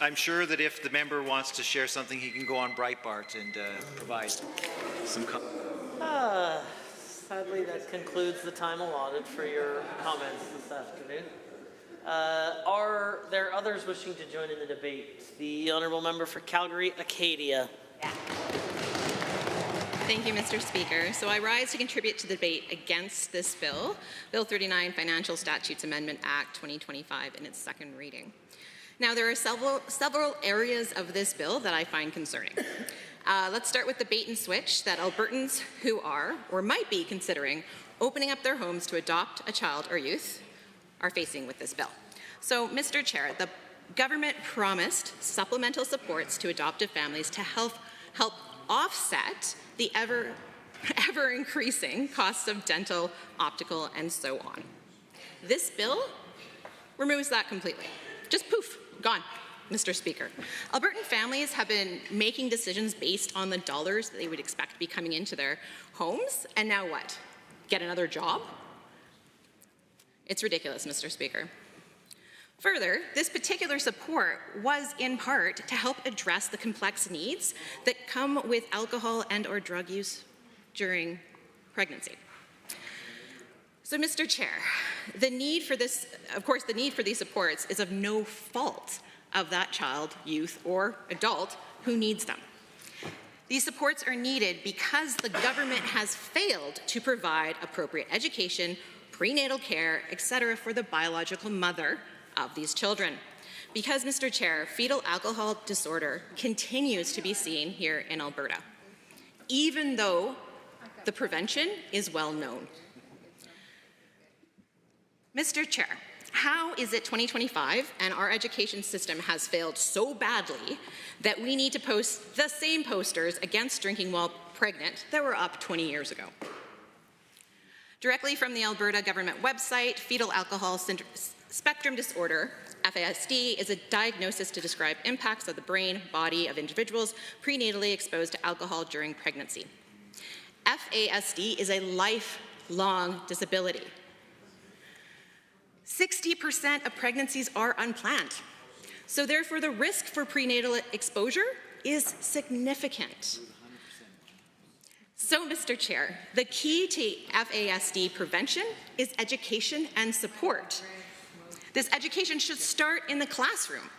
I'm sure that if the member wants to share something, he can go on Breitbart and provide some comments. Sadly, that concludes the time allotted for your comments this afternoon. Are there others wishing to join in the debate? The Honourable Member for Calgary, Acadia. Thank you, Mr. Speaker. So I rise to contribute to the debate against this bill, Bill 39, Financial Statutes Amendment Act 2025, in its second reading. Now, there are several areas of this bill that I find concerning. Let's start with the bait and switch that Albertans who are, or might be considering, opening up their homes to adopt a child or youth are facing with this bill. So, Mr. Chair, the government promised supplemental supports to adoptive families to help offset the ever increasing costs of dental, optical, and so on. This bill removes that completely. Just poof, gone, Mr. Speaker. Albertan families have been making decisions based on the dollars that they would expect to be coming into their homes, and now what? Get another job? It's ridiculous, Mr. Speaker. Further, this particular support was in part to help address the complex needs that come with alcohol and or drug use during pregnancy. So, Mr. Chair, the need for this, of course, the need for these supports is of no fault of that child, youth, or adult who needs them. These supports are needed because the government has failed to provide appropriate education, prenatal care, etc. for the biological mother of these children. Because, Mr. Chair, fetal alcohol disorder continues to be seen here in Alberta, even though the prevention is well known. Mr. Chair, how is it 2025 and our education system has failed so badly that we need to post the same posters against drinking while pregnant that were up 20 years ago? Directly from the Alberta government website, fetal alcohol spectrum disorder, FASD, is a diagnosis to describe impacts of the brain, body of individuals prenatally exposed to alcohol during pregnancy. FASD is a lifelong disability. 60% of pregnancies are unplanned. So therefore, the risk for prenatal exposure is significant. So, Mr. Chair, the key to FASD prevention is education and support. This education should start in the classroom.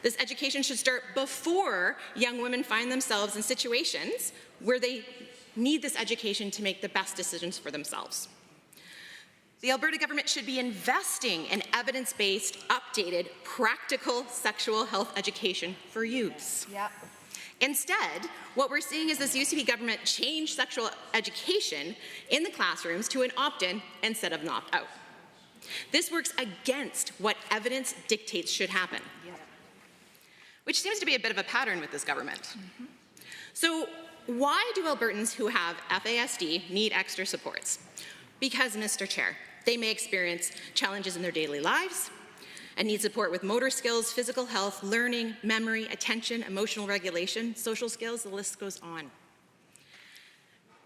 This education should start before young women find themselves in situations where they need this education to make the best decisions for themselves. The Alberta government should be investing in evidence-based, updated, practical sexual health education for youths. Yep. Instead, what we're seeing is this UCP government change sexual education in the classrooms to an opt-in instead of an opt-out. This works against what evidence dictates should happen, which seems to be a bit of a pattern with this government. So why do Albertans who have FASD need extra supports? Because, Mr. Chair, they may experience challenges in their daily lives and need support with motor skills, physical health, learning, memory, attention, emotional regulation, social skills, the list goes on.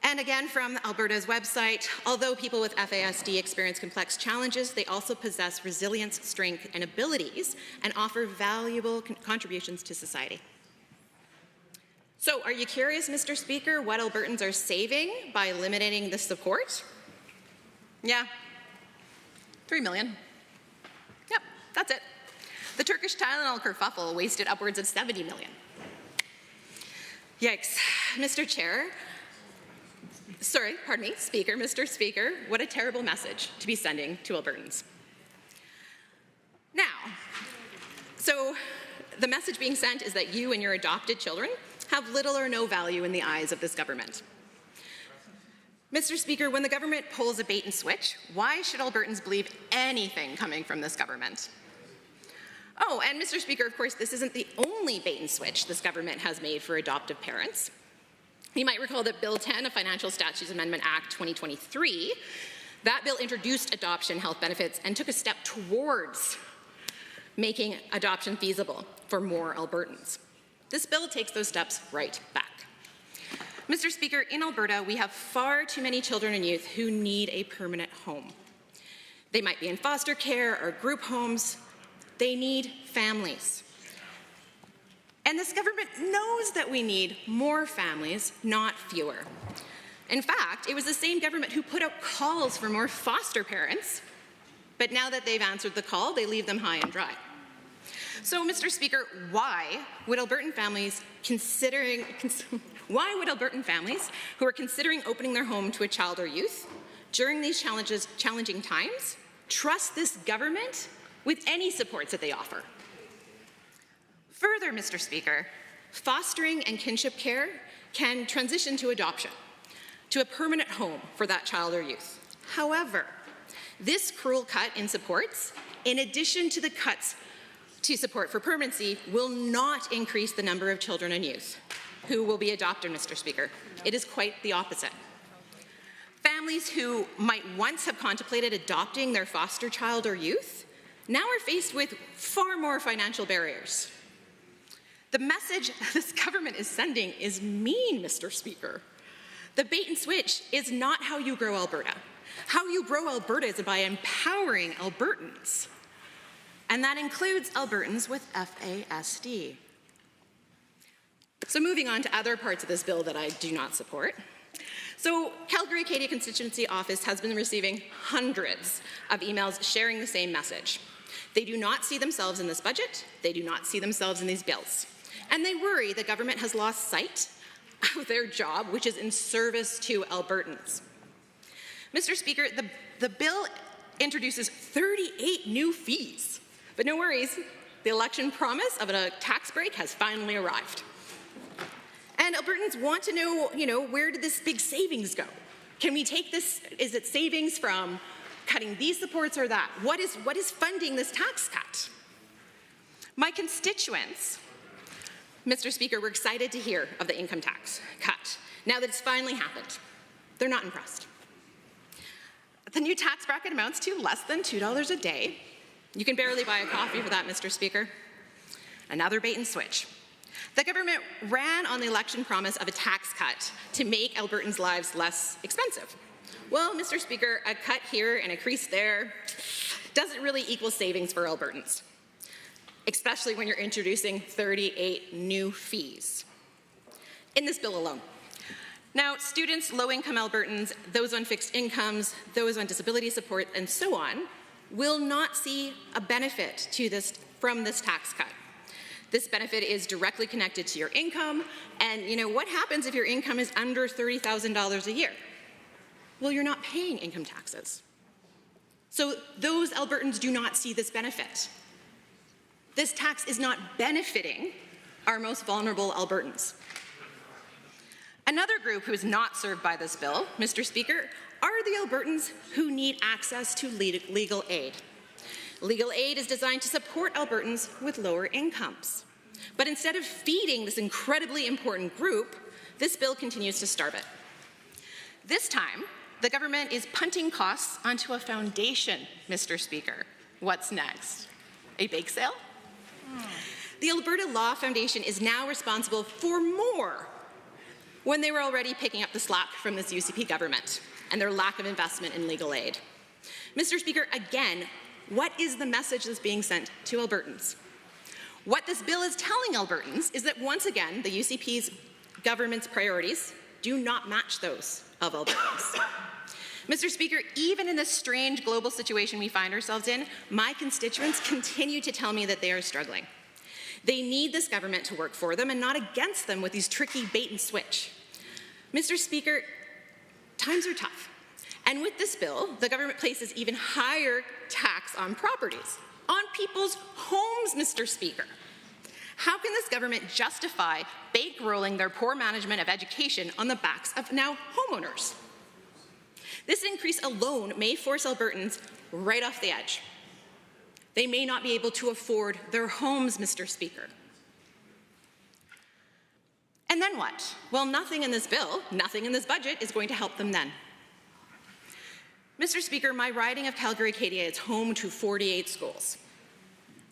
And again, from Alberta's website, although people with FASD experience complex challenges, they also possess resilience, strength, and abilities and offer valuable contributions to society. So, are you curious, Mr. Speaker, what Albertans are saving by eliminating this support? Yeah, 3 million. Yep, that's it. The Turkish Tylenol kerfuffle wasted upwards of 70 million. Yikes. Mr. Chair, sorry, pardon me, Speaker, Mr. Speaker, what a terrible message to be sending to Albertans. Now, so the message being sent is that you and your adopted children have little or no value in the eyes of this government. Mr. Speaker, when the government pulls a bait and switch, why should Albertans believe anything coming from this government? Oh, and Mr. Speaker, of course, this isn't the only bait and switch this government has made for adoptive parents. You might recall that Bill 10, a Financial Statutes Amendment Act 2023, that bill introduced adoption health benefits and took a step towards making adoption feasible for more Albertans. This bill takes those steps right back. Mr. Speaker, in Alberta, we have far too many children and youth who need a permanent home. They might be in foster care or group homes. They need families. And this government knows that we need more families, not fewer. In fact, it was the same government who put out calls for more foster parents, but now that they've answered the call, they leave them high and dry. So, Mr. Speaker, why would Albertan families who are considering opening their home to a child or youth during these challenging times trust this government with any supports that they offer? Further, Mr. Speaker, fostering and kinship care can transition to adoption, to a permanent home for that child or youth. However, this cruel cut in supports, in addition to the cuts to support for permanency, will not increase the number of children and youth who will be adopted, Mr. Speaker. It is quite the opposite. Families who might once have contemplated adopting their foster child or youth now are faced with far more financial barriers. The message this government is sending is mean, Mr. Speaker. The bait and switch is not how you grow Alberta. How you grow Alberta is by empowering Albertans. And that includes Albertans with FASD. So moving on to other parts of this bill that I do not support. So Calgary-Acadia Constituency Office has been receiving hundreds of emails sharing the same message. They do not see themselves in this budget. They do not see themselves in these bills. And they worry the government has lost sight of their job, which is in service to Albertans. Mr. Speaker, the bill introduces 38 new fees. But no worries, the election promise of a tax break has finally arrived. And Albertans want to know, where did this big savings go? Can we take this, is it savings from cutting these supports or that? What is funding this tax cut? My constituents, Mr. Speaker, were excited to hear of the income tax cut. Now that it's finally happened, they're not impressed. The new tax bracket amounts to less than $2 a day. You can barely buy a coffee for that, Mr. Speaker. Another bait and switch. The government ran on the election promise of a tax cut to make Albertans' lives less expensive. Well, Mr. Speaker, a cut here and a crease there doesn't really equal savings for Albertans, especially when you're introducing 38 new fees in this bill alone. Now, students, low-income Albertans, those on fixed incomes, those on disability support, and so on, will not see a benefit from this tax cut. This benefit is directly connected to your income, and what happens if your income is under $30,000 a year? Well, you're not paying income taxes. So those Albertans do not see this benefit. This tax is not benefiting our most vulnerable Albertans. Another group who is not served by this bill, Mr. Speaker, are the Albertans who need access to legal aid. Legal aid is designed to support Albertans with lower incomes. But instead of feeding this incredibly important group, this bill continues to starve it. This time, the government is punting costs onto a foundation, Mr. Speaker. What's next? A bake sale? The Alberta Law Foundation is now responsible for more when they were already picking up the slack from this UCP government and their lack of investment in legal aid. Mr. Speaker, again, what is the message that's being sent to Albertans? What this bill is telling Albertans is that once again, the UCP's government's priorities do not match those of Albertans. Mr. Speaker, even in this strange global situation we find ourselves in, my constituents continue to tell me that they are struggling. They need this government to work for them and not against them with these tricky bait and switch. Mr. Speaker, times are tough. And with this bill, the government places even higher tax on properties, on people's homes, Mr. Speaker. How can this government justify bankrolling their poor management of education on the backs of now homeowners? This increase alone may force Albertans right off the edge. They may not be able to afford their homes, Mr. Speaker. And then what? Well, nothing in this bill, nothing in this budget is going to help them then. Mr. Speaker, my riding of Calgary-Acadia is home to 48 schools.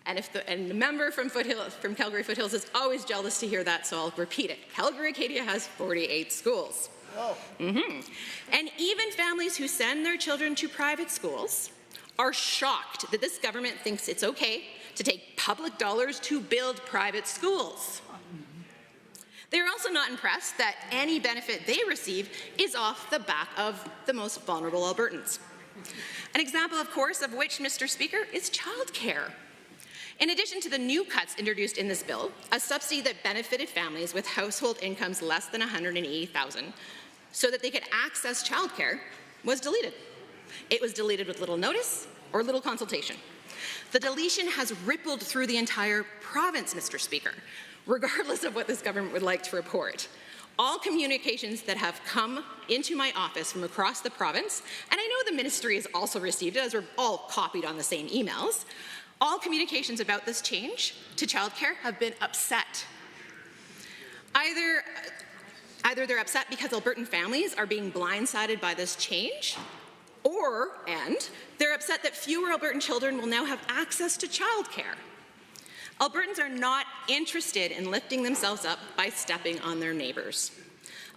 And the member from Calgary Foothills is always jealous to hear that, so I'll repeat it. Calgary-Acadia has 48 schools. Oh. And even families who send their children to private schools are shocked that this government thinks it's okay to take public dollars to build private schools. They're also not impressed that any benefit they receive is off the back of the most vulnerable Albertans. An example, of course, of which, Mr. Speaker, is childcare. In addition to the new cuts introduced in this bill, a subsidy that benefited families with household incomes less than $180,000 so that they could access childcare was deleted. It was deleted with little notice or little consultation. The deletion has rippled through the entire province, Mr. Speaker, regardless of what this government would like to report. All communications that have come into my office from across the province, and I know the ministry has also received it as we're all copied on the same emails, all communications about this change to childcare have been upset. Either they're upset because Albertan families are being blindsided by this change, and they're upset that fewer Albertan children will now have access to childcare. Albertans are not interested in lifting themselves up by stepping on their neighbours.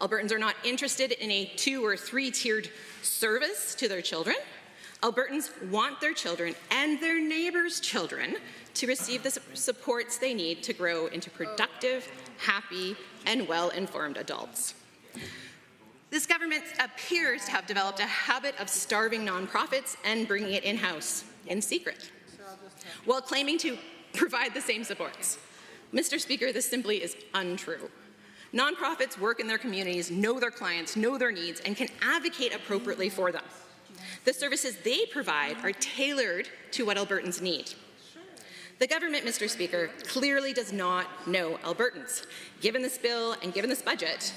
Albertans are not interested in a 2- or 3-tiered service to their children. Albertans want their children and their neighbours' children to receive the supports they need to grow into productive, happy, and well-informed adults. This government appears to have developed a habit of starving nonprofits and bringing it in-house in secret, while claiming to provide the same supports. Mr. Speaker, this simply is untrue. Nonprofits work in their communities, know their clients, know their needs, and can advocate appropriately for them. The services they provide are tailored to what Albertans need. The government, Mr. Speaker, clearly does not know Albertans. Given this bill and given this budget,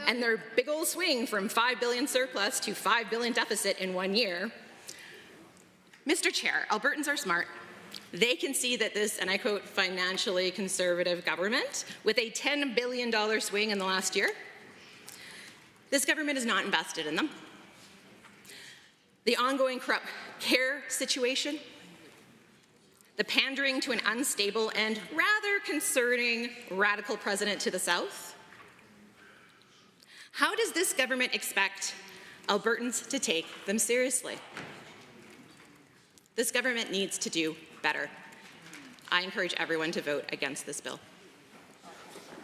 and their big old swing from $5 billion surplus to $5 billion deficit in 1 year, Mr. Chair, Albertans are smart. They can see that this, and I quote, financially conservative government with a $10 billion swing in the last year, this government is not invested in them. The ongoing corrupt care situation, the pandering to an unstable and rather concerning radical president to the south. How does this government expect Albertans to take them seriously? This government needs to do better. I encourage everyone to vote against this bill.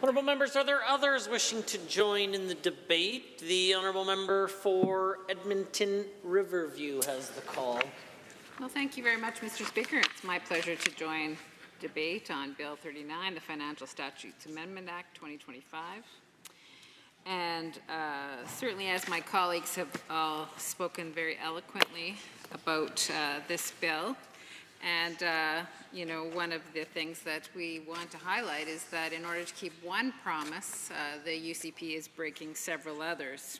Honourable members, are there others wishing to join in the debate? The honourable member for Edmonton Riverview has the call. Well, thank you very much, Mr. Speaker. It's my pleasure to join debate on Bill 39, the Financial Statutes Amendment Act 2025. And certainly, as my colleagues have all spoken very eloquently about this bill, and you know, one of the things that we want to highlight is that in order to keep one promise, the UCP is breaking several others.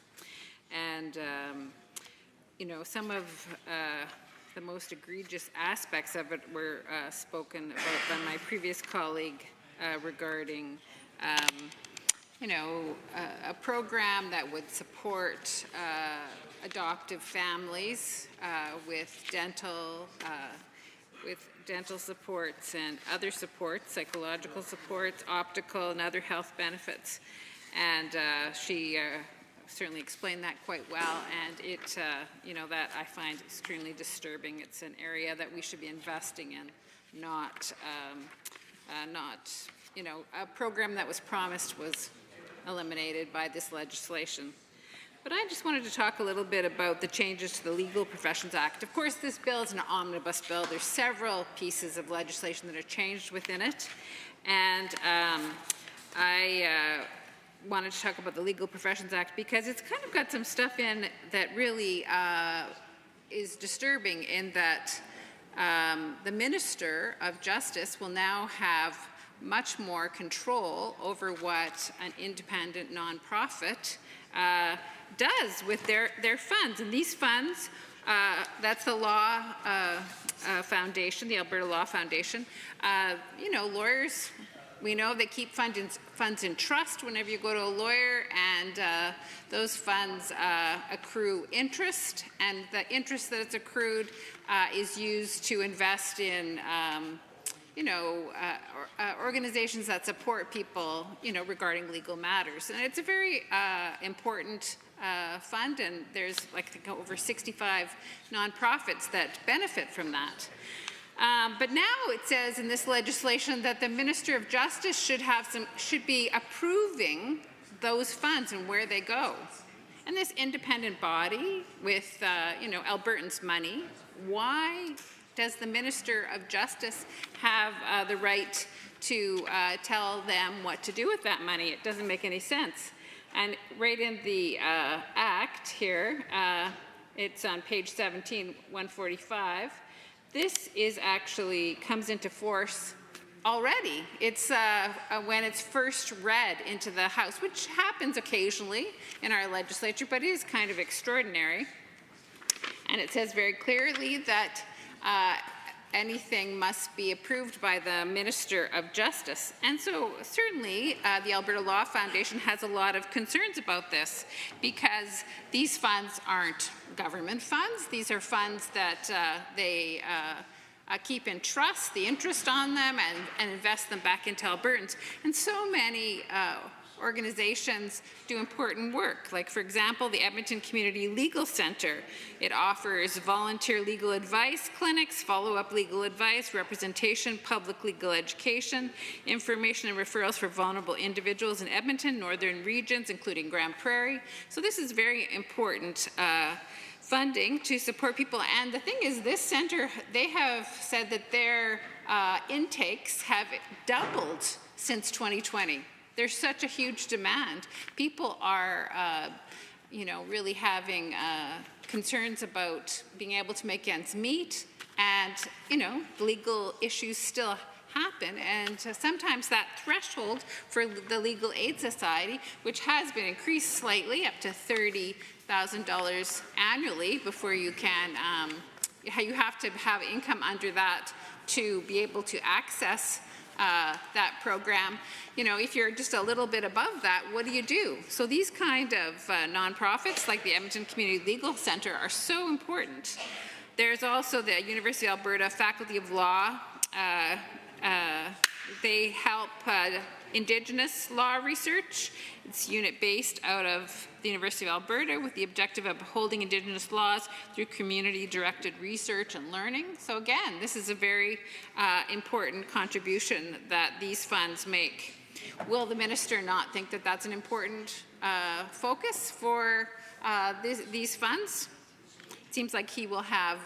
And you know, some of the most egregious aspects of it were spoken about by my previous colleague regarding you know, a program that would support adoptive families with dental supports and other supports, psychological supports, optical and other health benefits. And she certainly explained that quite well, and it, you know, that I find extremely disturbing. It's an area that we should be investing in, not, you know, a program that was promised was eliminated by this legislation. But I just wanted to talk a little bit about the changes to the Legal Professions Act. Of course, this bill is an omnibus bill. There's several pieces of legislation that are changed within it, and I wanted to talk about the Legal Professions Act because it's kind of got some stuff in that really is disturbing, in that the Minister of Justice will now have much more control over what an independent nonprofit does with their funds. And these funds, that's the Law Foundation, the Alberta Law Foundation. You know, lawyers, we know they keep funds in trust whenever you go to a lawyer, and those funds accrue interest, and the interest that it's accrued is used to invest in you know, organizations that support people, you know, regarding legal matters. And it's a very important fund, and there's like, I think, over 65 nonprofits that benefit from that. But now it says in this legislation that the Minister of Justice should be approving those funds and where they go. And this independent body with, you know, Albertans' money, why does the Minister of Justice have the right to tell them what to do with that money? It doesn't make any sense. And right in the Act here, it's on page 17, 145. This is actually comes into force already. It's when it's first read into the House, which happens occasionally in our legislature, but it is kind of extraordinary. And it says very clearly that anything must be approved by the Minister of Justice. And so certainly the Alberta Law Foundation has a lot of concerns about this, because these funds aren't government funds. These are funds that they keep in trust, the interest on them, and invest them back into Albertans. And so many organizations do important work. Like, for example, the Edmonton Community Legal Centre. It offers volunteer legal advice clinics, follow-up legal advice, representation, public legal education, information and referrals for vulnerable individuals in Edmonton, northern regions, including Grand Prairie. So this is very important funding to support people. And the thing is, this centre, they have said that their intakes have doubled since 2020. There's such a huge demand. People are, you know, really having concerns about being able to make ends meet, and, you know, legal issues still happen, and sometimes that threshold for the Legal Aid Society, which has been increased slightly up to $30,000 annually before you can, you have to have income under that to be able to access that program. You know, if you're just a little bit above that, what do you do? So these kind of nonprofits, like the Edmonton Community Legal Centre, are so important. There's also the University of Alberta Faculty of Law. They help Indigenous law research. It's unit based out of the University of Alberta with the objective of upholding Indigenous laws through community-directed research and learning. So again, this is a very important contribution that these funds make. Will the minister not think that that's an important focus for these funds? seems like he will have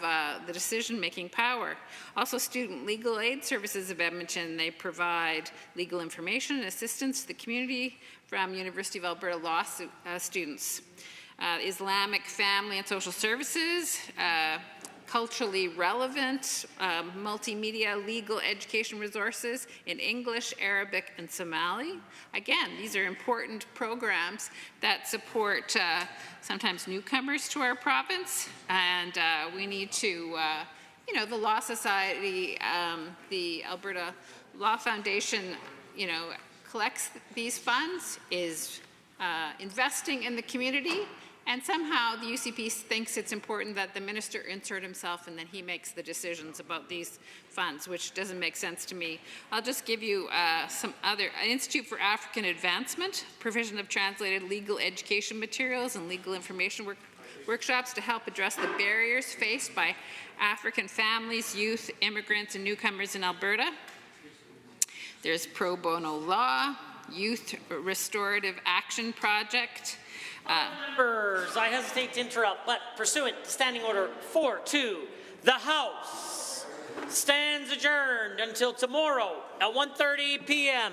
the decision-making power. Also, Student Legal Aid Services of Edmonton, they provide legal information and assistance to the community from University of Alberta law students. Islamic Family and Social Services, culturally relevant, multimedia legal education resources in English, Arabic, and Somali. Again, these are important programs that support sometimes newcomers to our province, and we need to, you know, the Law Society, the Alberta Law Foundation, you know, collects these funds, is investing in the community, and somehow the UCP thinks it's important that the minister insert himself and then he makes the decisions about these funds, which doesn't make sense to me. I'll just give you some other, Institute for African Advancement, provision of translated legal education materials and legal information workshops to help address the barriers faced by African families, youth, immigrants, and newcomers in Alberta. There's Pro Bono Law, Youth Restorative Action Project. Members, I hesitate to interrupt, but pursuant to Standing Order 4-2, the House stands adjourned until tomorrow at 1:30 p.m.